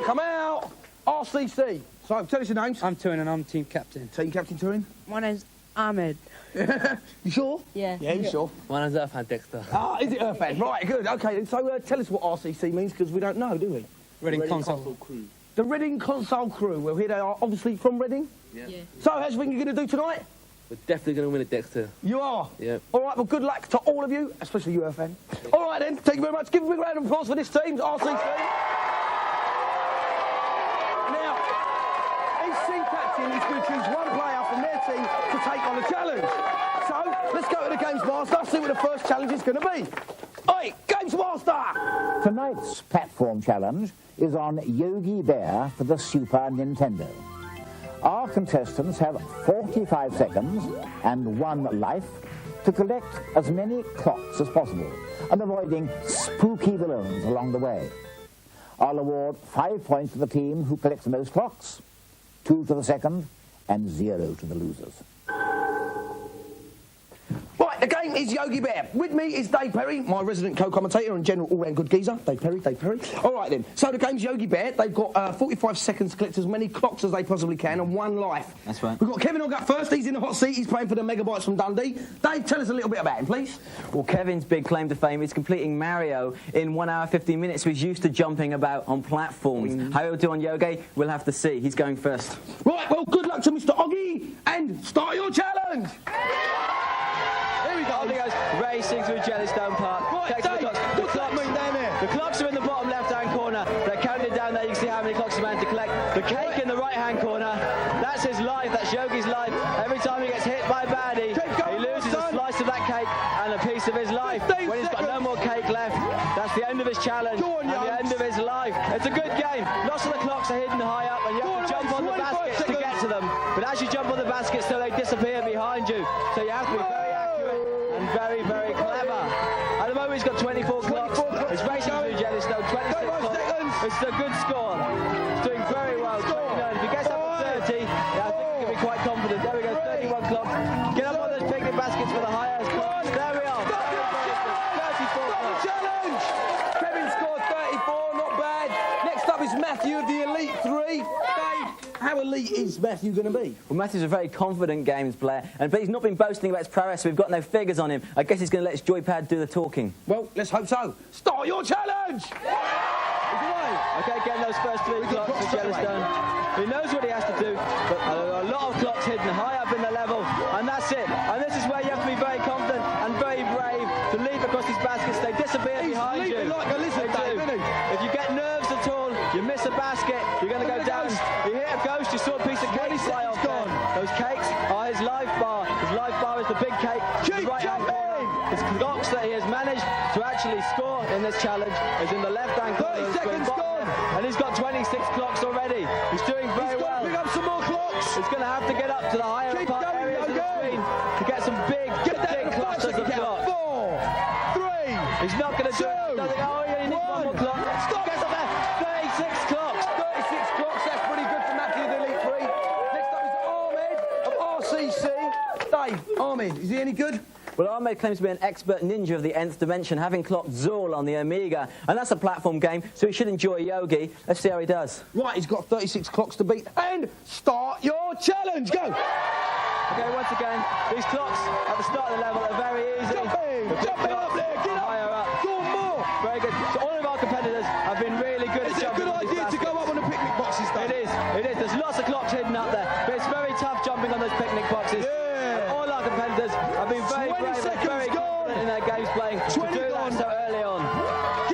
Come out. RCC. So, tell us your names. I'm Turin and I'm team captain. Team captain Turin. My name's Ahmed. You sure? Yeah. Yeah, you sure? My name's Earthman Dexter. Ah, is it Earthman? Right, good. OK, so tell us what RCC means, because we don't know, do we? Reading Console Crew. The Reading Console Crew. Well, here they are, obviously from Reading. Yeah. So, how do you think you're going to do tonight? We're definitely going to win it, Dexter. You are? Yeah. All right, well, good luck to all of you, especially you, Earthman. All right, then. Thank you very much. Give a big round of applause for this team, RCC. Now, each team captain is going to choose one player from their team to take on a challenge. So, let's go to the Gamesmaster, see what the first challenge is going to be. Oi, Gamesmaster! Tonight's platform challenge is on Yogi Bear for the Super Nintendo. Our contestants have 45 seconds and 1 life to collect as many clocks as possible and avoiding spooky villains along the way. I'll award 5 points to the team who collects the most clocks, 2 to the second, and 0 to the losers. Right, the game is Yogi Bear. With me is Dave Perry, my resident co-commentator and general all-round good geezer. Dave Perry. All right, then. So the game's Yogi Bear. They've got 45 seconds to collect as many clocks as they possibly can and 1 life. That's right. We've got Kevin Ogg up first. He's in the hot seat. He's playing for the Megabytes from Dundee. Dave, tell us a little bit about him, please. Well, Kevin's big claim to fame is completing Mario in 1 hour, 15 minutes. So he's used to jumping about on platforms. How he'll do on Yogi, we'll have to see. He's going first. Right, well, good luck to Mr. Oggy, and start your challenge. Here we go. He goes racing through Jellystone Park. Right, Takes Dave, what's that mean down there? The clocks are in the bottom left-hand corner. They're counted down there. You can see how many clocks a man to collect. The cake in the right-hand corner, that's his life. That's Yogi's life. Every time he gets hit by a baddie, he loses a slice of that cake and a piece of his life. When he's got no more cake left, that's the end of his challenge and the end of his life. It's a good game. Lots of the clocks are hidden high up and you have to jump on the baskets to get to them. But as you jump on the baskets, so they disappear behind you. So you have to be very accurate and very, very clever. At the moment, he's got 24 clocks. He's racing through Jellystone, 26 clocks. It's a good score. He's doing very well. If he gets up to 30, I think he can be quite confident. There we go, 31 clocks. Get up on those picnic baskets for the highest clocks. There we are. 34 clocks. Challenge! Kevin scored 34, not bad. Next up is Matthew of the Elite 3. Dave, how elite is Matthew going to be? Well, Matthew's a very confident games player, but he's not been boasting about his prowess, so we've got no figures on him. I guess he's going to let his joypad do the talking. Well, let's hope so. Start your challenge! Okay, getting those first 3 clocks for Jellystone. He knows what he has to do, but a lot of clocks hidden high up in the level, and that's it. And this is where you have to be very confident and very brave to leap across these baskets. They disappear behind you. Like a lizard, Dave, isn't he? If you get nerves at all, you miss a basket, you're going to go down. You hit a ghost, you saw a piece of cake fly off there. Those cakes are his life bar. His life bar is the big cake. Keep jumping! His clocks that he has managed to actually score in this challenge is in the left-hand corner. 30 seconds gone! And he's got 26 clocks already. He's doing very well. Pick up some more clocks! He's going to have to get up to the higher part areas of the screen to get some big clusters of clocks. 4, 3, he's not going to do it. Oh, he needs 1 more clock. Stop! Gets up there. 36 clocks. 36 clocks, that's pretty good for Matthew of the Elite 3. Next up is Ahmed of RCC. Dave, Ahmed, is he any good? Well, Ahmed claims to be an expert ninja of the nth dimension, having clocked Zool on the Amiga, and that's a platform game, so he should enjoy Yogi. Let's see how he does. Right, he's got 36 clocks to beat, and start your challenge, go! Okay, once again, these clocks at the start of the level are very easy. Jumping up there, get up! Higher up. Go more! Very good. So all of our competitors have been really good at jumping on these baskets. It's a good idea to go up on the picnic boxes, though. It is. There's lots of clocks hidden up there, but it's very tough jumping on those picnic boxes. Yeah. And all our competitors have been very brave and very confident in their games playing to do that so early on.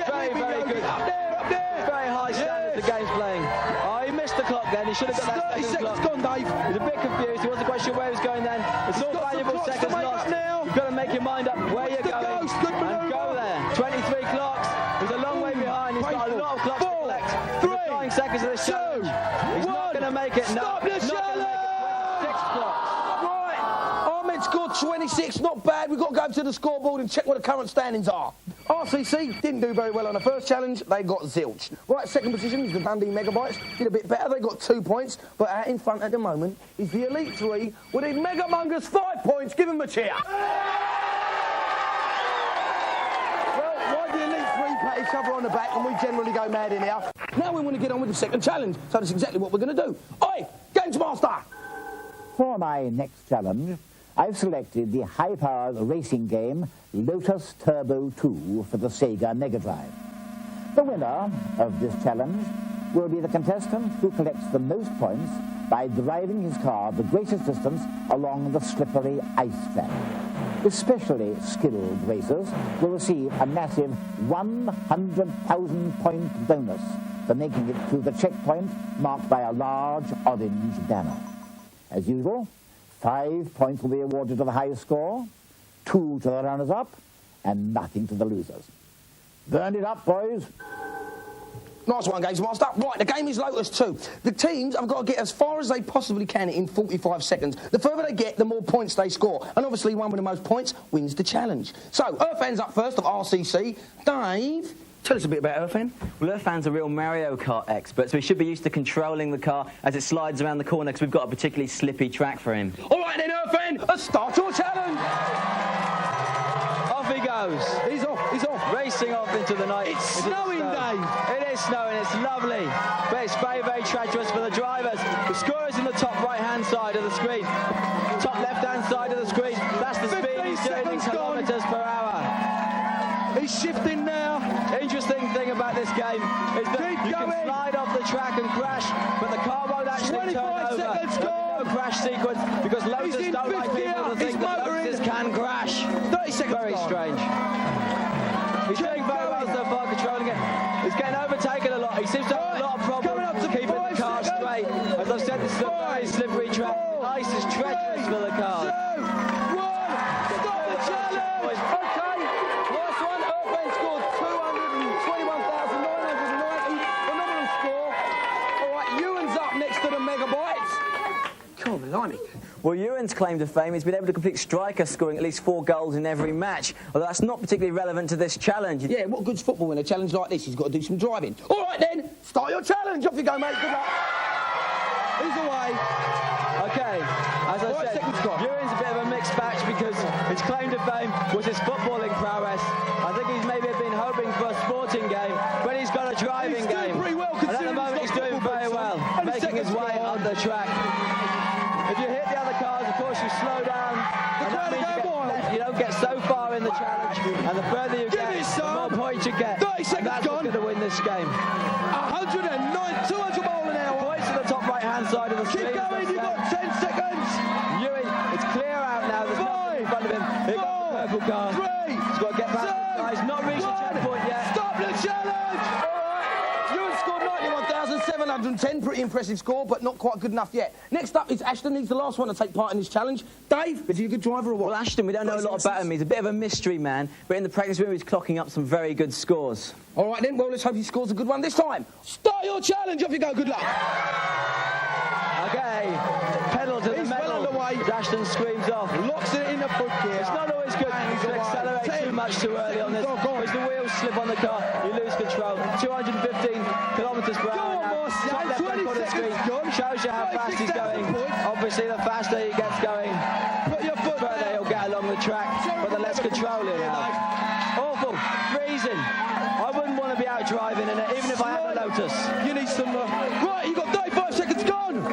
Very, very good. Up there! Very high standards of games playing. Oh, he missed the clock then. He should have got that 30 second seconds clock. gone, Dave. He's a bit confused. He wasn't quite sure where he was going then. It's all valuable seconds lost. You've got to make your mind up where you're going and go there. 23 clocks. He's a long way behind. He's got a lot of clocks to collect. 3 seconds of this challenge. He's not going to make it. Stop the challenge! 26 clocks. Right, Ahmed scored 26, not bad. We've got to go to the scoreboard and check what the current standings are. RCC didn't do very well on the first challenge. They got zilch. Right, second position is the Dundee Megabytes. Did a bit better. They got 2 points. But out in front at the moment is the Elite 3 with a Mega Mongers 5 points. Give them a cheer. Well, why the Elite 3 pat each other on the back and we generally go mad in here? Now we want to get on with the second challenge. So that's exactly what we're going to do. Oi, Gamesmaster! For my next challenge, I've selected the high-powered racing game Lotus Turbo 2 for the Sega Mega Drive. The winner of this challenge will be the contestant who collects the most points by driving his car the greatest distance along the slippery ice track. Especially skilled racers will receive a massive 100,000-point bonus for making it to the checkpoint marked by a large orange banner. As usual, 5 points will be awarded to the highest score, 2 to the runners-up, and nothing to the losers. Burn it up, boys. Nice one, Gamesmaster. Right, the game is Lotus 2. The teams have got to get as far as they possibly can in 45 seconds. The further they get, the more points they score. And obviously, one with the most points wins the challenge. So, Earthan's up first of RCC. Dave, tell us a bit about Earthan. Well, Earthan's a real Mario Kart expert, so he should be used to controlling the car as it slides around the corner, because we've got a particularly slippy track for him. All right then, Earthan, let's start your challenge. Off he goes. He's off. Racing off into the night. It's snowing, Dave. It is snowing, it's lovely. But it's very, very treacherous for the drivers. The score is in the top right-hand side of the screen. Top left-hand side of the screen. That's the speed he's doing in kilometres per hour. He's shifting now. Interesting thing about this game is that you can slide off the track and crash, but the car won't actually turn over. Seconds gone. No crash sequence, because Lotus don't like people to think that Lotus can crash. 30 seconds Very gone. strange. He's doing very well so far, controlling it. He's getting overtaken a lot. He seems to have a lot of problems keeping the car straight. As I've said, this is a very slippery track. The ice is treacherous for the car. Well, Ewan's claim to fame has been able to complete striker, scoring at least 4 goals in every match, although that's not particularly relevant to this challenge. Yeah, what good's football in a challenge like this? He's got to do some driving. All right, then, start your challenge. Off you go, mate. Good luck. He's away. Okay, as I said, Ewan's a bit of a mixed batch because his claim to fame was his footballing prowess. I think he's maybe been hoping for a sporting game, but he's got a driving game. Pretty well, and at the moment, he's doing very well, making his way on the track. If you hit the other cars, of course, you slow down, and that means you don't get so far in the challenge, and the further you get, the more points you get. 30 seconds and that's what's going to win this game. 200 miles an hour. Points at the top right-hand side of the screen. Keep going, you've got 10 seconds. Ewan, it's clear out now. There's nothing in front of him. Here comes the purple car. He's got to get past the guy. He's not reached the checkpoint yet. Stop the challenge. Ewan scored 91,710. Pretty impressive score, but not quite good enough yet. Next up is Ashton. He's the last one to take part in this challenge. Dave, is he a good driver or what? Well, Ashton, we don't know a lot about him. He's a bit of a mystery man, but in the practice room, he's clocking up some very good scores. All right, then. Well, let's hope he scores a good one this time. Start your challenge. Off you go. Good luck. Okay. Pedal to the metal. As Ashton screams off. Locks it in the foot gear. It's not always good to accelerate too much too early on this. As the wheels slip on the car, you lose control. 215 kilometres per hour now. Top left-hand corner of the screen shows you how fast he's going. Obviously, the faster he gets going, the further he'll get along the track, but the less control he'll have. Awful. Freezing. I wouldn't want to be out driving in it, even if I had a Lotus. You need some... Right, you've got 35 seconds gone.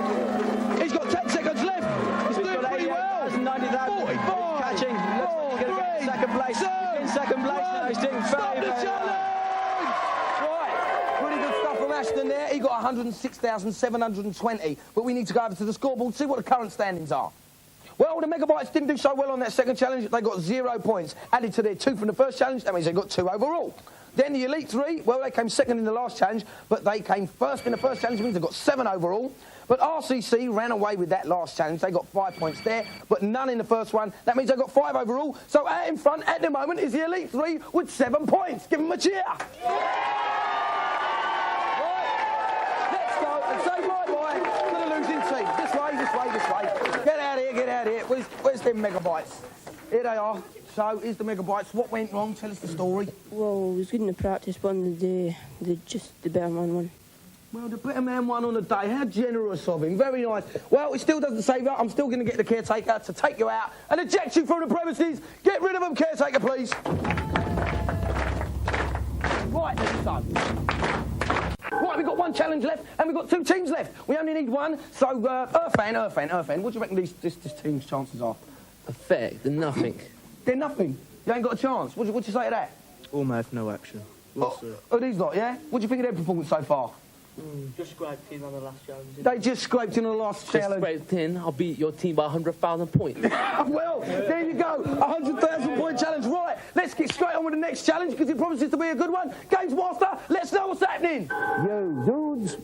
He's got 10 seconds left. He's doing pretty well. 90,000. 45. He's catching. Looks like he's going to get in second place. He's in second place now. He's doing very, very well. Right, pretty good stuff from Ashton there. He got 106,720. But we need to go over to the scoreboard, see what the current standings are. Well, the Megabytes didn't do so well on that second challenge. They got 0 points. Added to their 2 from the first challenge, that means they got 2 overall. Then the Elite 3, well, they came second in the last challenge, but they came first in the first challenge, means they got 7 overall. But RCC ran away with that last challenge. They got 5 points there, but none in the first one. That means they got 5 overall. So out in front at the moment is the Elite 3 with 7 points. Give them a cheer. Right, let's go and say bye-bye to the losing team. This way, this way, this way. Get out of here, get out of here. Where's them Megabytes? Here they are. So, here's the Megabytes. What went wrong? Tell us the story. Well, it was good in the practice, but on the day, the better man won. Well, the better man won on the day. How generous of him. Very nice. Well, it still doesn't save you. I'm still going to get the caretaker to take you out and eject you from the premises. Get rid of him, caretaker, please. Right, let's go. Right, we've got 1 challenge left, and we've got 2 teams left. We only need 1. So, Earthan, what do you reckon this team's chances are? Fair, they're nothing. They're nothing. You ain't got a chance. What'd you say to that? Almost no action. Oh, these lot, yeah? What do you think of their performance so far? Just scraped in on the last challenge. They just scraped in on the last challenge. Just scraped in. I'll beat your team by 100,000 points. Well, there you go. 100,000 point challenge. Right, let's get straight on with the next challenge because it promises to be a good one. Gamesmaster, let's know what's happening. Yo, dudes.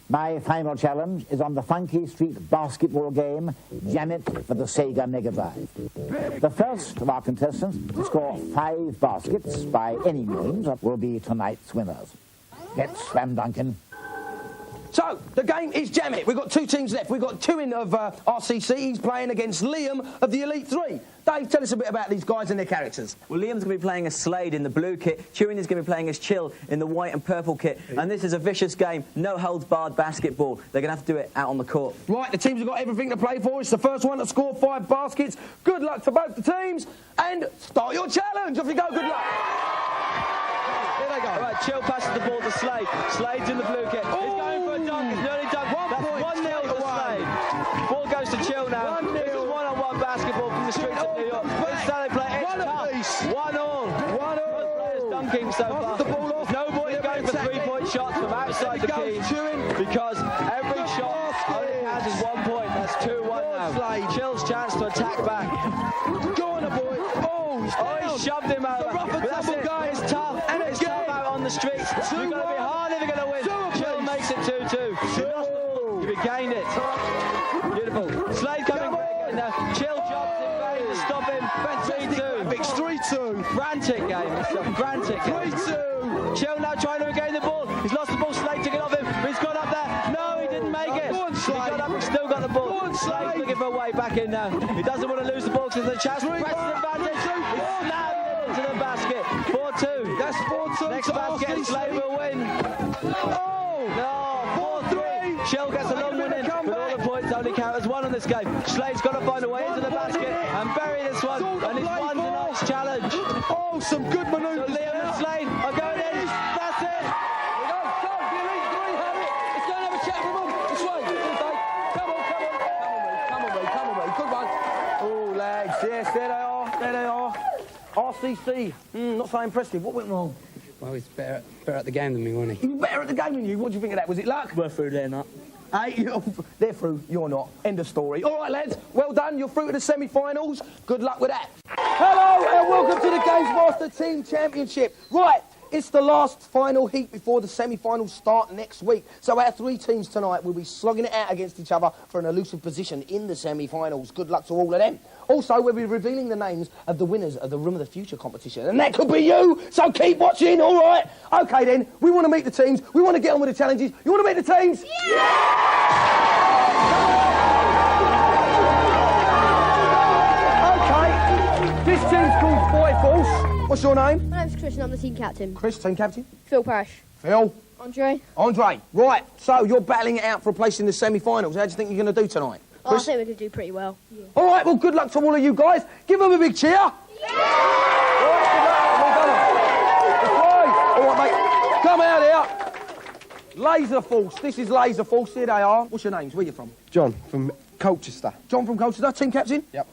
My final challenge is on the Funky Street basketball game, Jam It for the Sega Mega Drive. The first of our contestants to score 5 baskets by any means will be tonight's winners. Get slam dunking. So, the game is Jam It. We've got two teams left. We've got Tuin of RCC. He's playing against Liam of the Elite 3. Dave, tell us a bit about these guys and their characters. Well, Liam's going to be playing as Slade in the blue kit. Tuin is going to be playing as Chill in the white and purple kit. And this is a vicious game, no-holds-barred basketball. They're going to have to do it out on the court. Right, the teams have got everything to play for. It's the first one to score 5 baskets. Good luck to both the teams. And start your challenge. Off you go. Good luck. There they go. All right, Chill passes the ball to Slade. Slade's in the blue kit. He's going for a dunk. It's nearly dunk. That's 1-0 to Slade. Ball goes to Chill now. This is one-on-one basketball from the streets of New York. It's how they play. It's tough. 1-all. 1-all. Players dunking so far. Nobody going for three-point shots from outside the key because every shot only has is 1 point. That's 2-1 now. Chill's chance to attack back. Go on, boy. Oh, he shoved him out. But that's it. It's tough. And it's tough out on the streets. You've got to be hard if you're going to win. Chill makes it 2-2. You regained it. Beautiful. Slade coming back again now. Chill jumps in vain to stop him. 3-2. It's 3-2. Frantic game. It's a frantic game. 3-2. Chill now trying to regain the ball. He's lost the ball. Slade took it off him. But he's gone up there. No, he didn't make it. He got up. He's still got the ball. Slade's looking for a way back in now. He doesn't want to lose the ball because there's a chance. Presses advantage. He slammed it into the basket. 4-2. That's 4-2. Next basket, Slade will win. No, 4-3. Chill gets a long win in, but all the points only count as 1 on this game. Slade's got to find a way into the basket and bury this one, and he's won tonight's challenge. Oh, some good manoeuvres. So Liam and Slade are going in. That's it. Go, the Elite 3 have it. Let's go and have a chat with them. This way. Come on. Come on, mate. Good one. Oh, lads, yes, there they are. RCC, not so impressive. What went wrong? Well, he's better at the game than me, wasn't he? He was better at the game than you. What do you think of that? Was it luck? We're through there, not. Hey, they're through, you're not. End of story. All right, lads, well done. You're through to the semi-finals. Good luck with that. Hello, and welcome to the Gamesmaster Team Championship. Right, it's the last final heat before the semi-finals start next week. So our 3 teams tonight will be slogging it out against each other for an elusive position in the semi-finals. Good luck to all of them. Also, we'll be revealing the names of the winners of the Room of the Future competition. And that could be you, so keep watching, all right? OK, then, we want to meet the teams. We want to get on with the challenges. You want to meet the teams? Yeah! OK, this team's called Boy Force. What's your name? My name's Chris and I'm the team captain. Chris, team captain. Phil Parrish. Phil. Andre. Andre. Right, so you're battling it out for a place in the semi-finals. How do you think you're going to do tonight? Oh, I think we're going to do pretty well. Yeah. All right, well, good luck to all of you guys. Give them a big cheer. Yeah! All right, mate. Come out here. Laser Force. This is Laser Force. Here they are. What's your names? Where you from? John from Colchester. John from Colchester. Team captain? Yep.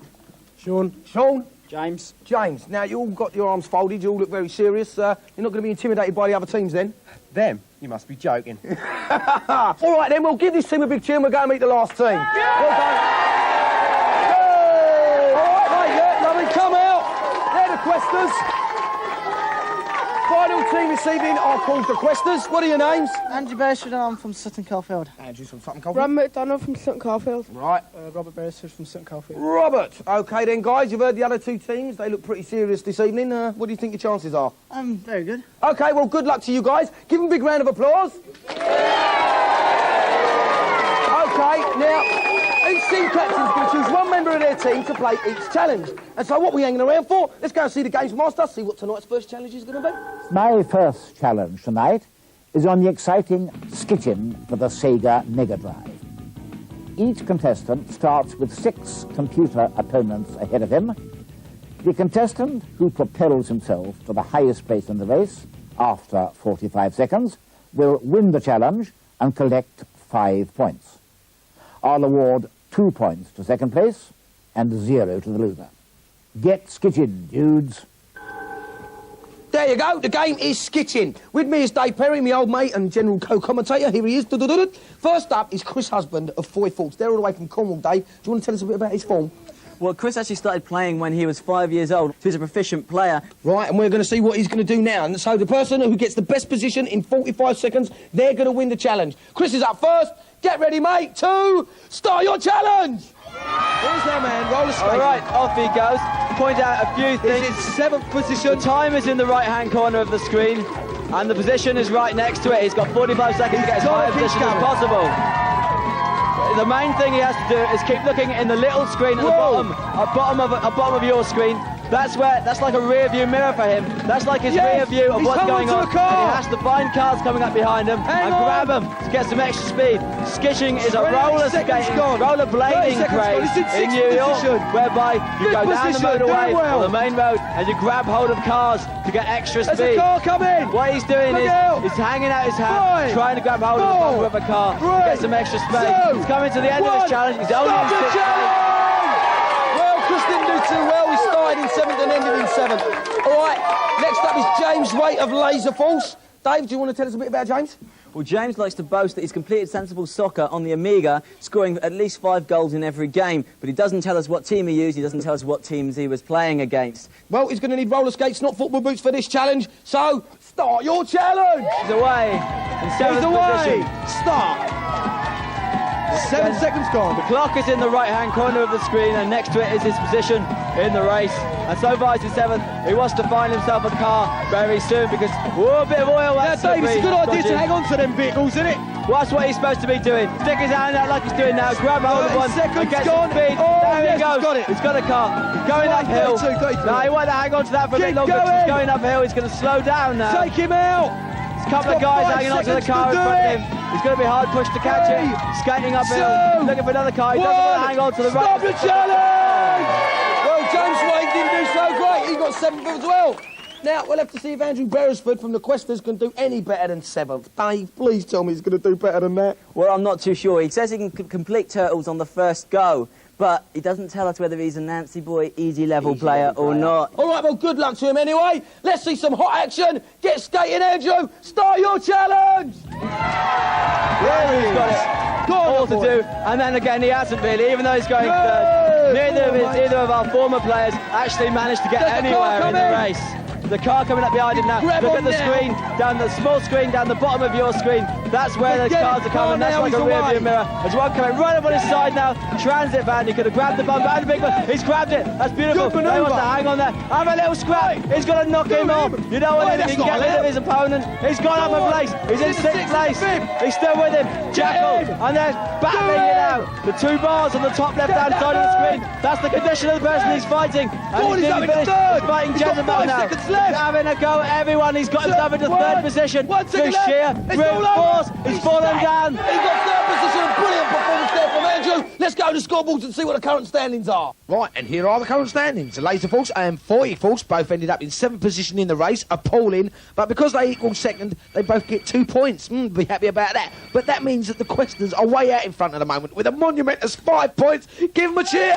Sean. Sean? James. James. Now, you all got your arms folded. You all look very serious. You're not going to be intimidated by the other teams, then? Them? You must be joking. All right, then, we'll give this team a big cheer and we'll go and meet the last team. Yeah! Well done. Hey! All right, mate, yeah, lovely. Come out. They're the Questers. Final team this evening are called the Questers. What are your names? Andrew Beresford and I'm from Sutton Coldfield. Andrew's from Sutton Coldfield. Rob McDonald from Sutton Coldfield. Right. Robert Beresford from Sutton Coldfield. Robert. OK, then, guys, you've heard the other 2 teams. They look pretty serious this evening. What do you think your chances are? Very good. OK, well, good luck to you guys. Give them a big round of applause. OK, now, each team captain's going to choose 1 member of their team to play each challenge. And so what are we hanging around for? Let's go and see the Gamesmaster, see what tonight's first challenge is going to be. My first challenge tonight is on the exciting Skitchin for the Sega Mega Drive. Each contestant starts with 6 computer opponents ahead of him. The contestant who propels himself to the highest place in the race after 45 seconds will win the challenge and collect 5 points. I'll award 2 points to second place and 0 to the loser. Get Skitchin, dudes. There you go, the game is Skitchin. With me is Dave Perry, my old mate and general co-commentator. Here he is. First up is Chris Husband of Foy Falls. They're all the way from Cornwall, Dave. Do you want to tell us a bit about his form? Well, Chris actually started playing when he was 5 years old. He's a proficient player. Right, and we're going to see what he's going to do now. And so the person who gets the best position in 45 seconds, they're going to win the challenge. Chris is up first. Get ready, mate. 2, start your challenge. Here's our man, roller skate. All right, off he goes. Point out a few things. This is 7th position. The time is in the right-hand corner of the screen. and the position is right next to it. He's got 45 seconds to get as high a position as possible. The main thing he has to do is keep looking in the little screen at the bottom of your screen. That's like a rear view mirror for him. That's like his rear view of what's going on. And he has to find cars coming up behind him and grab them to get some extra speed. Skitching is a rollerblading craze in New York, whereby you go down the motorway or the main road and you grab hold of cars to get extra speed. There's a car coming! What he's doing is he's hanging out his hand, trying to grab hold of the bottom of a car to get some extra speed. He's coming to the end of his challenge. He's only in 6th place. Well, Chris didn't do too well. We started in 7th and ended in 7th. All right, next up is James Waite of Laser Force. Dave, do you want to tell us a bit about James? Well, James likes to boast that he's completed sensible soccer on the Amiga, scoring at least 5 goals in every game, but he doesn't tell us what team he used, he doesn't tell us what teams he was playing against. Well, he's going to need roller skates, not football boots for this challenge, so start your challenge! He's away. In 7th position. Start. 7 seconds gone. The clock is in the right-hand corner of the screen, and next to it is his position in the race. And so far, he's in 7th. He wants to find himself a car very soon because, a bit of oil. Now, Dave, it's a good idea to hang on to them vehicles, isn't it? Well, that's what he's supposed to be doing. Stick his hand out like he's doing now, grab hold of one, and get some speed. There he goes. He's got a car. Going uphill. Now, he wants to hang on to that for a bit longer because he's going uphill. He's going to slow down now. Take him out. There's a couple of guys hanging on to the car in front of him. He's going to be hard pushed to catch it. Skating uphill, looking for another car. He doesn't want to hang on to the right. Stop the challenge! Well, James Wade didn't do so great. He got 7th as well. Now, we'll have to see if Andrew Beresford from the Questers can do any better than 7th. Dave, please tell me he's going to do better than that. Well, I'm not too sure. He says he can complete Turtles on the first go, but he doesn't tell us whether he's a Nancy Boy easy level player or not. All right, well, good luck to him anyway. Let's see some hot action. Get skating, Andrew. Start your challenge. There he's got it. All to do, and then again he hasn't really, even though he's going third. Neither of our former players actually managed to get anywhere in the race. The car coming up behind him now. Look at the screen, down the small screen, down the bottom of your screen. That's where the cars are coming. That's like a rear view mirror. There's one coming right up on his side now. Transit van. He could have grabbed the bumper and the big one. He's grabbed it. That's beautiful. He wants to hang on there. Have a little scrap. He's going to knock him off. You know what? If he can get rid of his opponent. He's gone up a place. He's in 6th place. He's still with him. Jackal. And they're battling it out. The 2 bars on the top left-hand side of the screen. That's the condition of the person he's fighting. And he's nearly finished. He's fighting Jezebel now. He's having a go at everyone. He's got himself into 3rd position. Through sheer brute force. He's fallen down. He got 3rd position. A brilliant performance there from Andrew. Let's go to the scoreboards and see what the current standings are. Right, and here are the current standings. The Laser Force and 40 Force both ended up in 7th position in the race, appalling. But because they equal 2nd, they both get 2 points. Be happy about that. But that means that the Questers are way out in front at the moment with a monumentous 5 points. Give them a cheer.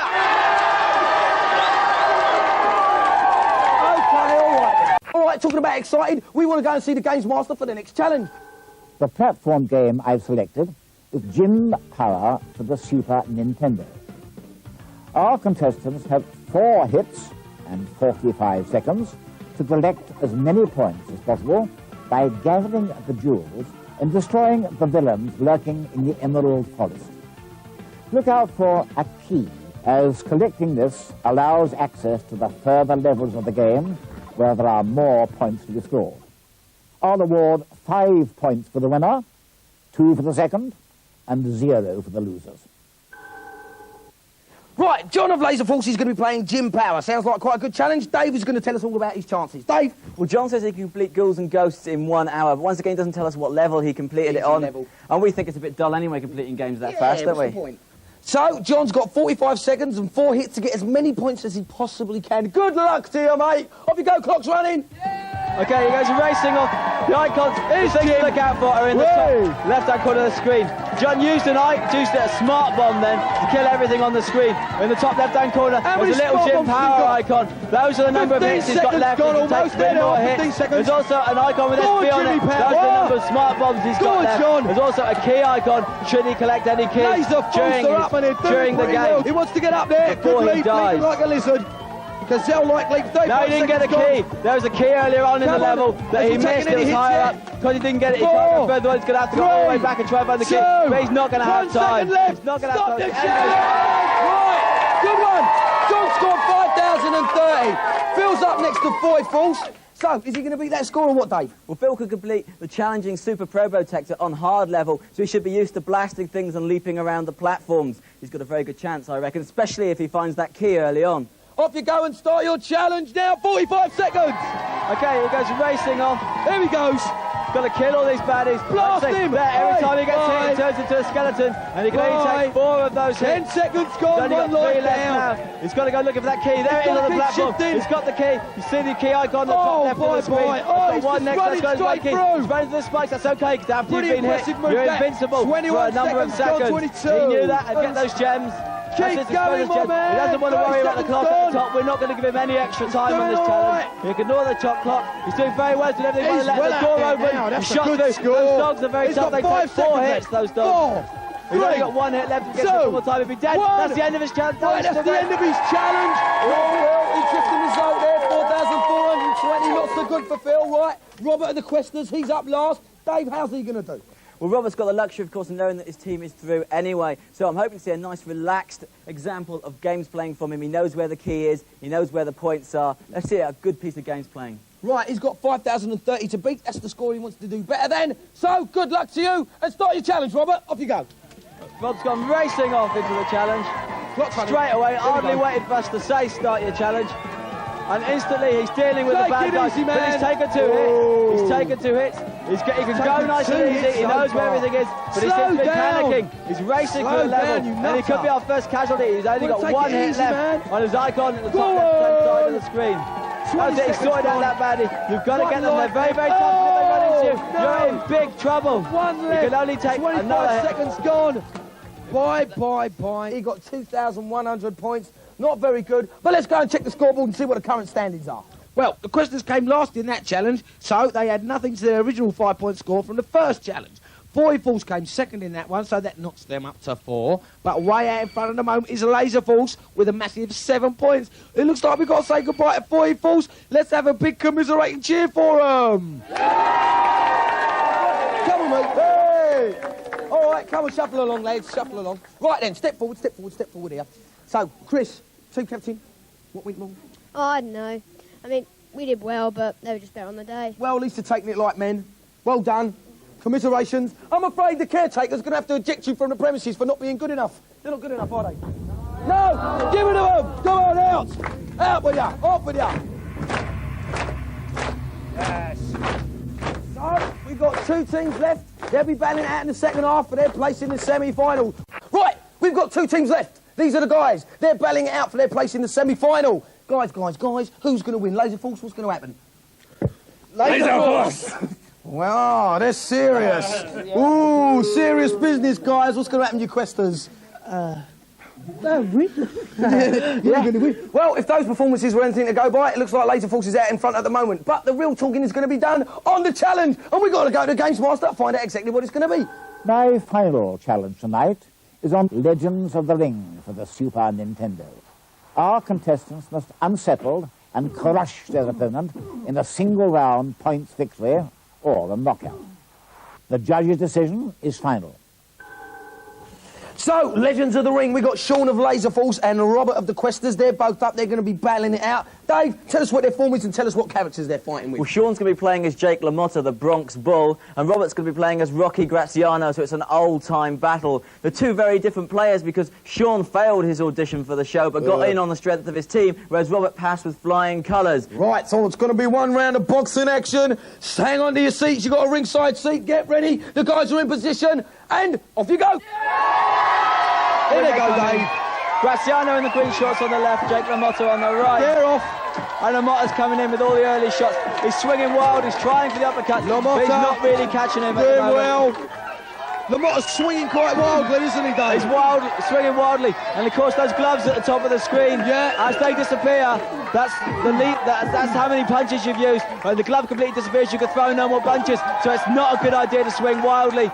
All right, talking about excited, we want to go and see the Gamesmaster for the next challenge. The platform game I've selected is Jim Power for the Super Nintendo. Our contestants have 4 hits and 45 seconds to collect as many points as possible by gathering the jewels and destroying the villains lurking in the Emerald Forest. Look out for a key, as collecting this allows access to the further levels of the game where there are more points to be scored. I'll award 5 points for the winner, 2 for the second, and 0 for the losers. Right, John of Laser Force is going to be playing Jim Power. Sounds like quite a good challenge. Dave is going to tell us all about his chances. Dave? Well, John says he can complete Ghouls and Ghosts in 1 hour, but once again he doesn't tell us what level he completed it on. And we think it's a bit dull anyway, completing games that fast, don't we? What's the point? So, John's got 45 seconds and 4 hits to get as many points as he possibly can. Good luck to you, mate. Off you go, clock's running. Okay, he goes racing off. The icons, the things to look out for are in the top left-hand corner of the screen. John used a smart bomb then to kill everything on the screen. In the top left-hand corner, there's a little Jim Power icon. Those are the number of hits he's got left. He can take 3 more hits. There's also an icon with SP on it. Those are the number of smart bombs he's got left. There's also a key icon should he collect any keys during the game. He wants to get up there. Before he dies. Like a lizard. Gazelle like leap. No, he didn't get a key. There was a key earlier on in the level that he missed. It was higher up. Because he didn't get it, he can't go further on. He's going to have to go all the way back and try and find the key. But he's not going to have time. He's not going to have time. Right, good one. John scored 5,030. Phil's up next to 5 Force. So, is he going to beat that score or what, Dave? Well, Phil could complete the challenging Super Pro Protector on hard level, so he should be used to blasting things and leaping around the platforms. He's got a very good chance, I reckon, especially if he finds that key early on. Off you go and start your challenge now. 45 seconds. Okay, he goes racing off. Here he goes. Got to kill all these baddies. Blast him! Every time he gets hit, he turns into a skeleton, and he can only take 4 of those hits. 10 seconds gone, He's only one got 3 life left now. now. He's got to go looking for that key. There it is on the platform. He's got the key. You see the key icon on the top left of the screen. He's one next. running That's got straight his key. through. He's running to the spikes. That's okay. After Pretty you've been hit, impressive move. you're invincible for a 21 number of seconds seconds. gone, 22. He knew that and get those gems. Keep going, my man. He doesn't want to worry about the clock at the top. We're not going to give him any extra time on this challenge. He can ignore the top clock. He's doing very well. He's doing everything He's well. well Let the out door there open. now. That's He shot a good through. score. Those dogs are very He's tough. got They 5 take 4 seconds hits, left. those dogs. He's only got 1 hit left to get to full time. He'd be dead. That's the end of his challenge. Right, that's the end of his challenge. Well, he's just in the zone there. 4,420. Not so good for Phil, right? Robert of the Questers, he's up last. Dave, how's he going to do? Well, Robert's got the luxury, of course, of knowing that his team is through anyway. So I'm hoping to see a nice, relaxed example of games playing from him. He knows where the key is. He knows where the points are. Let's see a good piece of games playing. Right, he's got 5,030 to beat. That's the score he wants to do better than. So, good luck to you. And start your challenge, Robert. Off you go. Rob's gone racing off into the challenge. Straight away, hardly waited for us to say start your challenge. And instantly he's dealing with the bad guys. Easy, but he's taken 2 hits. He's taken 2 hits. He can go nice and easy. He knows where everything is. But he seems to be panicking. He's racing for the level. And he could be our first casualty. He's only got 1 hit left on his icon at the top left-hand side of the screen. That's it. He's sorted out that baddie. You've got to get them. They're very, very tough. If they run into you, you're in big trouble. 1 left. You can only take 25 another hit. seconds gone. Bye. He got 2,100 points. Not very good. But let's go and check the scoreboard and see what the current standings are. Well, the Questers came last in that challenge, so they had nothing to their original 5-point score from the first challenge. Boy Force came second in that one, so that knocks them up to 4. But way out in front at the moment is Laser Force with a massive 7 points. It looks like we've got to say goodbye to Boy Force. Let's have a big commiserating cheer for them. Come on, mate. Hey! All right, come on, shuffle along, lads, shuffle along. Right then, step forward here. So, Chris, team captain, what went wrong? Oh, I don't know. I mean, we did well, but they were just better on the day. Well, at least they're taking it like men. Well done. Commiserations. I'm afraid the caretaker's going to have to eject you from the premises for not being good enough. They're not good enough, are they? No! Give it to them! Go on, out! Out with ya! Off with ya! Yes. So, we've got 2 teams left. They'll be battling out in the second half for their place in the semi-final. Right, we've got 2 teams left. These are the guys. They're battling it out for their place in the semi-final. Guys, who's going to win? Laser Force, what's going to happen? Laser Force! Well, they're serious. Ooh, serious business, guys. What's going to happen to you Questers? They'll win. You're going to win. Well, if those performances were anything to go by, it looks like Laser Force is out in front at the moment. But the real talking is going to be done on the challenge. And we've got to go to Gamesmaster and find out exactly what it's going to be. My final challenge tonight is on Legends of the Ring for the Super Nintendo. Our contestants must unsettle and crush their opponent in a single-round points victory or a knockout. The judge's decision is final. So, Legends of the Ring, we got Sean of Laser Force and Robert of the Questers. They're both up. They're going to be battling it out. Dave, tell us what their form is and tell us what characters they're fighting with. Well, Sean's going to be playing as Jake LaMotta, the Bronx Bull, and Robert's going to be playing as Rocky Graziano, so it's an old-time battle. They're 2 very different players because Sean failed his audition for the show but got in on the strength of his team, whereas Robert passed with flying colours. Right, so it's going to be 1 round of boxing action. Hang on to your seats. You've got a ringside seat. Get ready. The guys are in position. And off you go. Here they go, Dave. Graziano in the green shorts on the left, Jake LaMotta on the right. They're off. And LaMotta's coming in with all the early shots. He's swinging wild, he's trying for the uppercut, but he's not really catching him at the moment. Well. LaMotta's swinging quite wildly, isn't he, Dave? He's swinging wildly. And of course, those gloves at the top of the screen, as they disappear, that's how many punches you've used. When the glove completely disappears, you can throw no more punches. So it's not a good idea to swing wildly.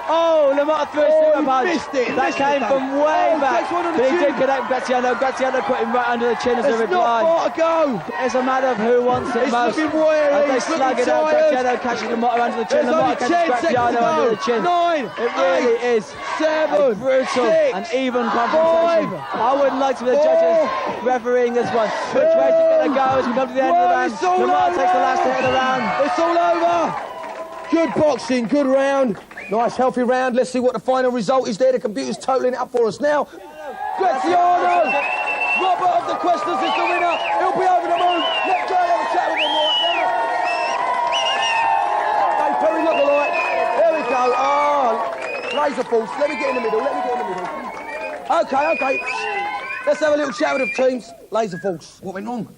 Oh, Lamotta threw a super punch. Missed it. That came from way back. Takes one on the But he chin. did connect Graziano. Graziano put him right under the chin as a It's not reply. far to go. It's a matter of who wants it He's most. looking weary, As they he's slug looking it out, tired. Graziano catching Lamotta under the chin. There's only Lamotta catches 10 seconds to Graziano under the go. chin. 9, It really 8, is 7, a brutal 6, and even confrontation. 5, I wouldn't like to be the judges refereeing this one. Which way is it going to go as we come to the end of the round? It's all Lamotta over. takes the last hit of the round. It's all over. Good boxing, good round. Nice, healthy round. Let's see what the final result is there. The computer's totalling it up for us now. Graziano! Robert of the Questlers is the winner. He'll be over the moon. Let's go and have a chat with him right now. Hey, Perry, look alike. There we go. Oh, laser force. Let me get in the middle. Okay. Let's have a little chat with the teams. Laser force. What went wrong?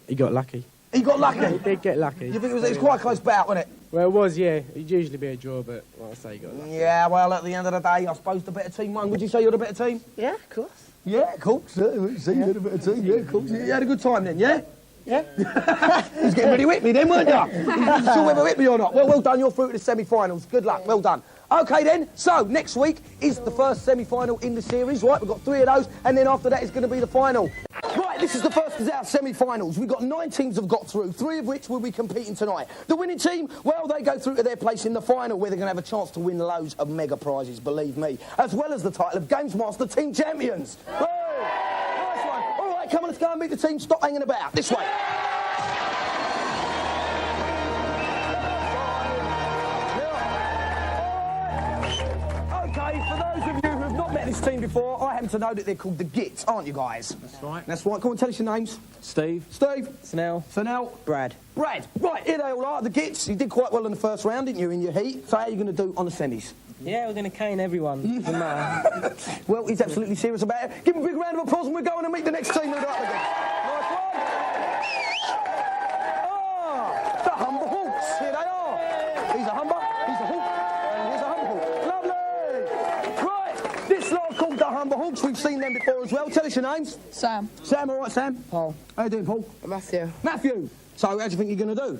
He got lucky. He got lucky. He did get lucky. You think it was quite a close bout, wasn't it? Well, it was, yeah. It'd usually be a draw, but like I say, he got lucky. Yeah, well, at the end of the day, I suppose the better team won. Would you say you're the better team? Yeah, of course. Yeah, of course. See, you're the better team. Yeah, of course. You had a good time then, yeah? Yeah. You was getting ready to whip me then, weren't you? You wasn't sure whether whip me or not. Well done. You're through to the semi-finals. Good luck. Well done. OK, then. So, next week is the first semi-final in the series, right? We've got 3 of those, and then after that is going to be the final. Right, this is the first of our semi-finals. We've got 9 teams have got through, 3 of which will be competing tonight. The winning team, well, they go through to their place in the final, where they're going to have a chance to win loads of mega prizes, believe me, as well as the title of Gamesmaster Team Champions. Oh, nice one. All right, come on, let's go and meet the team. Stop hanging about. This way. Okay, for those of you who have not met this team before, I happen to know that they're called the Gits, aren't you guys? That's right. That's right. Come on, tell us your names. Steve. Snell. Brad. Right, here they all are, the Gits. You did quite well in the first round, didn't you, in your heat? So how are you going to do on the semis? Yeah, we're going to cane everyone. Doesn't matter. Well, he's absolutely serious about it. Give him a big round of applause and we're going to meet the next team who they're up against. Nice one. Ah, the Humber Hawks. Here they are. He's a Humber, he's a Hawk, and here's a Humber Hawk. Lovely. Right, this lot are called the Humber Hawks. We've seen them before as well. Tell us your names. Sam. Sam, all right, Sam? Paul. How you doing, Paul? Matthew. Matthew. So how do you think you're going to do?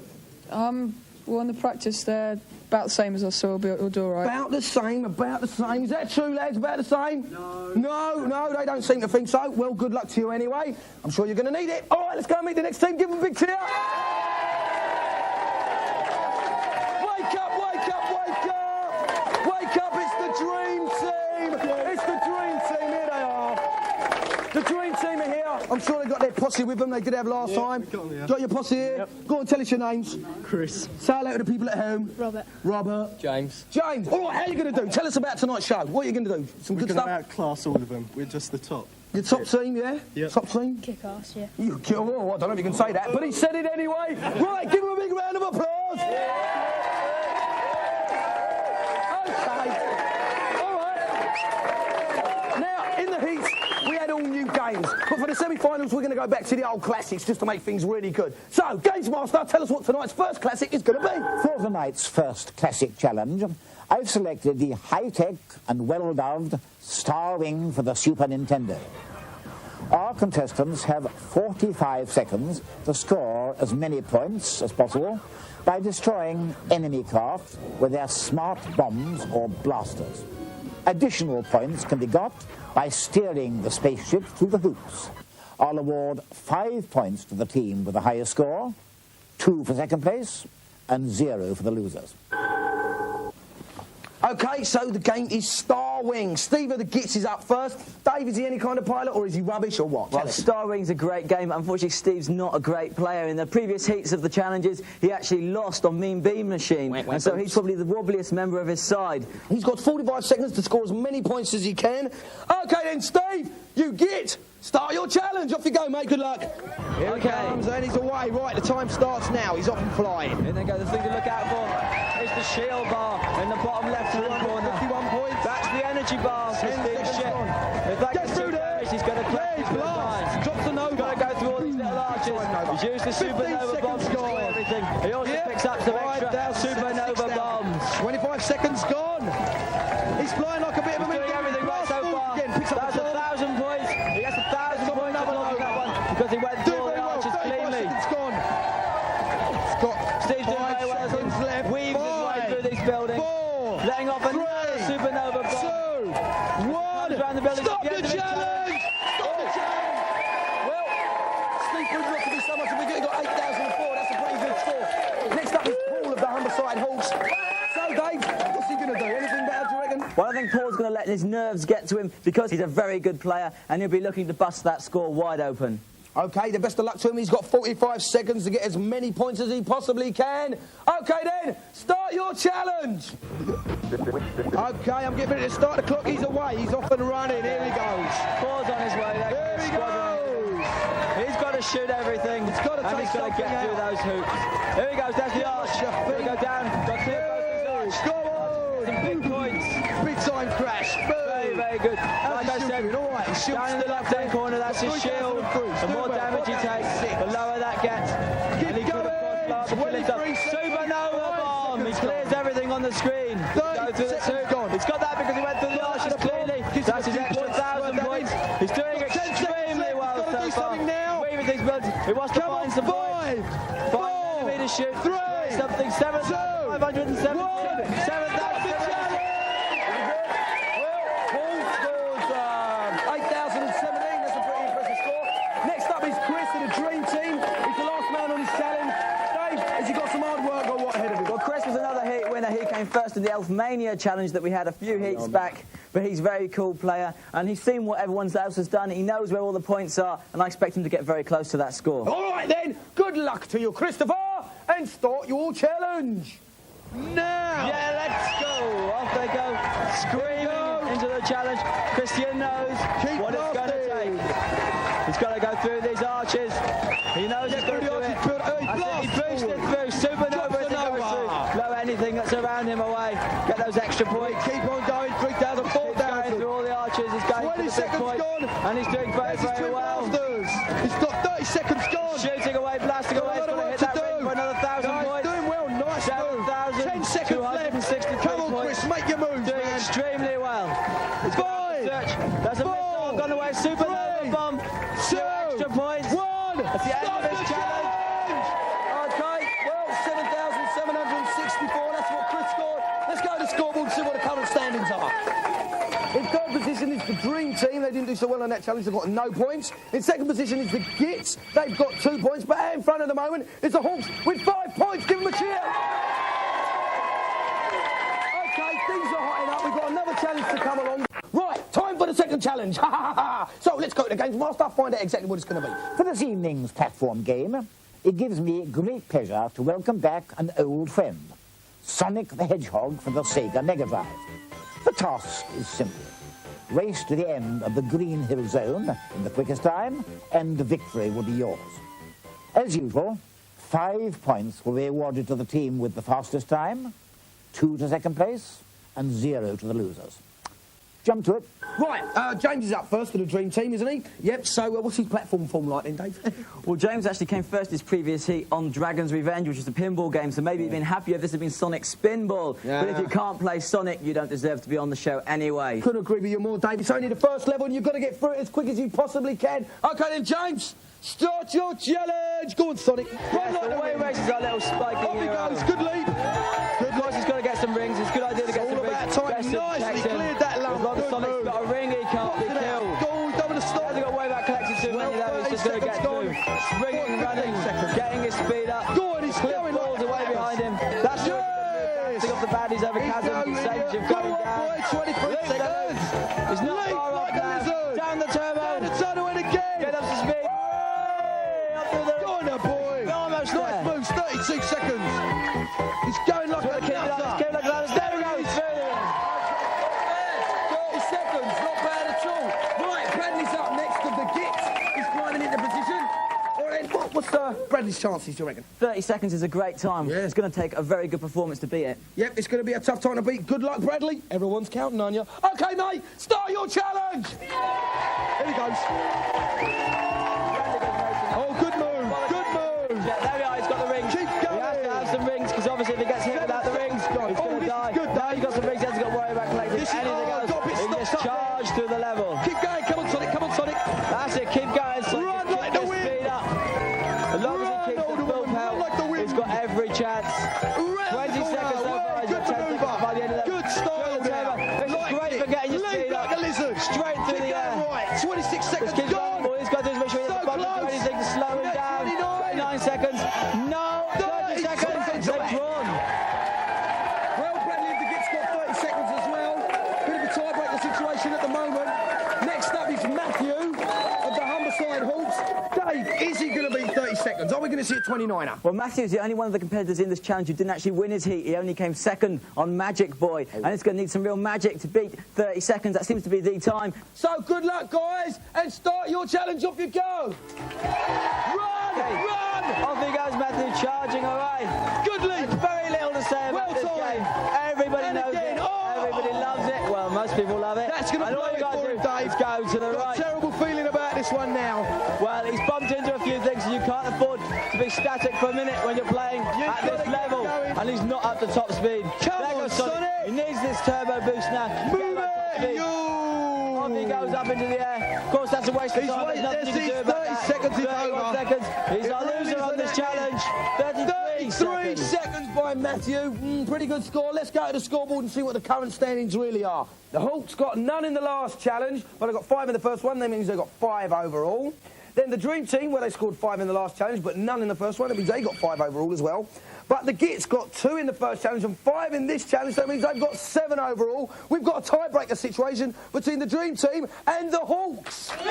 Well, in the practice, they're about the same as us, so we'll do all right. About the same. Is that true, lads? About the same? No, they don't seem to think so. Well, good luck to you anyway. I'm sure you're going to need it. All right, let's go and meet the next team. Give them a big cheer. Wake up, wake up, wake up. Wake up, it's the dream team. It's the dream team. Here they are. The dream team are here. I'm sure they got their posse with them. They did have last time. Got your posse here? Yep. Go on, tell us your names. Chris. Say hello to the people at home. Robert. James. All right, how are you going to do? Tell us about tonight's show. What are you going to do? Some good stuff? We're going to outclass all of them. We're just the top. Your top team, yeah? Yep. Top team? Kick ass, yeah. You kill. Oh, I don't know if you can say that, but he said it anyway. Right, give him a big round of applause. Okay. All right. Now, in the heats, we had all new games. But for the semi-finals, we're going to go back to the old classics just to make things really good. So, Gamesmaster, tell us what tonight's first classic is going to be. For tonight's first classic challenge, I've selected the high-tech and well-loved Star Wing for the Super Nintendo. Our contestants have 45 seconds to score as many points as possible by destroying enemy craft with their smart bombs or blasters. Additional points can be got by steering the spaceship through the hoops. I'll award 5 points to the team with the highest score, 2 for second place, and 0 for the losers. Okay, so the game is Star Wing. Steve of the Gits is up first. Dave, is he any kind of pilot or is he rubbish or what? Well, Star Wing's a great game. Unfortunately, Steve's not a great player. In the previous heats of the challenges, he actually lost on Mean Bean Machine. And so he's probably the wobbliest member of his side. He's got 45 seconds to score as many points as he can. Okay then, Steve, you Git. Start your challenge. Off you go, mate. Good luck. Here he comes and he's away. Right, the time starts now. He's off and flying. Here they go. The thing to look out for is the shield bar in the bottom left-hand corner. 51 points. That's the energy bar for Steve's ship. If that gets through there, he's going to crash his blast. Drops the Nova. He's got to go through all these little arches. He's used the supernova bombs to destroy everything. He also picks up some extra supernova bombs. 25 seconds gone. He's flying like a bit of a... He's doing everything right so far. That's 1,000 points. He gets 1,000 points off that one because he went through all the arches cleanly. It's gone. It's got Steve's doing very well as he weaves his way through these buildings, letting off another super 8,004. That's a pretty good score. Next up is Paul of the Humberside Horse. So, Dave, what's he going to do? Anything better, do you reckon? Well, I think Paul's going to let his nerves get to him because he's a very good player and he'll be looking to bust that score wide open. OK, the best of luck to him. He's got 45 seconds to get as many points as he possibly can. OK, then, start your challenge. OK, I'm getting ready to start the clock. He's away. He's off and running. Here he goes. Paul's on his way. Here he goes. He's got to shoot everything. He's got to and take he's got to get something through out. those hoops. Here he goes. That's the arch. Here we go down. Got clear some big points. Big time crash. Very, very good. Like I said, all right, down in the left-hand corner, that's his shield. The more damage he takes, the lower that gets. And he could have crossed the killing stuff. Supernova bomb. He clears everything on the screen. Go through the two. He's got that because he went through the arches clearly. That's his extra 1,000 points. He's doing extremely well so far. Everything's built. He wants to find some points. Find an enemy to shoot. Something 7,570. 7,000. He came first in the Elfmania challenge that we had a few heats back, but he's a very cool player and he's seen what everyone else has done. He knows where all the points are and I expect him to get very close to that score. All right then, good luck to you, Christopher, and start your challenge now. Yeah, let's go. Off they go, screaming into the challenge. Christian knows what it's going to take. He's got to go through these arches. He knows he's got to do it. He boosted through. Supernova is going through. Blow anything that's around him away. Get those extra points. Keep on going. 3,000, 4,000. Going through all the arches. He's going 20 for the seconds points. gone. And he's doing very, very well. He's got 30 seconds gone. Shooting away, blasting away. He's going to hit that ring for another 1,000 points. Doing well. Nice 7,000. 10 seconds left. Come on, Chris. Make your move, doing man. extremely well. He's got search. That's a missile gone away. Supernova bomb. 2 extra points. 1. That's the end of this challenge. Okay, well, 7,764. That's what Chris scored. Let's go to the scoreboard and see what the current standings are. In third position is the Dream Team. They didn't do so well on that challenge. They've got no points. In second position is the Gits. They've got 2 points. But out in front at the moment is the Hawks with 5 points. Give them a cheer. Okay, things are hotting up. We've got another challenge to come along. Right, time for the second challenge. So let's go to the Gamesmaster, find out exactly what it's going to be. For this evening's platform game, it gives me great pleasure to welcome back an old friend, Sonic the Hedgehog for the Sega Mega Drive. The task is simple. Race to the end of the Green Hill Zone in the quickest time, and the victory will be yours. As usual, 5 points will be awarded to the team with the fastest time, 2 to second place, and 0 to the losers. Jump to it. Right, James is up first for the Dream Team, isn't he? Yep, so what's his platform form like then, Dave? Well, James actually came first his previous heat on Dragon's Revenge, which is a pinball game, so maybe you've been happier if this had been Sonic Spinball. Yeah. But if you can't play Sonic, you don't deserve to be on the show anyway. Couldn't agree with you more, Dave. It's only the first level and you've got to get through it as quick as you possibly can. OK then, James, start your challenge. Go on, Sonic. Yes, the way he races our little spiky Off he goes, good leap. Good luck, he's got to get some rings. It's a good idea to get some rings. All about time, nicely cleared that lump. As long as Sonic's got a ring, he can't be killed. Go, double the stop. He hasn't got way back collected too many though. He's just going to get through. Springing, running, getting his speed up. Go on, he's going balls away behind him. That's blasting off the baddies over chasm. Saves him going down. 23 seconds. He's not far off now. Down the turbo. Down the tunnel and again. Get up to speed. Up through the... Go on now, boy. Almost there. Nice moves, 32 seconds. He's going like a nutter. There we go. 30 seconds, not bad at all. Right, Bradley's up next to the Git. He's climbing into position. All right, what's Bradley's chances, do you reckon? 30 seconds is a great time. Yeah. It's going to take a very good performance to beat it. Yep, it's going to be a tough time to beat. Good luck, Bradley. Everyone's counting on you. OK, mate, start your challenge. Here he goes. Oh, good move, good move. Yeah, there we are, he's got the rings. Keep going. He has to have some rings, because obviously if he gets hit without the rings, he's going to die. Good, now he's got some rings, he hasn't got to worry about collecting anything else. He just charged through the level. Keep going, come on, Sonic, come on, Sonic. That's it, keep going, Sonic. Run like the wind. Speed up. As long as he keeps the full power, he's got every chance. 20 seconds so far, he's got 10 seconds by the end of that. Good style now. This is great for getting your speed up. Like a lizard. Straight through the air. Right, 26 seconds Keep gone. going. All he's got to do is make sure he doesn't bump into anything to slow him down. 29 seconds. No, 30 seconds. They've drawn. Well, Bradley and the Git's got 30 seconds as well. Bit of a tiebreaker situation at the moment. Next up is Matthew of the Humberside Hawks. Dave, is he going to beat 30 seconds? Are we going to see a 29er? Well, Matthew's the only one of the competitors in this challenge who didn't actually win his heat. He only came second on Magic Boy, and it's going to need some real magic to beat 30 seconds. That seems to be the time. So good luck, guys, and start your challenge. Off you go. Run! Run! Off he goes, Matthew, charging away. Goodly! There's very little to say about this game. Everybody knows it. Everybody loves it. Well, most people love it. That's going to blow it for him, Dave. Go to the right. Got a terrible feeling about this one now. Well, he's bumped into a few things, and you can't afford to be static for a minute when you're playing at this level. And he's not up to top speed. Come on, Sonic. He needs this turbo boost now. Move it! Off he goes up into the air. Of course, that's a waste of time. There's nothing you can do about that. 30 seconds is 31 over. seconds. He's a loser on this challenge. 33 seconds by Matthew. Pretty good score. Let's go to the scoreboard and see what the current standings really are. The Hawks got none in the last challenge, but they got 5 in the first one. That means they got 5 overall. Then the Dream Team, where they scored 5 in the last challenge, but none in the first one. That means they got 5 overall as well. But the Gits got 2 in the first challenge and 5 in this challenge. That means they've got 7 overall. We've got a tiebreaker situation between the Dream Team and the Hawks. We've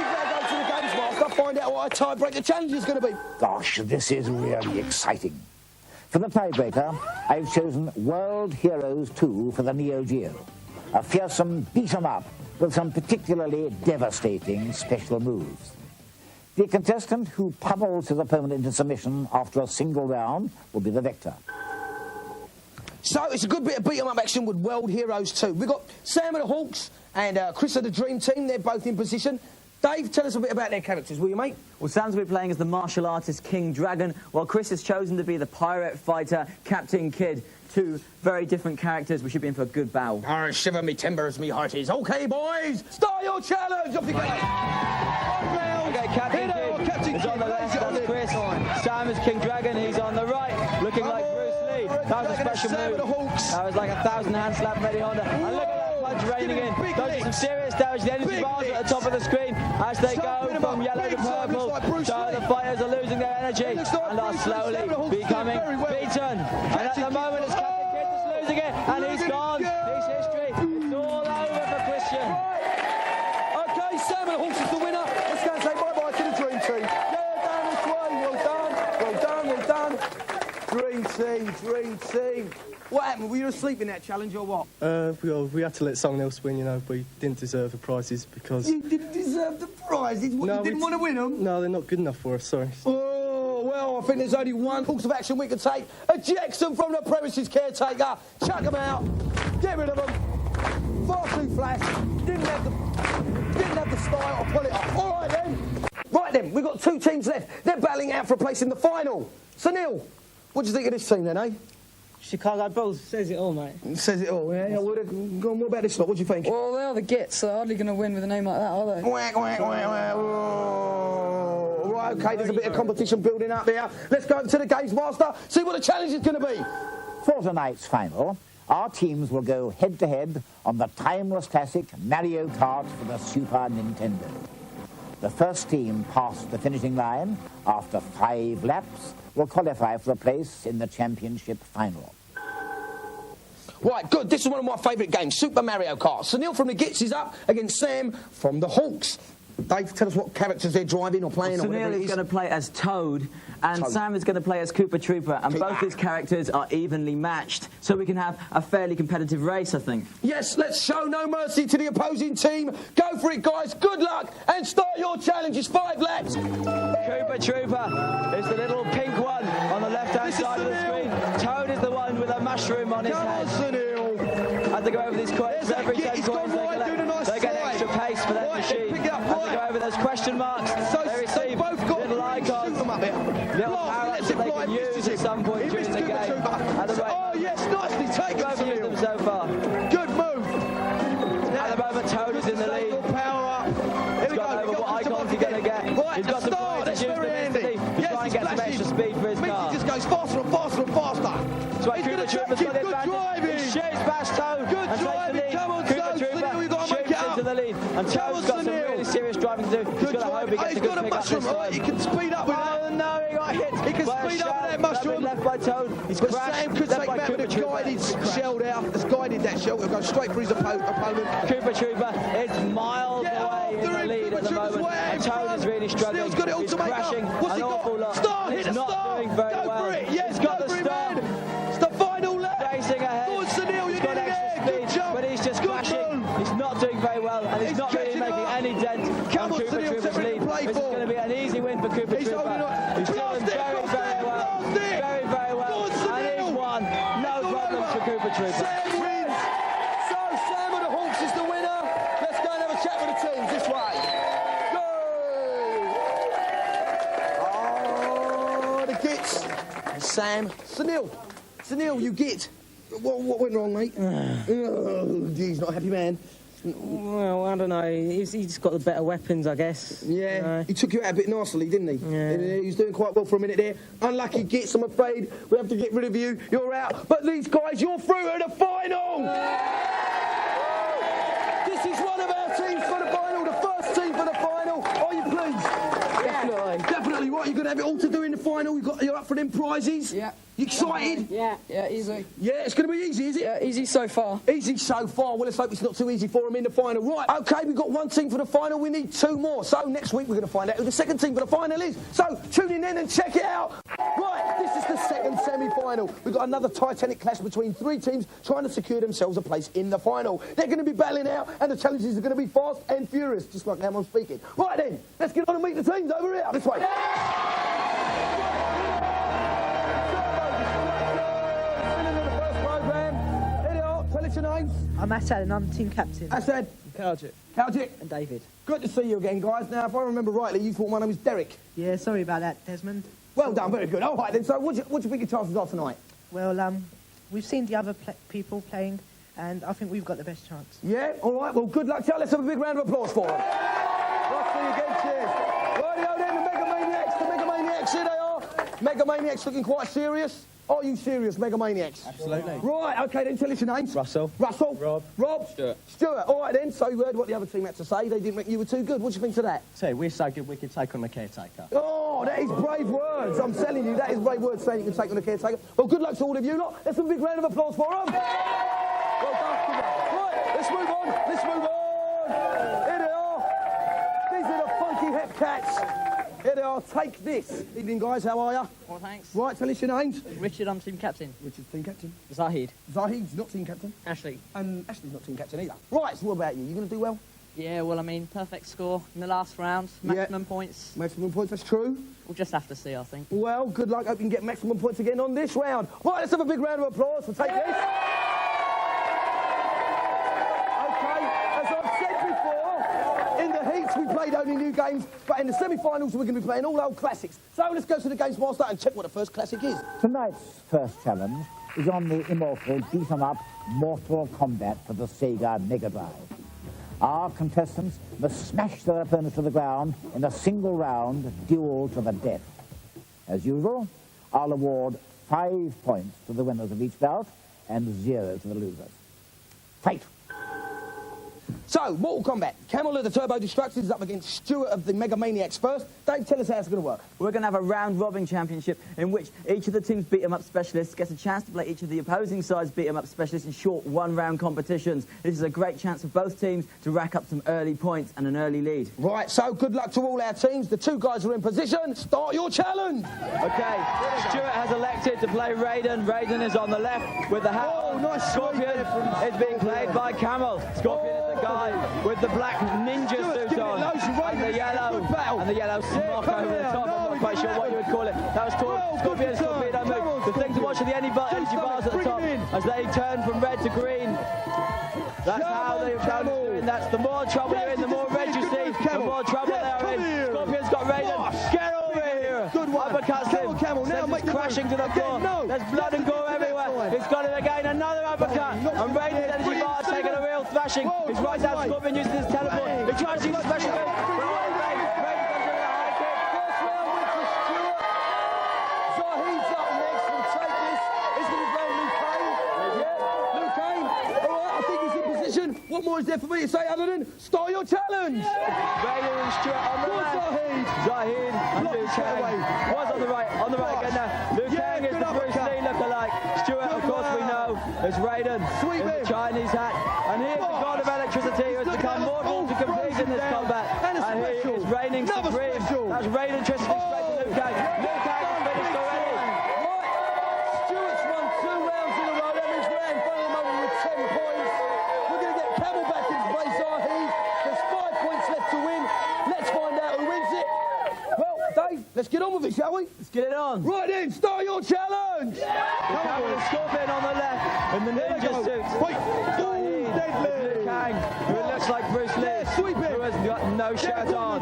got to go to the Gamesmaster, find out what our tiebreaker challenge is going to be. Gosh, this is really exciting. For the tiebreaker, I've chosen World Heroes 2 for the Neo Geo. A fearsome beat-em-up with some particularly devastating special moves. The contestant who pummels his opponent into submission after a single round will be the victor. So it's a good bit of beat-em-up action with World Heroes 2. We've got Sam of the Hawks and Chris of the Dream Team. They're both in position. Dave, tell us a bit about their characters, will you, mate? Well, Sam's will be playing as the martial artist King Dragon, while Chris has chosen to be the pirate fighter Captain Kidd. 2 very different characters. We should be in for a good battle. Oh, shiver me timbers, me hearties. OK, boys, start your challenge. Off you go. Okay, Captain Kidd is on the left, that's Chris. Sam is King Dragon, he's on the right, looking like Bruce Lee. That was a special move. That was like a 1,000-hand slap Eddie Honda. And look at that punch raining in. Those are some serious damage. The energy bars at the top of the screen as they go from yellow to purple. So the fighters are losing their energy and are slowly becoming beaten. And at the moment, it's Captain Kidd just losing it, and he's gone. He's history. It's all over for Christian. OK, Sam of the Hawks is the winner. Let's go and say bye-bye to the Dream Team. Yeah, down this way. Well done. Well done, well done. Dream Team, Dream Team. What happened? Were you asleep in that challenge or what? We had to let someone else win, you know. We didn't deserve the prizes because... You didn't deserve the prizes? What, you didn't want to win them? No, they're not good enough for us, sorry. Oh, well, I think there's only one course of action we can take. Ejection from the premises caretaker. Chuck them out. Get rid of them. Far too flash. Didn't have the style to pull it off. All right, then. Right, then. We've got 2 teams left. They're battling out for a place in the final. So, Neil, what do you think of this team, then, eh? Chicago Bulls says it all, mate. It says it all, yeah. Well, go on, what about this lot? What do you think? Well, they are the Gits, so they're hardly going to win with a name like that, are they? Whack, whack, whack, whack. Oh. Right, OK, there's a bit of competition building up here. Let's go over to the Gamesmaster, see what the challenge is going to be. For tonight's final, our teams will go head-to-head on the timeless classic Mario Kart for the Super Nintendo. The first team past the finishing line after 5 laps will qualify for a place in the championship final. Right, good. This is one of my favourite games, Super Mario Kart. Sunil from the Gits is up against Sam from the Hawks. Dave, tell us what characters they're driving or playing. Sunil is going to play as Toad, and Sam is going to play as Koopa Trooper, and both these characters are evenly matched, so we can have a fairly competitive race, I think. Yes, let's show no mercy to the opposing team. Go for it, guys. Good luck, and start your challenge. It's 5 laps. Koopa Trooper is the little pink one on the left-hand side of the screen. Toad is the one with a mushroom on his head. As they go over these coins, for every 10 coins they get extra pace for that machine. As they go over those question marks, they receive little icons, little powers that they can use at some point during the game. Oh, yes, nicely taken. Both used them so far. Good move. At the moment, Toad is in the lead. He's got over what icons he's going to get. He's got some points to use them instantly to try and get some extra speed for his car. He just goes faster and faster and faster. So Koopa Trooper's got the advantage. He shoots past Toad and takes the lead. Koopa Trooper shoots into the lead. And Toad's got some really serious driving to do. He's got to hope he gets a good pick up this Right, he can speed up with that. Oh no, he got hit. He can speed up with that mushroom. Left by Toad. He's But crashed. Sam could Left take by that with a Cooper Trooper. guided shell out. Has guided that shell. It'll go straight for his opponent. Cooper Trooper is miles away in the lead at the moment. And Toad is really struggling. Steel's got it all He's to make crashing up. What's an he got? awful lot. Star, He's hit the not star. doing very Go well. for it. Yes, He's got go the for it, star. man. It's the final lap. Racing ahead. Go on, Sunil, He's you got did it extra there. speed, Good job. but he's just Good crashing. move. He's not doing very well, and he's not really catching making up. any dent Come on on, Cooper Sunil, Trooper's something to lead. play This is for. going to be an easy win for Cooper He's holding Trooper. on. He's doing Blast it, very, blast very it, well. blast it. Very, very well. Go on, And Sunil. he's won. No problems for Cooper Trooper. Sam wins. So Sam of the Hawks is the winner. Let's go and have a chat with the teams this way. Go. Oh, the gits. Sam. Sunil, you git. What went wrong, mate? Oh, geez, not a happy man. Well, I don't know. He's got the better weapons, I guess. Yeah, he took you out a bit nastily, didn't he? Yeah. He was doing quite well for a minute there. Unlucky gits, I'm afraid. We have to get rid of you. You're out. But these guys, you're through to the final! This is one of our teams for the final, the first team for the final. Are you pleased? Definitely. Definitely, right? You're going to have it all to do in the final. You're up for them prizes? Yeah. You excited? Yeah, easy. Yeah, it's going to be easy, is it? Yeah, easy so far. Easy so far. Well, let's hope it's not too easy for them in the final. Right, OK, we've got one team for the final. We need two more. So next week we're going to find out who the second team for the final is. So tune in and check it out. Right, this is the second semi-final. We've got another titanic clash between three teams trying to secure themselves a place in the final. They're going to be battling out and the challenges are going to be fast and furious, just like how I'm speaking. Right then, let's get on and meet the teams over here. This way. Your names? I'm Assad and I'm team captain. Assad. Kaljit. And David. Good to see you again, guys. Now, if I remember rightly, you thought my name was Derek. Yeah, sorry about that, Desmond. Well done, very good. All right, then. So what do you think your chances are tonight? Well, we've seen the other people playing, and I think we've got the best chance. Yeah? All right, well, good luck to you. Let's have a big round of applause for them. Nice to see you again. Cheers. Rightio then, the Megamaniacs, here they are. Megamaniacs looking quite serious. Are you serious, Megamaniacs? Absolutely. Right, OK, then tell us your names. Russell. Rob. Stuart. All right, then. So you heard what the other team had to say. They didn't think you were too good. What do you think of that? So we're so good we could take on the caretaker. Oh, that is brave words. I'm telling you, that is brave words saying you can take on the caretaker. Well, good luck to all of you lot. Let's have a big round of applause for them. Well done. Right, let's move on. Here they are. These are the funky hep cats. Here they are. Take this. Evening, guys. How are you? Well, thanks. Right, tell us your names. Richard, I'm team captain. Richard's team captain. Zahid. Zahid's not team captain. Ashley. And Ashley's not team captain either. Right, so what about you? You going to do well? Yeah, well, I mean, perfect score in the last round, maximum points. Maximum points, that's true. We'll just have to see, I think. Well, good luck. Hope you can get maximum points again on this round. Right, let's have a big round of applause for Take This. OK, as I've said before, in the heats we played only new games, but in the semi-finals we're going to be playing all old classics. So let's go to the Gamesmaster and check what the first classic is. Tonight's first challenge is on the immortal beat-em-up Mortal Kombat for the Sega Mega Drive. Our contestants must smash their opponents to the ground in a single round duel to the death. As usual, I'll award 5 points to the winners of each bout and 0 to the losers. Fight! So, Mortal Kombat. Camel of the Turbo Destructors is up against Stuart of the Megamaniacs first. Dave, tell us how it's going to work. We're going to have a round-robin championship in which each of the team's beat-em-up specialists gets a chance to play each of the opposing side's beat-em-up specialists in short one-round competitions. This is a great chance for both teams to rack up some early points and an early lead. Right, so good luck to all our teams. The two guys are in position. Start your challenge. OK, Stuart has elected to play Raiden. Raiden is on the left with the hat on. Nice. Scorpion is being played by Camel. Scorpion is the guy with the black ninja suit on and the yellow smock over the top. I'm not quite sure what you would call it. That was Scorpion's torpedo move. The thing to watch are the energy bars at the top as they turn from red to green. That's how the opponent's doing. That's the more trouble you're in, the more red you see, the more trouble they are in. Scorpion's got Raiden. Get over here. Good one. Uppercuts him. Camel. Now make the crashing to the floor. There's blood and gore everywhere. He's got it again. Another uppercut. And Raiden's energy bar taking a real thrashing. He's right down Scorpion using his teleport. He tries to use a special move. What more is there for me to say other than start your challenge? Raiden and Stuart on the left. Zahid and Liu Kang. Was on the right again now. Liu Kang is the Bruce Lee lookalike. Stuart, of course, we know, is Raiden in the Chinese hat. And he is the god of electricity who has become mortal to compete in this combat. And he is reigning supreme. That's Raiden twisting straight to Liu Kang. Liu Kang is finished already. Stuart's won 2 rounds in a row. That means we're in front of the moment with 10 points. We're going to get Camel back into play, Zahid. There's 5 points left to win. Let's find out who wins it. Well, Dave, let's get on with it, shall we? Let's get it on. Right then, start your challenge. Camel and Scorpion on the left in the ninja suits. Liu Kang, who looks like Bruce Lee, who has got no shirt on.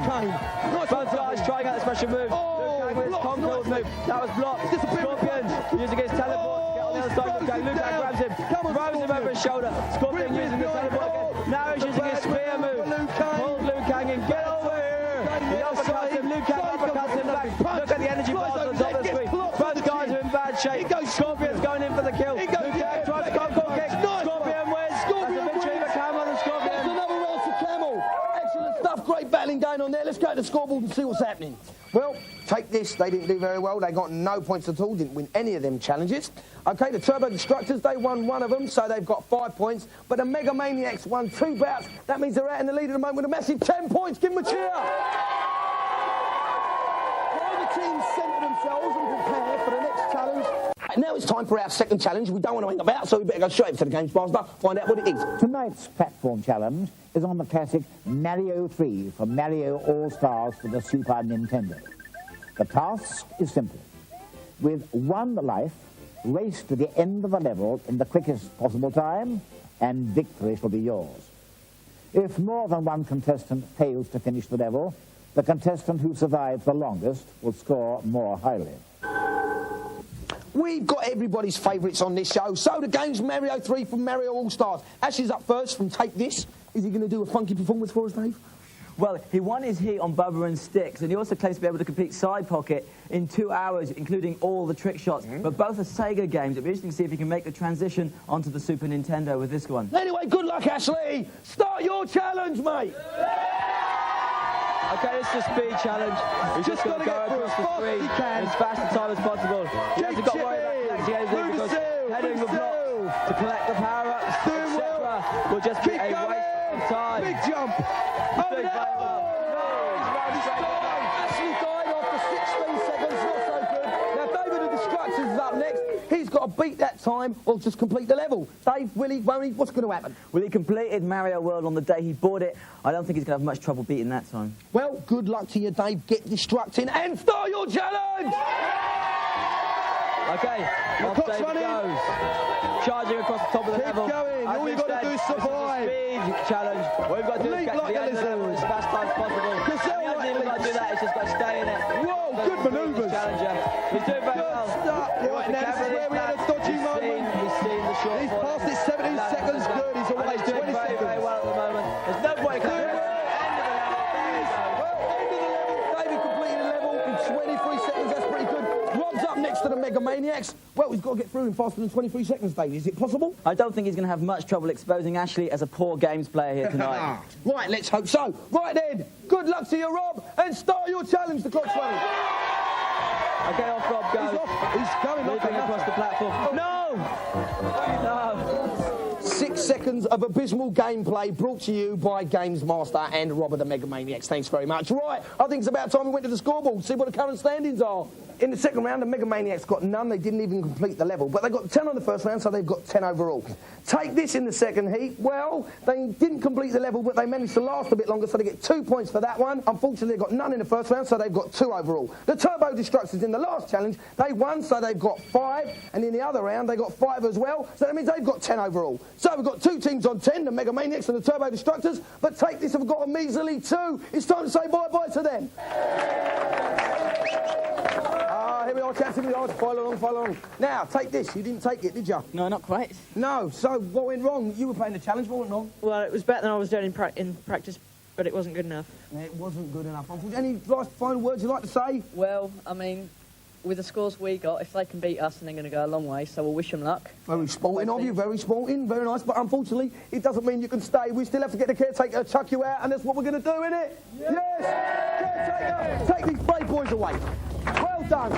Both guys trying out the special move. Liu Kang with his concord move. That was blocked. Scorpion using his teleport to get on the other side of Liu Kang. Liu Kang grabs him, throws him over his shoulder. Scorpion using the teleport again. Now he's using his spear move. Pulls Liu Kang in. Get over here. He uppercuts him. Liu Kang uppercuts him back. Look at the energy bars on top of the screen. Both guys are in bad shape. Scorpion's going in for the kill. Liu Kang tries the concord kick. Scorpion wins. That's a victory for Camel and Scorpion. There's another round for Camel. Excellent stuff. Great battling going on there. Let's go to the scoreboard and see what's happening. Well, take this. They didn't do very well. They got no points at all. Didn't win any of them challenges. OK, the Turbo Destructors, they won 1 of them, so they've got 5 points. But the Mega Maniacs won 2 bouts. That means they're out in the lead at the moment with a massive 10 points. Give them a cheer. While the teams centre themselves and prepare for the next challenge. Now it's time for our second challenge. We don't want to hang about, so we better go straight to the Gamesmaster, find out what it is. Tonight's platform challenge is on the classic Mario 3 from Mario All-Stars for the Super Nintendo. The task is simple. With 1 life, race to the end of the level in the quickest possible time, and victory shall be yours. If more than one contestant fails to finish the level, the contestant who survives the longest will score more highly. We've got everybody's favourites on this show. So the game's Mario 3 from Mario All-Stars. Ash is up first from Take This. Is he going to do a funky performance for us, Dave? Well, he won his heat on Bubba and Sticks, and he also claims to be able to complete Side Pocket in 2 hours, including all the trick shots. But both are Sega games. It'll be interesting to see if he can make the transition onto the Super Nintendo with this one. Anyway, good luck, Ashley. Start your challenge, mate. Okay, it's the speed challenge. He's just got to go across the screen as fast a time as possible. He hasn't got to worry about collecting anything because heading the block to collect the power-ups, etc., will just be a waste of time. Big jump. He's doing very well. Ashley died after 16 seconds. Not so good. Now, David of Destructors is up next. He's got to beat that time or just complete the level. Dave, will he, won't he? What's going to happen? Well, he completed Mario World on the day he bought it. I don't think he's going to have much trouble beating that time. Well, good luck to you, Dave. Get Destructing and start your challenge! Okay, off David goes. Charging across the top of the level. Going. All you've got to do is survive. This is a speed challenge. What we've got to do is get to the end of the level as fast as possible. He hasn't even got to do that, he's just got to stay in it. Whoa, good manoeuvres. He's doing very well. Right now, this is where we had a dodgy moment. He's seen the short. He's passed it 17 seconds. Good, he's away. He's doing 20 very, seconds. very well at the moment. There's no point in coming. David completed the level in 23 seconds. That's pretty good. Rob's up next to the Mega Maniacs. Well, he's got to get through in faster than 23 seconds, Dave. Is it possible? I don't think he's going to have much trouble exposing Ashley as a poor games player here tonight. Right, let's hope so. Right then, good luck to you, Rob, and start your challenge. The clock's running. Okay, off Rob goes. He's off. He's going leaping across the platform. No! No! 6 seconds of abysmal gameplay brought to you by Gamesmaster and Rob of the Mega Maniacs. Thanks very much. Right, I think it's about time we went to the scoreboard, see what the current standings are. In the second round, the Mega Maniacs got none. They didn't even complete the level, but they got 10 on the first round, so they've got 10 overall. Take This in the second heat. Well, they didn't complete the level, but they managed to last a bit longer, so they get 2 points for that one. Unfortunately, they got none in the first round, so they've got 2 overall. The Turbo Destructors in the last challenge, they won, so they've got 5, and in the other round, they got 5 as well, so that means they've got 10 overall. So we've got 2 teams on 10, the Mega Maniacs and the Turbo Destructors, but Take This have got a measly 2. It's time to say bye-bye to them. Here we are, chaps, here we are. Follow along. Now, Take This. You didn't take it, did you? No, not quite. No. So, what went wrong? You were playing the challenge, what went wrong? Well, it was better than I was doing in practice, but it wasn't good enough. It wasn't good enough. Any last final words you'd like to say? Well, I mean, with the scores we got, if they can beat us, then they're going to go a long way, so we'll wish them luck. Very sporting of you, very sporting, very nice. But unfortunately, it doesn't mean you can stay. We still have to get the caretaker to chuck you out, and that's what we're going to do, innit? Yes! Caretaker, take these brave boys away. Well done.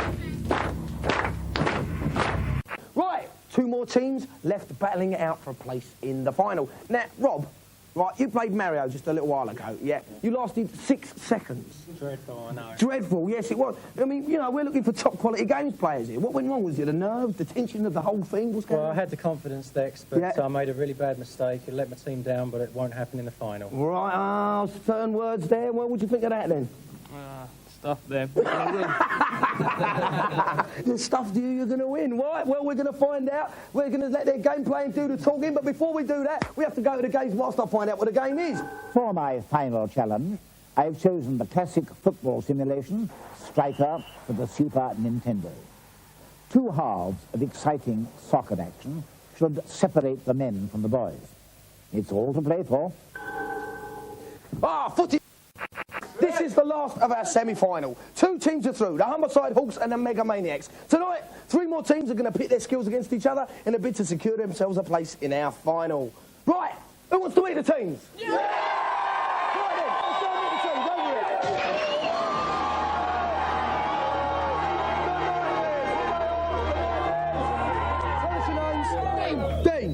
Right, 2 more teams left battling it out for a place in the final. Now, Rob, right, you played Mario just a little while ago, yeah? You lasted 6 seconds. Dreadful, I know. Dreadful, yes, it was. I mean, you know, we're looking for top quality games players here. What went wrong? Was it the nerves, the tension of the whole thing? What's going on? Well, I had the confidence, Dex, but I made a really bad mistake. It let my team down, but it won't happen in the final. Right, certain words there. What would you think of that then? Stuff them. The stuff you're going to win, right? Well, we're going to find out. We're going to let their game playing do the talking, but before we do that, we have to go to the Gamesmaster and find out what the game is. For my final challenge, I've chosen the classic football simulation, Striker, for the Super Nintendo. 2 halves of exciting soccer action should separate the men from the boys. It's all to play for. Footy! This is the last of our semi-final. 2 teams are through, the Homicide Hawks and the Mega Maniacs. Tonight, 3 more teams are going to pit their skills against each other in a bid to secure themselves a place in our final. Right, who wants to meet the teams? Yeah! Right then, let's go meet the teams, over it. Dean.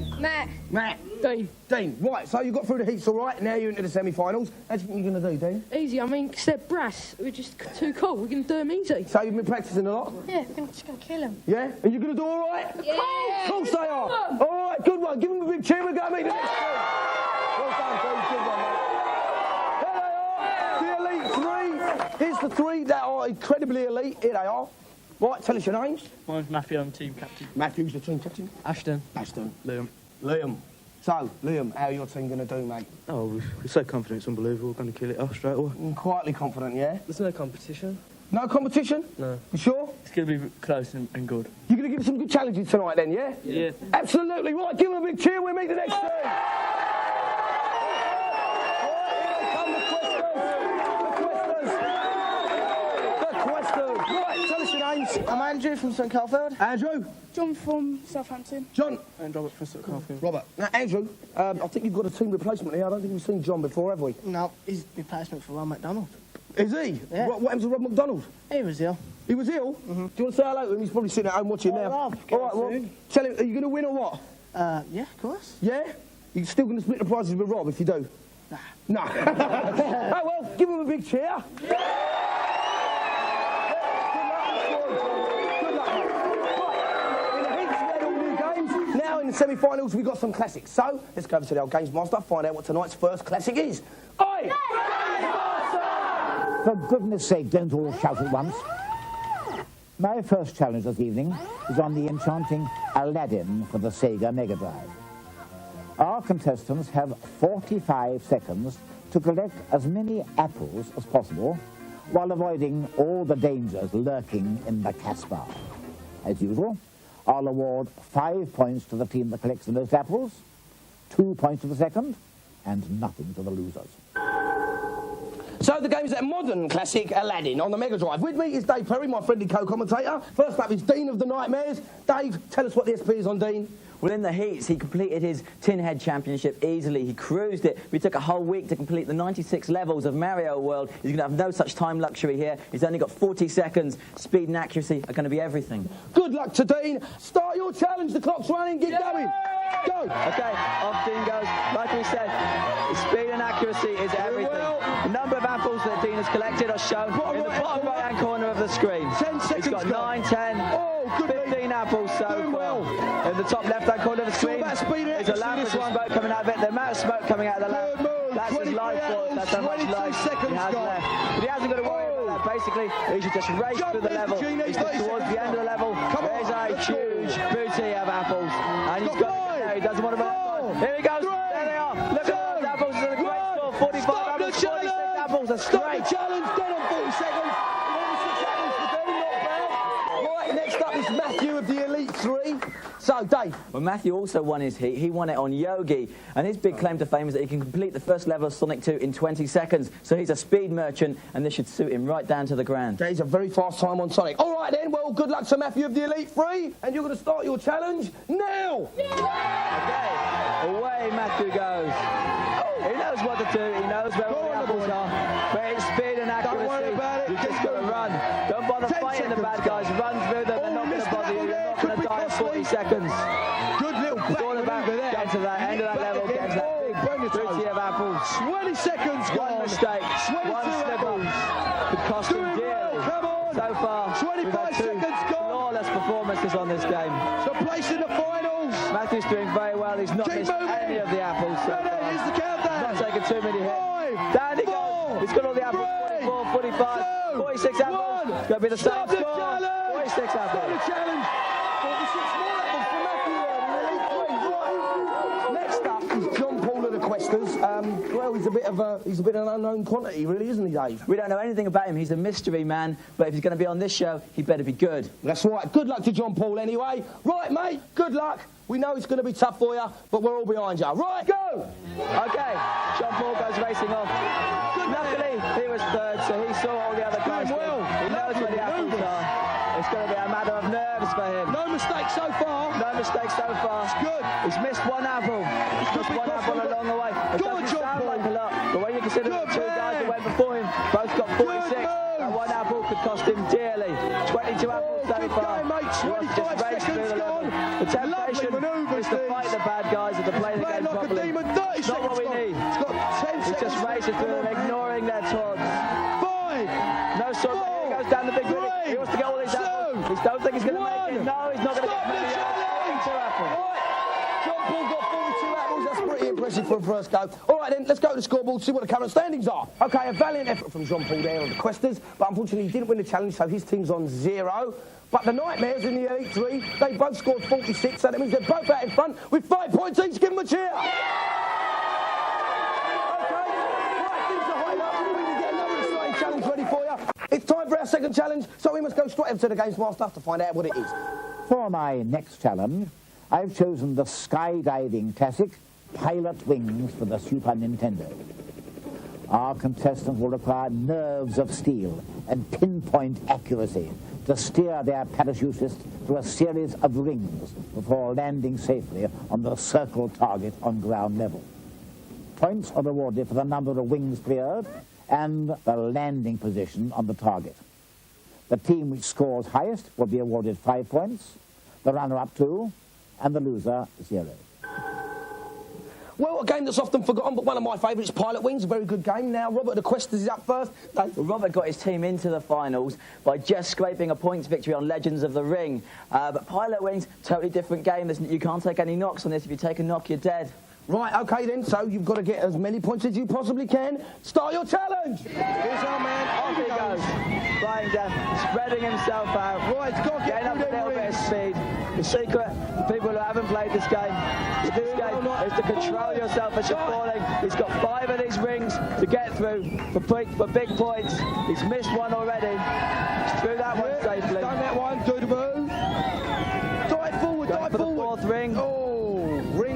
Matt. Dean. Right, so you got through the heats all right, now you're into the semi-finals. How do you think you're going to do, Dean? Easy, I mean, 'cause they're brass. We're just too cool. We're going to do them easy. So you've been practising a lot? Yeah, I'm just going to kill them. Yeah? And you're going to do all right? Yeah! Of course they are. All right, good one. Give them a big cheer. We're going to meet the next team. Well done, Dean. Good one, mate. Here they are, the elite 3. Here's the 3 that are incredibly elite. Here they are. Right, tell us your names. Mine's Matthew, I'm team captain. Matthew's the team captain. Ashton. Liam. So, Liam, how are your team going to do, mate? Oh, we're so confident, it's unbelievable. We're going to kill it off straight away. Quietly confident, yeah? There's no competition. No competition? No. You sure? It's going to be close and good. You're going to give some good challenges tonight then, yeah? Yeah. Absolutely. Right, give them a big cheer. We'll meet the next team. I'm Andrew from St Calfield. Andrew? John from Southampton. John? And Robert from St Calfield. Robert. Now, Andrew, I think you've got a team replacement here. I don't think we've seen John before, have we? No, he's replacement for Ron McDonald. Is he? Yeah. What happened to Rob McDonald? He was ill. He was ill? Mm-hmm. Do you want to say hello to him? He's probably sitting at home watching now. Rob, all right, well, tell him, are you going to win or what? Yeah, of course. Yeah? You're still going to split the prizes with Rob if you do? Nah. No. Oh, well, give him a big cheer. Yeah! Now in the semi-finals we've got some classics. So let's go over to the old Gamesmaster, find out what tonight's first classic is. Oi! Gamesmaster! For goodness sake, don't all shout at once. My first challenge this evening is on the enchanting Aladdin for the Sega Mega Drive. Our contestants have 45 seconds to collect as many apples as possible while avoiding all the dangers lurking in the Casbah. As usual, I'll award 5 points to the team that collects the most apples, 2 points to the second, and nothing to the losers. So the game is a modern classic, Aladdin, on the Mega Drive. With me is Dave Perry, my friendly co-commentator. First up is Dean of the Nightmares. Dave, tell us what the SP is on Dean. Well, in the heats, he completed his Tin Head Championship easily. He cruised it. We took a whole week to complete the 96 levels of Mario World. He's going to have no such time luxury here. He's only got 40 seconds. Speed and accuracy are going to be everything. Good luck to Dean. Start your challenge. The clock's running. Get going. Go. Okay, off Dean goes. Like we said, speed and accuracy is everything. The number of apples that Dean has collected are shown in the bottom right-hand corner of the screen. 10 seconds. He's got 9, 10, 15 apples so far. In the top left-hand corner of the screen is a lamp with smoke coming out of it. The amount of smoke coming out of the lamp, that's his life force. That's how much life he has left. But he hasn't got to worry about that. Basically, he should just race through the level. He's towards the end of the level. There's a huge booty of apples. And he's got to get there. He doesn't want to run. Here he goes. There they are. Look at those apples. It's a great score. 45 apples, 46 apples. That's Stop great. the challenge. Dead on 40 seconds. 46 apples for Dean. Not bad. Right, next up is Matthew of the Elite 3. So, Dave. Well, Matthew also won his heat. He won it on Yogi. And his big claim to fame is that he can complete the first level of Sonic 2 in 20 seconds. So he's a speed merchant, and this should suit him right down to the ground. He's a very fast time on Sonic. All right, then. Well, good luck to Matthew of the Elite Three. And you're going to start your challenge now. Okay, away Matthew goes. He knows what to do. He knows where all the apples are. But it's speed and accuracy. Don't worry about it. You just got to run. Don't bother fighting the bad guys. Run through them. They're not going to bother you. You're not going to die in 40 seconds. Good little It's all about getting to that end of that level, getting to that big booty of apples. 20 seconds One mistake, one slip up could cost him dearly. Come on. So far, 25 we've had two seconds gone. flawless performances on this game. So place in the finals. Matthew's doing very well. He's not missed any of the apples. So Here's the countdown. not taking too many hits. Down he goes. He's got all the apples. 44, 45, 46 apples. It's going to be the same score. 46 apples. The challenge. 46 more apples for Matthew there, the Elite Three. Right. Next up is John Paul of the Questers. Well, he's a bit of an unknown quantity, really, isn't he, Dave? We don't know anything about him. He's a mystery man. But if he's going to be on this show, he better be good. That's right. Good luck to John Paul anyway. Right, mate. Good luck. We know it's going to be tough for you, but we're all behind you. Right, go! Okay, John Paul goes racing off. Luckily, he was third, so he saw all the other guys. Well. He knows where the apples are. It's going to be a matter of nerves for him. No mistakes so far. No mistakes so far. It's good. He's missed one apple. He's missed one apple along the way. It doesn't sound like a lot, but when you consider the two guys that went before him, both got 46, that one apple could cost him dearly. 22 apples so far. He wants to just race through the level. The temptation is to fight the bad guys and to play the game properly. It's not what we need. He's just racing through them, ignoring their taunts. 5. No sort of, he goes down the big ring. He wants to get all these apples. He don't think he's going to make it. No, he's not going to get many apples. 42 apples. John Paul got 42 apples. That's pretty impressive for a first go. All right, then, let's go to the scoreboard, see what the current standings are. OK, a valiant effort from John Paul there on the Questers, but unfortunately he didn't win the challenge, so his team's on 0. But the Nightmares in the Elite Three, they both scored 46, so that means they're both out in front with 5 points each. Give them a cheer. Challenge ready for you. It's time for our second challenge, so we must go straight up to the Gamesmaster to find out what it is. For my next challenge, I've chosen the skydiving classic, Pilot Wings for the Super Nintendo. Our contestants will require nerves of steel and pinpoint accuracy to steer their parachutists through a series of rings before landing safely on the circle target on ground level. Points are awarded for the number of wings cleared and the landing position on the target. The team which scores highest will be awarded 5 points, the runner-up 2, and the loser 0. Well, a game that's often forgotten, but one of my favourites, Pilot Wings, a very good game. Now, Robert the Questers is up first. Well, Robert got his team into the finals by just scraping a points victory on Legends of the Ring. But Pilot Wings, totally different game. You can't take any knocks on this. If you take a knock, you're dead. Right, OK then, so you've got to get as many points as you possibly can. Start your challenge! Here's our man, off he goes. Flying down, spreading himself out. Right, got to getting up a little bit of speed. The secret, for people who haven't played this game, is to control yourself as you're falling. He's got 5 of these rings to get through for big points. He's missed one already. He's through that one safely. Done that one, good move. Dive forward, Going for the 4th ring.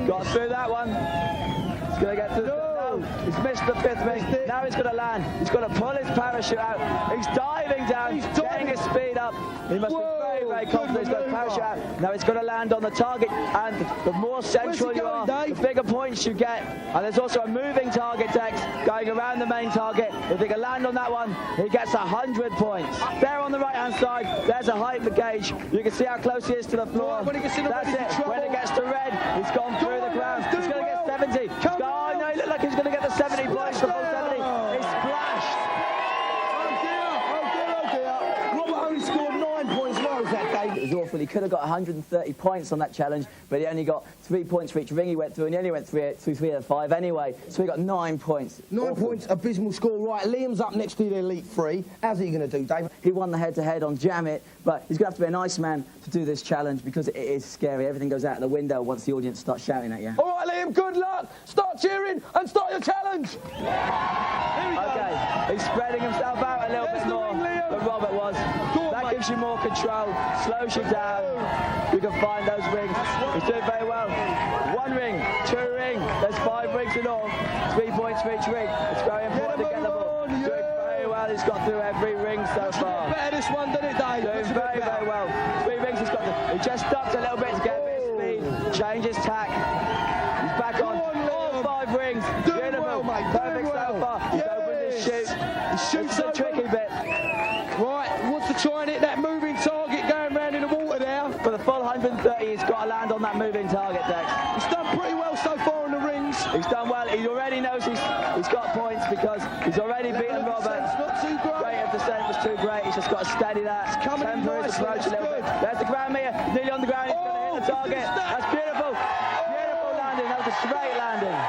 Got through that one. He's going to get through. No, he's missed the 5th ring. Now he's going to land. He's got to pull his parachute out. He's diving down, getting his speed up. He must be very, very confident. He's got to parachute out. Now he's going to land on the target. And the more central you are, the bigger points you get. And there's also a moving target, Dex, going around the main target. If he can land on that one, he gets 100 points. There on the right-hand side, there's a height gauge. You can see how close he is to the floor. That's it. When it gets to red, he's gone through the ground. He's going to get 70. Oh, no, he looked like he's going to get the 70 points for full 70. He splashed. Robert only scored 9 points. Why was that, Dave? It was awful. He could have got 130 points on that challenge, but he only got 3 points for each ring he went through, and he only went through 3 of 5 anyway, so he got 9 points. 9 points, abysmal score. Right, Liam's up next to the Elite Three. How's he going to do, Dave? He won the head-to-head on Jam It, but he's going to have to be a nice man to do this challenge because it is scary. Everything goes out the window once the audience starts shouting at you. All right, Liam, good luck. Start cheering and start your challenge. Here we go. Okay. He's spreading himself out a little bit more than Robert was. That gives you more control, slows you down. You can find those rings. He's doing very well. 1 ring, 2 ring. There's 5 rings in all. 3 points for each ring. It's very important to get the ball. Doing very well. He's got through every ring so far. Better this one, didn't it, Dave? Doing very, very well. 3 rings he's got. He just stopped a little bit to get a bit of speed. Change his tack. He's back on. All 5 rings. Beautiful. Perfect so far. He's opened his shoot. He shoots the tricky bit. Right, wants to try and hit that moving target going round in the water now. For the full 130, he's got to land on that moving target, Dex. He's done pretty well so far on the rings. He's done well. He already knows he's got points because he's already beaten Robert. Not too great. Rate of descent was too great. He's just got to steady that. It's coming in Temper his nicely. approach a little bit. There's the ground meter. Nearly on the ground. He's going to hit the target. That's beautiful. Beautiful landing. That was a straight landing.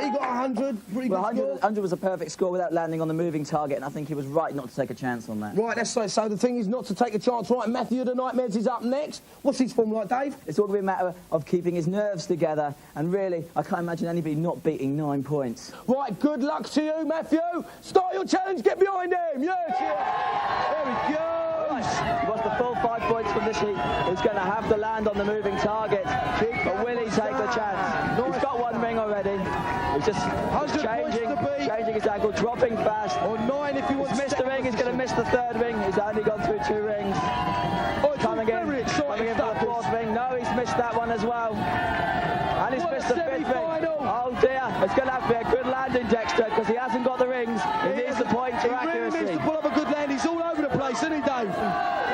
He got 100. Pretty Well, good score. 100 was a perfect score without landing on the moving target, and I think he was right not to take a chance on that. Right, that's so the thing is not to take a chance. Right, Matthew the Nightmares is up next. What's his form like, Dave? It's all going to be a matter of keeping his nerves together, and really, I can't imagine anybody not beating 9 points. Right, good luck to you, Matthew. Start your challenge, get behind him. Yes, there he goes. He wants the full 5 points from this heat. He's going to have to land on the moving target. But will he take the chance? He's got 1 ring already. He's just changing his angle, dropping fast. Or 9 if he wants to miss the ring. He's going to miss the 3rd ring. He's only gone through 2 rings. Coming in for the 4th ring. No, he's missed that one as well. And he's missed the 5th ring. Oh dear, it's going to have to be a good landing, Dexter, because he hasn't got the rings. He needs the points for accuracy. He really needs to pull up a good land. He's all over the place, isn't he, Dave?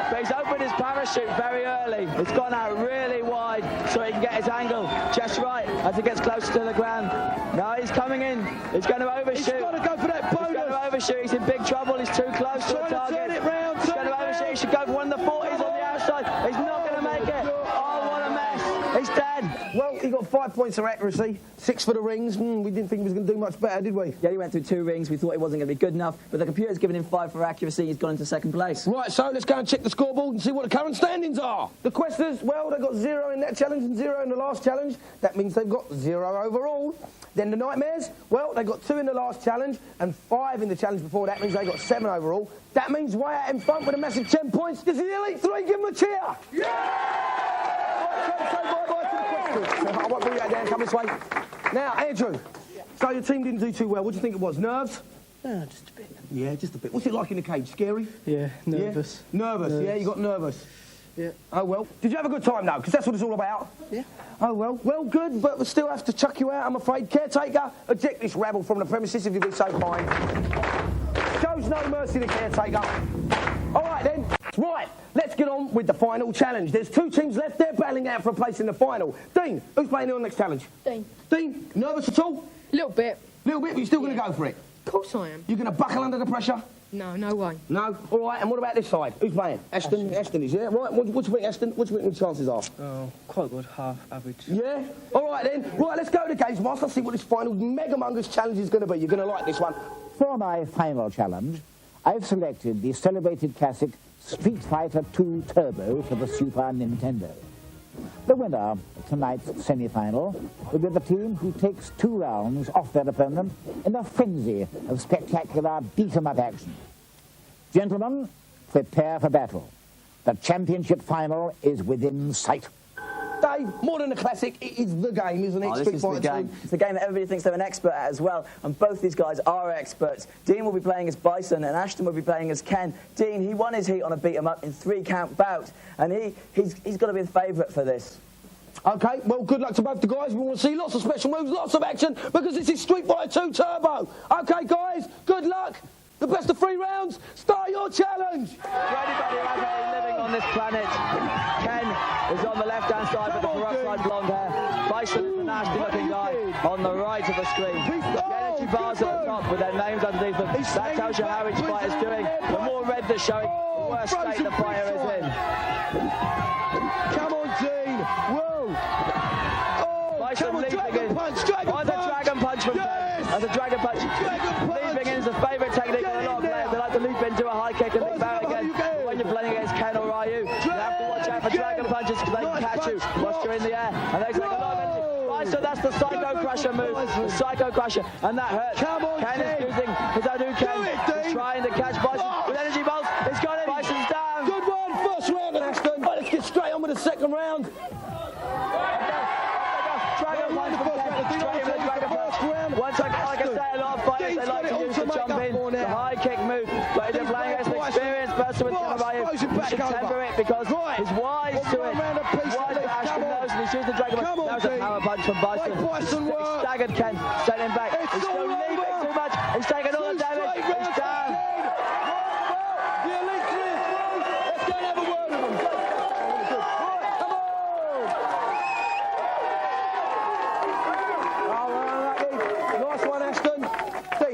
But he's opened his parachute very early. It's gone out really wide so he can get his angle just right as he gets closer to the ground. Now he's coming in. He's going to overshoot. He's got to go for that bonus. He's going to overshoot. He's in big trouble. He's too close to the target. Turn it round. He's going to overshoot. He should go for one of the 40s on the outside. He's not going to make it. Oh, what a mess. He's dead. Well, he got 5 points of accuracy, 6 for the rings. We didn't think he was going to do much better, did we? Yeah, he went through 2 rings. We thought it wasn't going to be good enough, but the computer's given him 5 for accuracy. He's gone into 2nd place. Right, so let's go and check the scoreboard and see what the current standings are. The Questers, well, they got 0 in that challenge and 0 in the last challenge. That means they've got 0 overall. Then the Nightmares, well, they got 2 in the last challenge and 5 in the challenge before. That means they got 7 overall. That means way out in front with a massive 10 points. Does the Elite 3 give them a cheer? Yeah! Right, so bye-bye to the Questers. I won't bring that down, come this way. Now, Andrew, so your team didn't do too well. What do you think it was? Nerves? Just a bit. Yeah, just a bit. What's it like in the cage? Scary? Yeah, nervous. Yeah? Nervous, yeah, you got nervous. Yeah. Oh, well. Did you have a good time, though? Because that's what it's all about. Yeah. Oh, well. Well, good, but we still have to chuck you out, I'm afraid. Caretaker, eject this rabble from the premises if you'd be so kind. Shows no mercy, the caretaker. All right, then. Right, let's get on with the final challenge. There's 2 teams left. They're battling out for a place in the final. Dean, who's playing in the next challenge? Dean. Dean, nervous at all? Little bit. Little bit, but you're still going to go for it? Of course I am. You're going to buckle under the pressure? No, no way. No? All right, and what about this side? Who's playing? Ashton. Ashton is, yeah? Right, what do you think, Ashton? What do you think the chances are? Oh, quite good, half average. Yeah? All right, then. Right, let's go to Gamesmaster and see what this final mega-mongous challenge is going to be. You're going to like this one. For my final challenge, I've selected the celebrated classic Street Fighter II Turbo for the Super Nintendo. The winner of tonight's semi-final will be the team who takes 2 rounds off their opponent in a frenzy of spectacular beat-em-up action. Gentlemen, prepare for battle. The championship final is within sight. Dave, more than a classic, it is the game, isn't it? Oh, this is the game. It's the game that everybody thinks they're an expert at as well, and both these guys are experts. Dean will be playing as Bison, and Ashton will be playing as Ken. Dean, he won his heat on a beat-em-up in 3-count bout, and he's got to be the favourite for this. OK, well, good luck to both the guys. We want to see lots of special moves, lots of action, because this is Street Fighter II Turbo. OK, guys, good luck. The best of 3 rounds. Start your challenge. For anybody who hasn't been living on this planet, Ken is on the left-hand side with the peroxide blonde hair. Bison is the nasty-looking guy on the right of the screen. The energy bars at the top with their names underneath them. That tells you how each fighter's doing. The more red they're showing, the worse state the fighter is in. Come on, Dean. Whoa. Oh, Bison leaping in. On the dragon punch from Ken. That's a dragon punch. Leaping in is a favourite technique of a lot of players. They like to leap into a high kick and leap out again. When you're playing against Ken or Ryu, you have to watch out for dragon punches because they can catch you whilst you're in the air. And they take a lot of energy. Bison, that's the Psycho Crusher move. The Psycho Crusher, and that hurts. Come on, Ken is using his own Ken. He's trying to catch Bison with energy bolts. He's got it. Bison's down. Good one, first round, Ashton. Right, let's get straight on with the second round. Dragon Punch from Ken. Straight in with the Dragon Punch. Once like I say, a lot of fighters, they like to use the jump in, the high kick move, but they're playing against an experienced person with Kanabayev. He should temper it because he's wise to it. He's wise to Ashton knows, and he's used the Dragon Punch. That was a power punch from Bison. He staggered Ken, sent him back. He's still leaving too much. He's taking all the damage. He's down. The Elite Three is through. Let's go and have a word with them. Come on. Nice one, Ashton.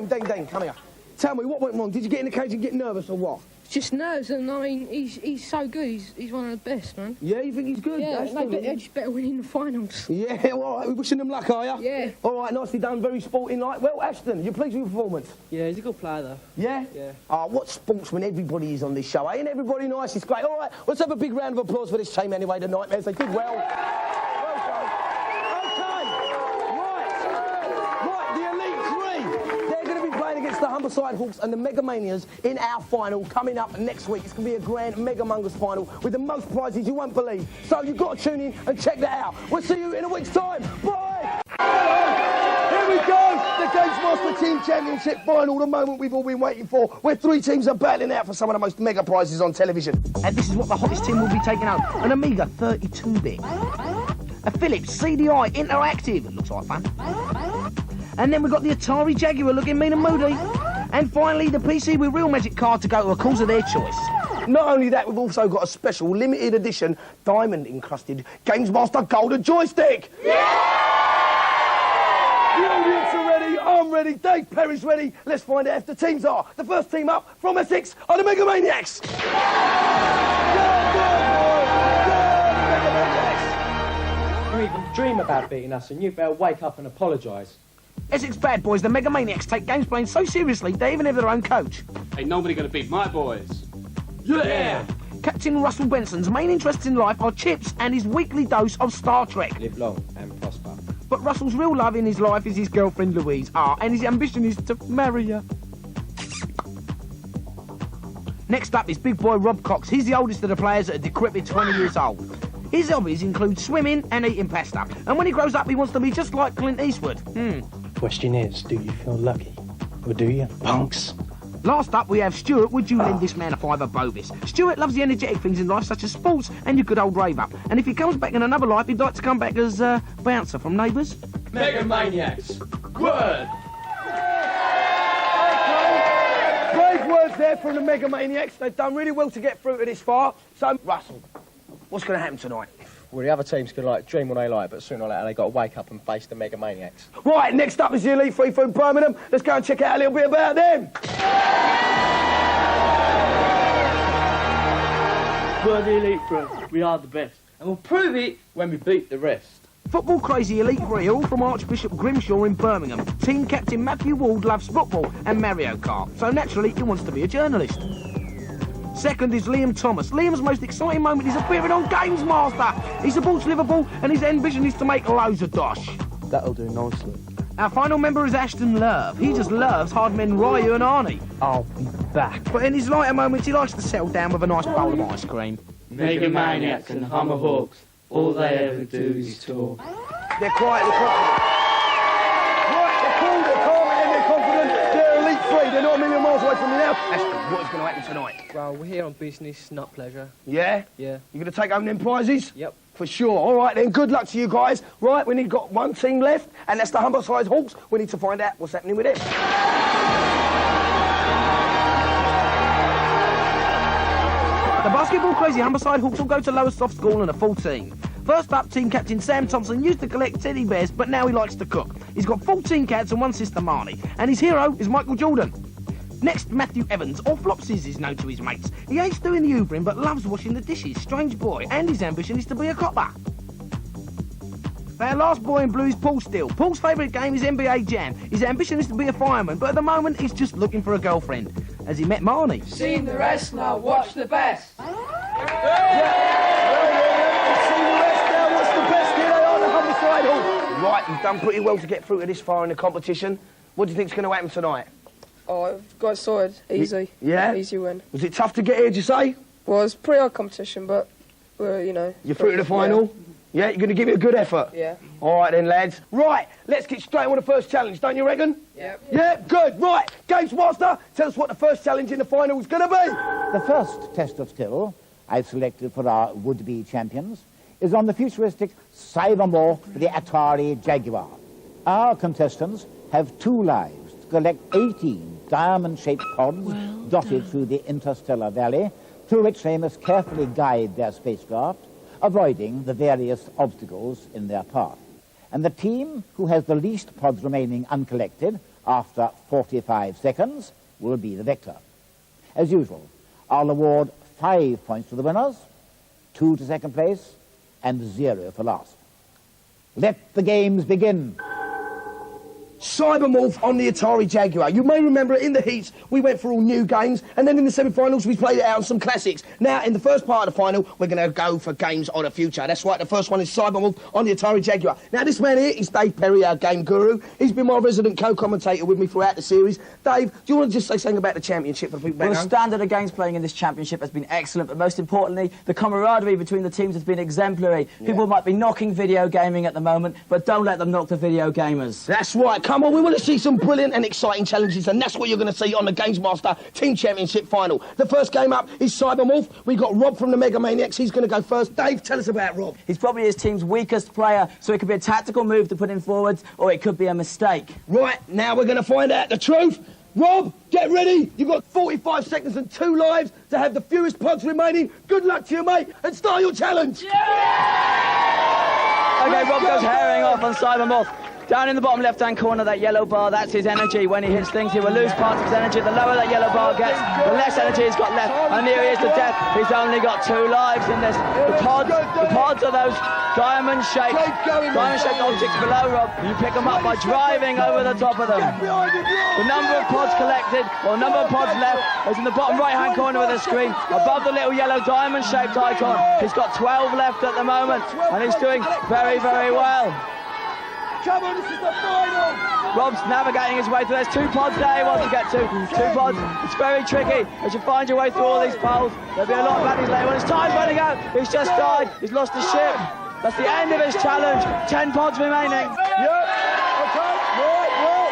Dean, come here. Tell me, what went wrong? Did you get in the cage and get nervous or what? Just nerves, and I mean, he's so good. He's one of the best, man. Yeah, you think he's good? Yeah, Ashton? they're just better winning the finals. Yeah, all right, we're wishing them luck, are you? Yeah. All right, nicely done, very sporting like. Well, Ashton, you pleased with your performance? Yeah, he's a good player, though. Yeah? Yeah. What sportsman everybody is on this show, eh? Ain't everybody nice? It's great. All right, let's have a big round of applause for this team anyway, the Nightmares. They did well. Well done. Okay. Right, the Elite Three. They're going to be playing against the Humberside Hawks and the Megamanias in our final coming up next week. It's going to be a grand Megamongers final with the most prizes you won't believe. So you've got to tune in and check that out. We'll see you in a week's time. Bye! Here we go, the Gamesmaster Team Championship final, the moment we've all been waiting for, where three teams are battling out for some of the most mega prizes on television. And this is what the hottest team will be taking home. An Amiga 32-bit. A Philips CDI Interactive. Looks like fun. And then we've got the Atari Jaguar looking mean and moody. And finally, the PC with Real Magic card to go to a cause of their choice. Not only that, we've also got a special limited edition diamond-encrusted Gamesmaster Golden Joystick. Yeah! The audience are ready, I'm ready, Dave Perry's ready. Let's find out if the teams are. The first team up from Essex are the Megamaniacs. You even dream about beating us, and you better wake up and apologise. Essex bad boys, the Megamaniacs, take games playing so seriously they even have their own coach. Ain't nobody gonna beat my boys. Yeah! Captain Russell Benson's main interests in life are chips and his weekly dose of Star Trek. Live long and prosper. But Russell's real love in his life is his girlfriend Louise. And his ambition is to marry her. Next up is big boy Rob Cox. He's the oldest of the players at a decrepit 20 years old. His hobbies include swimming and eating pasta. And when he grows up, he wants to be just like Clint Eastwood. Question is, do you feel lucky? Or do you, punks? Last up, we have Stuart. Would you lend this man a fiver Bovis? Stuart loves the energetic things in life, such as sports and your good old rave up. And if he comes back in another life, he'd like to come back as bouncer from Neighbours. Megamaniacs. Word. Brave words there from the Megamaniacs. They've done really well to get through to this far. So, Russell, what's going to happen tonight? Well, the other teams can dream what they like, but sooner or later they got to wake up and face the Megamaniacs. Right, next up is the Elite Three from Birmingham. Let's go and check out a little bit about them. We're the Elite Three. We are the best. And we'll prove it when we beat the rest. Football crazy Elite Three, all from Archbishop Grimshaw in Birmingham. Team captain Matthew Ward loves football and Mario Kart, so naturally he wants to be a journalist. Second is Liam Thomas. Liam's most exciting moment is appearing on Gamesmaster. He supports Liverpool and his ambition is to make loads of dosh. That'll do nicely. Our final member is Ashton Love. He just loves hard men Ryu and Arnie. I'll be back. But in his lighter moments, he likes to settle down with a nice bowl of ice cream. Megamaniacs and Hummer Hawks, all they ever do is talk. They're quietly confident. Right, they're cool, they're calm, and they're confident. They're Elite Three. They're not a million miles away from me now. Ashton, what is going to happen tonight? Well, we're here on business, not pleasure. Yeah? Yeah. You going to take home them prizes? Yep. For sure. All right, then. Good luck to you guys. Right, we need got one team left, and that's the Humberside Hawks. We need to find out what's happening with them. The basketball crazy Humberside Hawks will go to Lowestoft School in a full team. First up, team captain Sam Thompson used to collect teddy bears, but now he likes to cook. He's got 14 cats and one sister Marnie, and his hero is Michael Jordan. Next, Matthew Evans, or Flopsies, is known to his mates. He hates doing the Ubering, but loves washing the dishes. Strange boy, and his ambition is to be a copper. Our last boy in blue is Paul Steele. Paul's favourite game is NBA Jam. His ambition is to be a fireman, but at the moment he's just looking for a girlfriend. Has he met Marnie? Seen the rest, now watch the best. Seen the rest, now watch the best. Here they are, the Humberside Hawks. Right, you've done pretty well to get through to this far in the competition. What do you think's going to happen tonight? Oh, I've got it sorted. Easy. Yeah? Easy win. Was it tough to get here, did you say? Well, it's pretty hard competition, but, you know... You're through to the final? Yeah, you're going to give it a good effort? Yeah. All right then, lads. Right, let's get straight on with the first challenge, don't you reckon? Yep. Yeah, good. Right, Gamesmaster, tell us what the first challenge in the final is going to be. The first test of skill I've selected for our would-be champions is on the futuristic cybermorph for the Atari Jaguar. Our contestants have 2 lives to collect 18 diamond-shaped pods dotted through the interstellar valley, through which they must carefully guide their spacecraft, avoiding the various obstacles in their path. And the team who has the least pods remaining uncollected after 45 seconds will be the victor. As usual, I'll award 5 points to the winners, 2 to second place, and 0 for last. Let the games begin. Cybermorph on the Atari Jaguar. You may remember in the heats we went for all new games, and then in the semi-finals we played it out on some classics. Now in the first part of the final we're going to go for games of the future. That's right, the first one is Cybermorph on the Atari Jaguar. Now this man here is Dave Perry, our game guru. He's been my resident co-commentator with me throughout the series. Dave, do you want to just say something about the championship for the people back Well, the home? standard of games playing in this championship has been excellent, but most importantly, the camaraderie between the teams has been exemplary. People might be knocking video gaming at the moment, but don't let them knock the video gamers. That's right, come on, we want to see some brilliant and exciting challenges, and that's what you're going to see on the Gamesmaster Team Championship Final. The first game up is Cybermorph. We've got Rob from the Mega Maniacs. He's going to go first. Dave, tell us about Rob. He's probably his team's weakest player, so it could be a tactical move to put in forwards, or it could be a mistake. Right, now we're going to find out the truth. Rob, get ready. You've got 45 seconds and 2 lives to have the fewest pods remaining. Good luck to you, mate, and start your challenge. Okay, Rob goes herring off on Cybermorph. Down in the bottom left-hand corner, that yellow bar, that's his energy. When he hits things, he will lose parts of his energy. The lower that yellow bar gets, the less energy he's got left. And here he is to death. He's only got 2 lives in this. The pods are those diamond-shaped objects below, Rob. You pick them up by driving over the top of them. The number of pods collected, or number of pods left, is in the bottom right-hand corner of the screen, above the little yellow diamond-shaped icon. He's got 12 left at the moment, and he's doing very, very well. Come on, this is the final! Rob's navigating his way through. There's 2 pods there he wants to get to. 2 pods. It's very tricky. As you find your way through all these poles, there'll be a lot of baddies later. When his time's running out, he's just died. He's lost his ship. That's the end of his challenge. 10 pods remaining. Yep. Okay. Right. Well,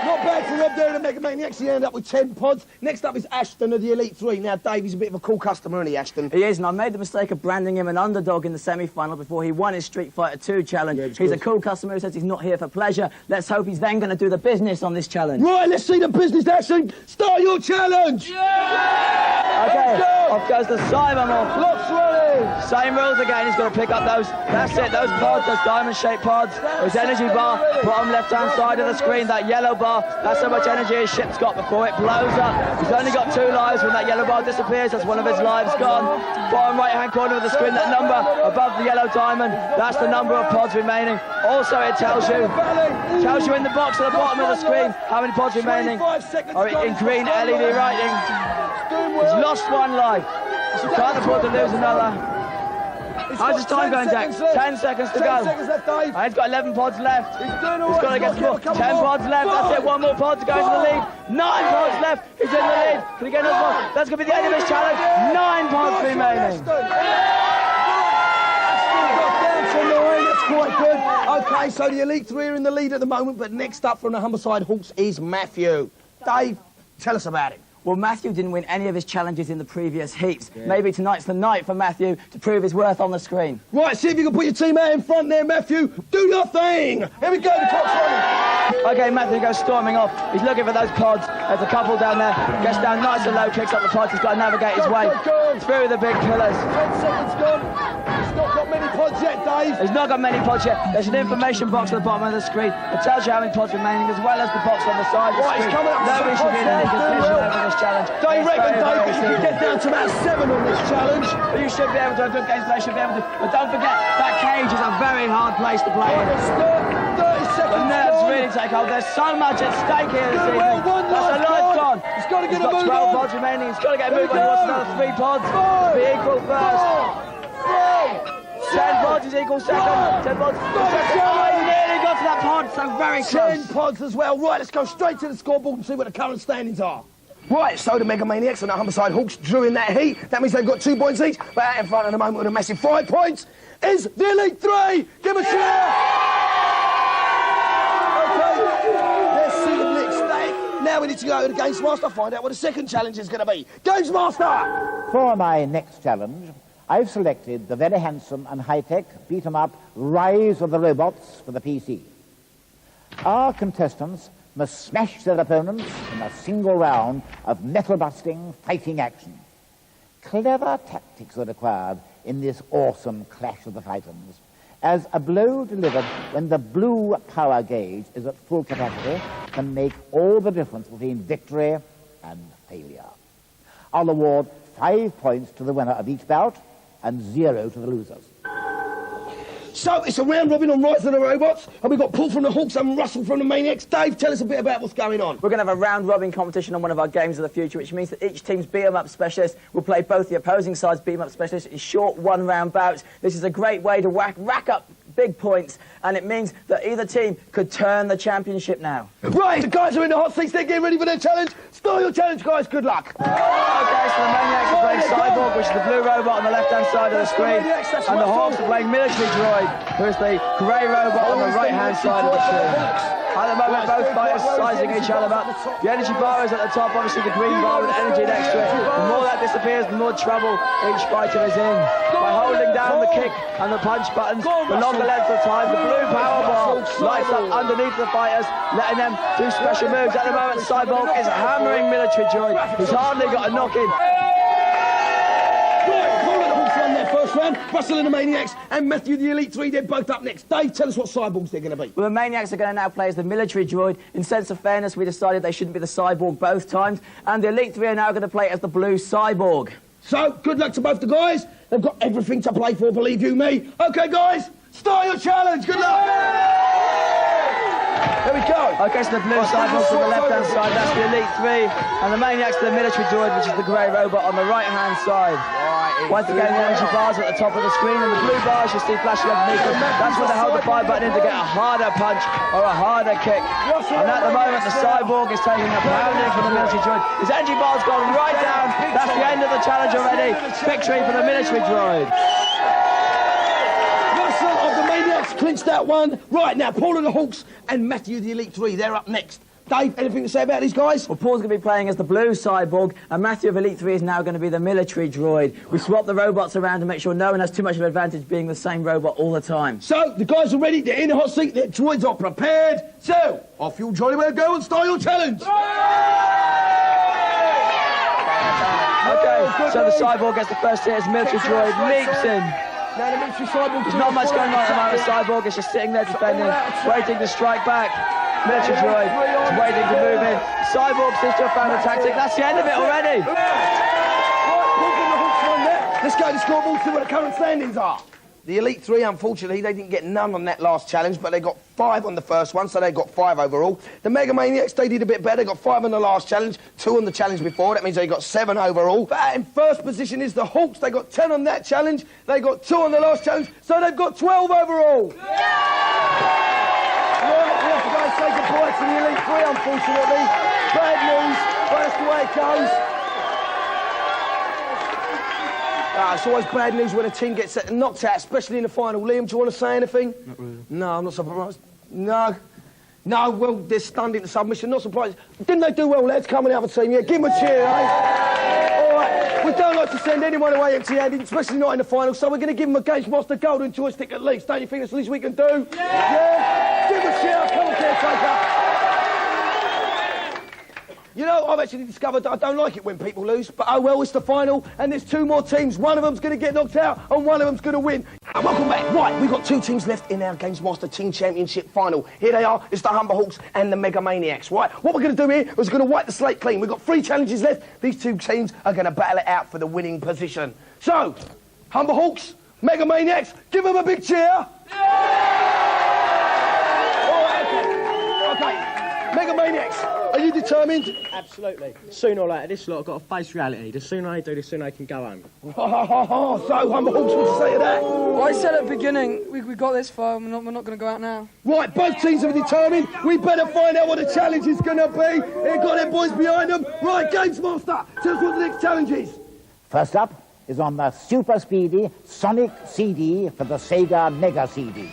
not bad for Rob there in the Mega Maniacs. He ended up with 10 pods. Next up is Ashton of the Elite 3. Now, Dave, he's a bit of a cool customer, isn't he, Ashton? He is, and I made the mistake of branding him an underdog in the semi-final before he won his Street Fighter 2 challenge. Yeah, he's a cool customer who says he's not here for pleasure. Let's hope he's then going to do the business on this challenge. Right, let's see the business, Ashton. Start your challenge! Okay, off goes the Cybermorph. Lots running! Same rules again, he's got to pick up those. That's it, those pods, those diamond-shaped pods. His energy bar, bottom left-hand side of the screen, that yellow bar, that's how much energy his ship's got before it blows up. He's only got 2 lives. When that yellow bar disappears, that's one of his lives gone. Bottom right-hand corner of the screen, that number above the yellow diamond, that's the number of pods remaining. Also, it tells you in the box at the bottom of the screen how many pods remaining. Or in green LED writing. He's lost 1 life. He can't afford to lose another. How's his time going, Dex? 10 seconds to go. 10 seconds left, Dave. And he's got 11 pods left. He's doing all He's got to right. get some more. 10 pods left. That's it. 1 more pod to go into the lead. 9 pods left. He's in the lead. Can he get another pod? That's going to be the end of his challenge. 9 pods remaining. That's quite good. Okay, so the Elite 3 are in the lead at the moment, but next up from the Humberside Hawks is Matthew. Dave, tell us about him. Well, Matthew didn't win any of his challenges in the previous heats. Maybe tonight's the night for Matthew to prove his worth on the screen. Right, see if you can put your team out in front there, Matthew. Do your thing. Here we go, the clock's running. Okay, Matthew goes storming off. He's looking for those pods. There's a couple down there. Gets down nice and low, picks up the pods. He's got to navigate his way through the big pillars. 10 seconds gone. He's not got many pods yet, Dave. He's not got many pods yet. There's an information box at the bottom of the screen. It tells you how many pods remaining, as well as the box on the side of the screen. He's coming up. Nobody should be in any confusion over this challenge. Dave reckon, Dave, you can get down to about 7 on this challenge. But you should be able to. A good gameplay should be able to. But don't forget, that cage is a very hard place to play in. 30 seconds. The nerves really take hold. There's so much at stake here this evening. That's a life gone. He's got to get a got move 12 on. pods remaining. He's got to get a move on. He wants another 3 pods. Be equal first. 10 pods is equal second. 10 pods. He's nearly for that pod, so very close. 10 pods as well. Right, let's go straight to the scoreboard and see what the current standings are. Right, so the Mega Maniacs and the Humberside Hawks drew in that heat. That means they've got 2 points each. But out in front at the moment with a massive 5 points is the Elite 3. Give a cheer. Now we need to go to the Gamesmaster, find out what the second challenge is going to be. Gamesmaster! For my next challenge, I've selected the very handsome and high-tech beat-em-up Rise of the Robots for the PC. Our contestants must smash their opponents in a single round of metal-busting fighting action. Clever tactics are required in this awesome clash of the titans, as a blow delivered when the blue power gauge is at full capacity can make all the difference between victory and failure. I'll award 5 points to the winner of each bout and 0 to the losers. So it's a round robin on Rise of the Robots, and we've got Paul from the Hawks and Russell from the Maniacs. Dave, tell us a bit about what's going on. We're going to have a round robin competition on one of our games of the future, which means that each team's beat-em-up specialist will play both the opposing side's beat-em-up specialists in short one-round bouts. This is a great way to rack up big points, and it means that either team could turn the championship now. Right, the guys are in the hot seats, they're getting ready for their challenge. Start your challenge, guys, good luck. Okay, so the Maniacs are playing Cyborg, which is the blue robot on the left-hand side of the screen, and the Hawks are playing Military Droid, who is the grey robot on the right-hand side of the screen. At the moment, both fighters sizing each other up. The energy bar is at the top, obviously the green bar with energy next to it. The more that disappears, the more trouble each fighter is in. By holding down the kick and the punch buttons, the longer length of time, the blue power bar lights up underneath the fighters, letting them do special moves. At the moment, Cyborg is hammering Military Droid, who's hardly got a knock in. First round, Russell and the Maniacs and Matthew the Elite 3, they're both up next. Dave, tell us what cyborgs they're going to be. Well, the Maniacs are going to now play as the Military Droid. In sense of fairness, we decided they shouldn't be the Cyborg both times, and the Elite 3 are now going to play as the Blue Cyborg. So, good luck to both the guys. They've got everything to play for, believe you me. OK, guys, start your challenge. Good luck. There we go. OK, so the blue Cyborg on the left-hand side, that's the Elite 3, and the Maniacs are the Military Droid, which is the grey robot on the right-hand side. Once again, the energy bars at the top of the screen, and the blue bars you see flashing underneath them. That's where they hold the fire button in to get a harder punch or a harder kick. And at the moment, the Cyborg is taking a pounding from the Military Droid. His energy bar's gone right down. That's the end of the challenge already. Victory for the Military Droid. Russell of the Maniacs clinched that one. Right, now, Paul of the Hawks and Matthew the Elite 3, they're up next. Dave, anything to say about these guys? Well, Paul's going to be playing as the Blue Cyborg, and Matthew of Elite 3 is now going to be the Military Droid. We swapped the robots around to make sure no one has too much of an advantage being the same robot all the time. So, the guys are ready, they're in the hot seat, their droids are prepared. So, off you jolly well go and start your challenge. OK, so the Cyborg gets the first hit as Military Droid leaps in. Now the Military Cyborg... There's not much going on at the moment. Cyborg is just sitting there defending, waiting to strike back. Military Droid is waiting to move in. Cyborg seems to have found a tactic. That's the end of it already. Let's go to the scoreboard, see what the current standings are. The Elite 3, unfortunately, they didn't get none on that last challenge, but they got 5 on the first one, so they got 5 overall. The Mega Maniacs, they did a bit better. They got 5 on the last challenge, 2 on the challenge before. That means they got 7 overall. But in first position is the Hawks. They got 10 on that challenge. They got 2 on the last challenge, so they've got 12 overall. Say goodbye to the Elite 3, unfortunately. Bad news, but that's the way it goes. It's always bad news when a team gets knocked out, especially in the final. Liam, do you want to say anything? Not really. No, I'm not surprised. No, well, they're stunned into submission, not surprised. Didn't they do well, lads, coming out of the team? Yeah, give them a cheer, eh? All right, we don't like to send anyone away empty-handed, especially not in the final, so we're going to give them a Gamesmaster golden joystick at least. Don't you think that's the least we can do? Yeah? Give them a cheer, come on, caretaker. You know, I've actually discovered that I don't like it when people lose, but oh well, it's the final, and there's 2 more teams. One of them's going to get knocked out, and one of them's going to win. And welcome back. Right, we've got 2 teams left in our Gamesmaster Team Championship final. Here they are, it's the Humber Hawks and the Mega Maniacs. Right, what we're going to do here is we're going to wipe the slate clean. We've got 3 challenges left. These 2 teams are going to battle it out for the winning position. So, Humber Hawks, Mega Maniacs, give them a big cheer. Yeah! All right, okay. Mega Maniacs, are Are you determined? Absolutely. Sooner or later, this lot have got to face reality. The sooner they do, the sooner they can go home. So, I'm Hawks, what to say to that? Well, I said at the beginning, we got this far, we're not going to go out now. Right, both teams are determined. We better find out what the challenge is going to be. They've got their boys behind them. Right, Gamesmaster, tell us what the next challenge is. First up is on the super speedy Sonic CD for the Sega Mega CD.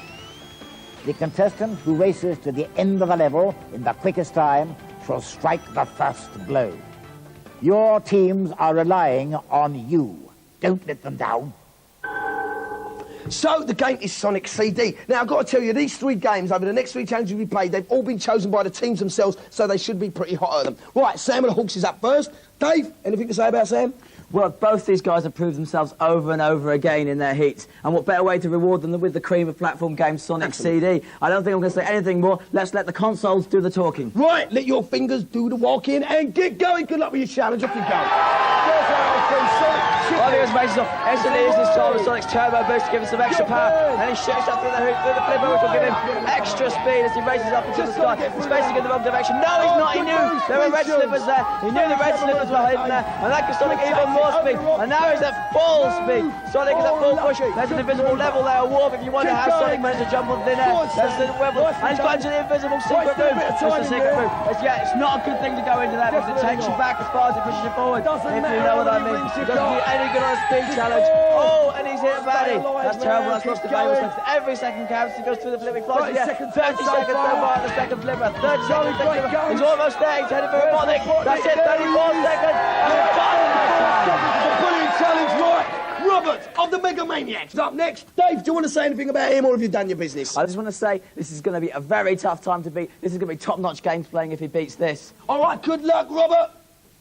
The contestant who races to the end of the level in the quickest time shall strike the first blow. Your teams are relying on you. Don't let them down. So, the game is Sonic CD. Now, I've got to tell you, these 3 games over the next 3 challenges we played, they've all been chosen by the teams themselves, so they should be pretty hot at them. Right, Sam and the Hawks is up first. Dave, anything to say about Sam? Well, both these guys have proved themselves over and over again in their heats. And what better way to reward them than with the cream of platform game Sonic CD? I don't think I'm going to say anything more. Let's let the consoles do the talking. Right, let your fingers do the walking and get going. Good luck with your challenge. Off you go. I think it's Mason's off. Instantly is this time with Sonic's turbo boost to give him some extra power. And he shoots up through the hoop, through the flipper, which will give him extra speed as he races up into the sky. He's facing in the wrong direction. No, he's not. He knew there were red slippers there. He knew the red slippers were hidden there. And that gives Sonic even more speed. And now he's at full speed. Sonic is at full push. There's an invisible level there, a warp, if you wonder how Sonic managed to jump on thin air. That's the level. And he's gone to the invisible secret room. It's the secret room. It's not a good thing to go into that because it takes you back as far as it pushes you forward. If you know what I mean. It doesn't do any good on a speed challenge. Oh, and he's hit a baddie. That's terrible. That's lost the game. Every second counts. He goes through the flip. He flies again. 30 seconds so far on the second flipper. 30 seconds. He's almost there. He's headed for robotic. That's it. 34 seconds. And we've got him that time. Brilliant challenge, right? Robert of the Mega Maniacs up next. Dave, do you want to say anything about him, or have you done your business? I just want to say this is going to be a very tough time to beat. This is going to be top-notch games playing if he beats this. All right, good luck, Robert.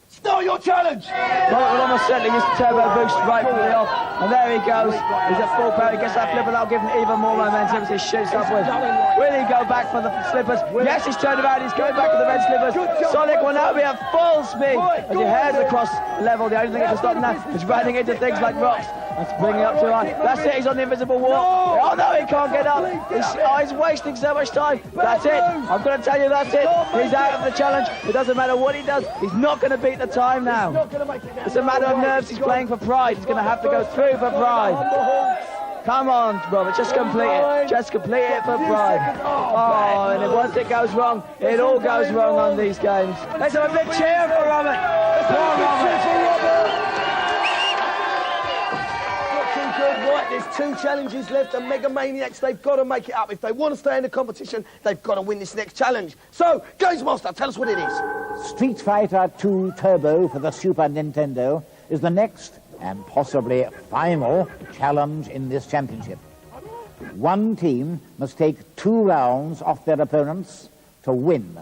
Start your challenge. Robert will almost certainly use the turbo boost right from the off. And there he goes. He's at full power. He gets that flipper. That'll give him even more momentum as he shoots upwards. Will he go back for the slippers? Yes, he's turned around. He's going back for the red slippers. Sonic will now be at full speed as he heads across the level. The only thing that can stop him now is running into things like rocks. That's bringing up too high. That's it. He's on the invisible wall. Oh, no, he can't get up. He's wasting so much time. That's it. I'm going to tell you, that's it. He's out of the challenge. It doesn't matter what he does. He's not going to beat the time now. It's a matter of nerves. He's playing for pride. He's going to have to go through for pride. Come on, Robert, just complete it. Just complete it for pride. Oh, and once it goes wrong, it all goes wrong on these games. Let's have a big cheer for Robert. Poor Robert. Right, there's 2 challenges left. The Mega Maniacs, they've got to make it up. If they want to stay in the competition, they've got to win this next challenge. So, Gamesmaster, tell us what it is. Street Fighter 2 Turbo for the Super Nintendo is the next and possibly final challenge in this championship. One team must take 2 rounds off their opponents to win.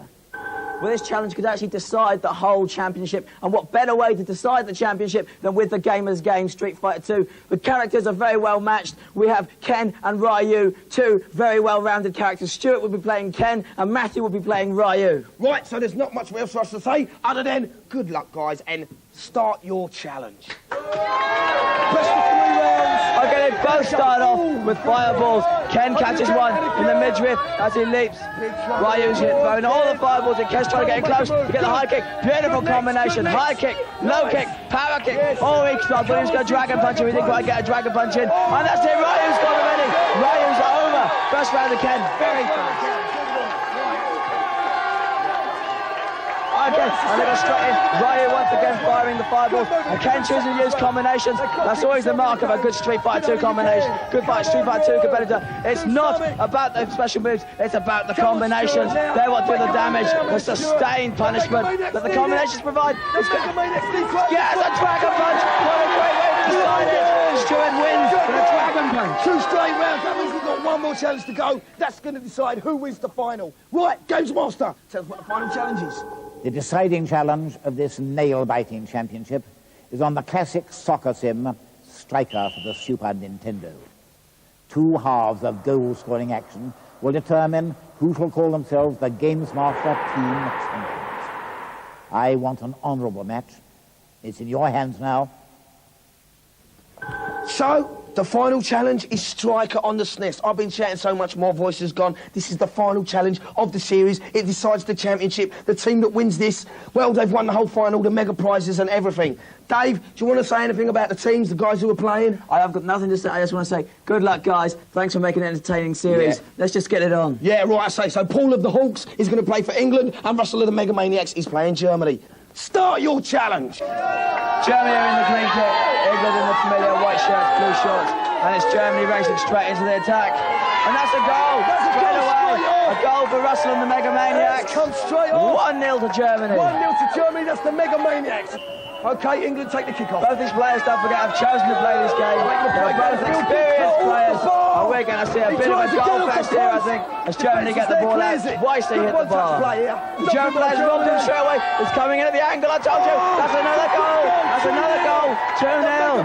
Well, this challenge could actually decide the whole championship, and what better way to decide the championship than with the Gamers Game Street Fighter 2. The characters are very well matched. We have Ken and Ryu, 2 very well-rounded characters. Stuart will be playing Ken, and Matthew will be playing Ryu. Right, so there's not much else for us to say other than good luck, guys, and start your challenge. Best of 3 rounds. Okay, they both start off with fireballs. Ken catches one in the midriff as he leaps. Ryu's throwing all the fireballs, and Ken's trying to get in close to get the high kick. Beautiful combination. High kick, low kick, power kick. Oh, he thought he was going to dragon punch him. He didn't quite get a dragon punch in. And that's it. Ryu's got him already. Ryu's over. First round of Ken. Very fast. Okay, and they go straight in. Ryu once again firing the fireballs. And Ken choosing to use combinations. That's always the mark of a good Street Fighter 2 combination. Good Street Fighter 2 competitor. It's not about the special moves, it's about the combinations. They're what do the damage, the sustained punishment that the combinations provide. Yes, a dragon punch! What a great way to decide it! Stuart wins with a dragon punch. 2 straight rounds, that means we've got 1 more challenge to go. That's going to decide who wins the final. Right, Gamesmaster, tell us what the final challenge is. The deciding challenge of this nail-biting championship is on the classic soccer sim Striker for the Super Nintendo. 2 halves of goal-scoring action will determine who shall call themselves the Gamesmaster Team Champions. I want an honourable match. It's in your hands now. So, The final challenge is striker on the SNES. I've been chatting so much, my voice has gone. This is the final challenge of the series. It decides the championship. The team that wins this, well, they've won the whole final, the mega prizes and everything. Dave, do you want to say anything about the teams, the guys who are playing? I've got nothing to say. I just want to say, good luck, guys. Thanks for making an entertaining series. Yeah. Let's just get it on. Yeah, right, I say. So Paul of the Hawks is going to play for England, and Russell of the Mega Maniacs is playing Germany. Start your challenge. Germany are in the green kit, England in the familiar white shirts, blue shorts, and it's Germany racing straight into the attack. And that's a goal! That's a straight goal, away! straight on. A goal for Russell and the Mega Maniacs. Come straight on. 1-0 to Germany. 1-0 to Germany, that's the Mega Maniacs. OK, England take the kick-off. Both these players, don't forget, have chosen to play this game. They're both experienced players. And we're going to see a bit of a goal fest here, I think, as Germany get the ball out. Twice they hit the bar. The German players robbed him straight away. It's coming in at the angle, I told you. That's another goal. That's another goal. 2-0.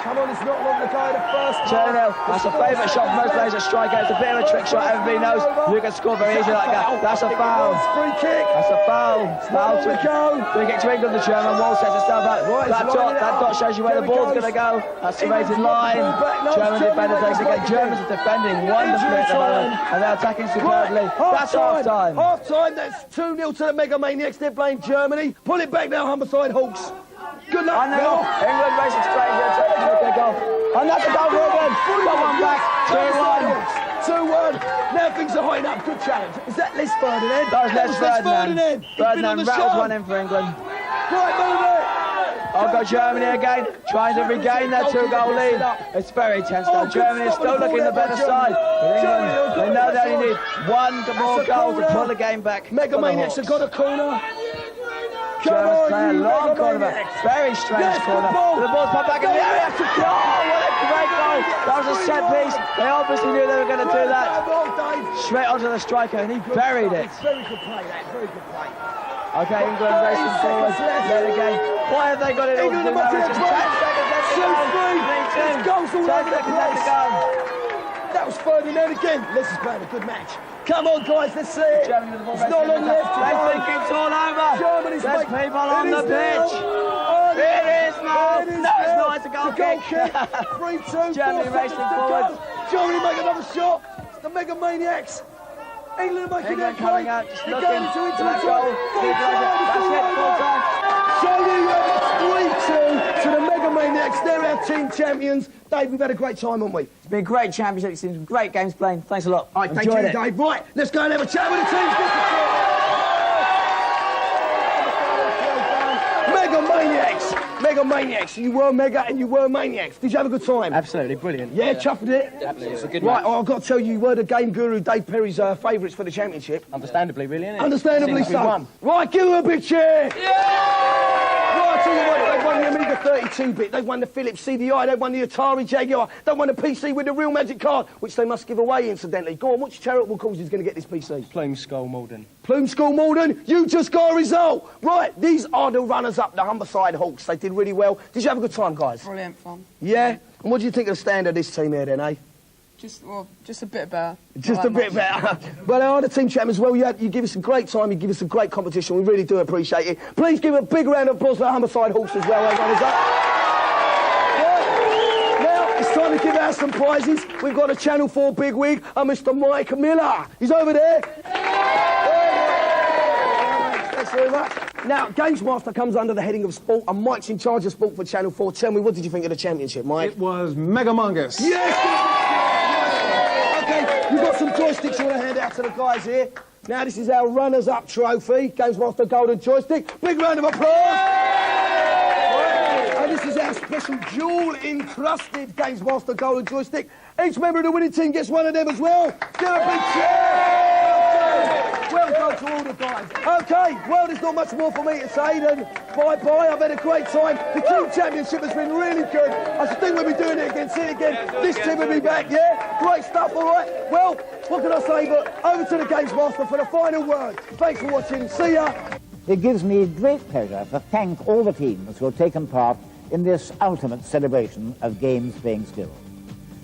Come on, it's not long to go in the first 2-0. That's a favourite shot for most players at striker. It's a bit of a trick shot. Everybody knows you can score very easily like that. That's a foul. Free kick. That's a foul. Foul to free kick to England. The German wall sets itself up. That dot shows you where the ball's going to go. That's the rated line. German defender takes it again. Germans are defending wonderfully at the moment, and they're attacking superbly. That's half-time. Half-time, that's 2-0 to the Mega Maniacs. They're playing Germany. Pull it back now, Humberside Hawks. Good luck. England racing straight here. Take a goal. And that's a goal for England. Come on back. 2-1. Now things are hotting up. Good challenge. Is that Les Ferdinand? That was Les Ferdinand. Ferdinand rattles one in for England. Right, move it. I'll go Germany again, trying to regain their 2-goal lead. It's very tense now. Germany is still looking the better side. But England, they know they only need one more goal to pull the game back. Mega Maniacs have got a corner. Germans play a long corner back. Very strange corner. The ball's popped back in the area. Oh, what a great goal. That was a set piece. They obviously knew they were going to do that. Straight onto the striker, and he buried it. Very good play, that. Very good play. Okay, England racing forward. There again. Why have they got it all to do now? It's 10 seconds left to go. 10 seconds left to go. That was Ferdinand again. This is playing a good match. Come on, guys, let's see it. It's not long left. They think it's all over. Germany's There's people on the pitch. It is now. No, it's not. It's a goal kick. 3-2. Germany racing forward. Germany make another shot. It's the Mega Maniacs. England making that coming out, just looking for that goal. That's it, full time. So there you have it, 3-2 to the Mega Maniacs. They're our team champions. Dave, we've had a great time, haven't we? It's been a great championship. It's been great games playing. Thanks a lot. All right, thank you, Dave. Right, let's go and have a chat with the teams. Mega Maniacs. Mega Maniacs. You were Mega and you were Maniacs. Did you have a good time? Absolutely, brilliant. Yeah, chuffed it? Absolutely, it's a good right, match. I've got to tell you, you were the game guru, Dave Perry's favourites for the championship. Understandably, really, isn't it? Understandably Since we so. won. Right, give them a big cheer. Right, I tell you what, they've won the Amiga 32-bit, they've won the Philips CDI, they've won the Atari Jaguar, they've won the PC with the Real Magic card, which they must give away, incidentally. Go on, which charitable cause is going to get this PC? Plume Skull Malden. Plume School Malden, you just got a result. Right, these are the runners-up, the Humberside Hawks. They did really well. Did you have a good time, guys? Brilliant fun. Yeah? And what do you think of the stand of this team here, then, eh? Just a bit better. Just a bit better. Well, they are the team champions as well. You give us a great time, you give us a great competition. We really do appreciate it. Please give a big round of applause for the Humberside Hawks as well. Runners up. Now, it's time to give out some prizes. We've got a Channel 4 bigwig, Mr. Mike Miller. He's over there. Thanks very much. Now, Gamesmaster comes under the heading of sport, and Mike's in charge of sport for Channel 4. Tell me, what did you think of the championship, Mike? It was megamungus. Yes! Okay, you've got some joysticks you want to hand out to the guys here. Now, this is our runners-up trophy, Gamesmaster Golden Joystick. Big round of applause. And this is our special jewel-encrusted Gamesmaster Golden Joystick. Each member of the winning team gets one of them as well. Give a big cheer. Well done to all the guys. OK, well, there's not much more for me to say than bye-bye. I've had a great time. The team championship has been really good. I think we'll be doing it again, see it again. This team will be back, yeah? Great stuff, all right? Well, what can I say but over to the Gamesmaster for the final word. Thanks for watching. See ya. It gives me great pleasure to thank all the teams who have taken part in this ultimate celebration of games playing skill.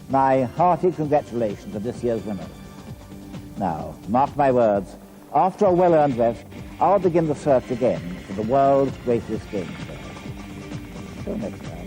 My hearty congratulations to this year's winners. Now, mark my words, after a well-earned rest, I'll begin the search again for the world's greatest game player. Till next time.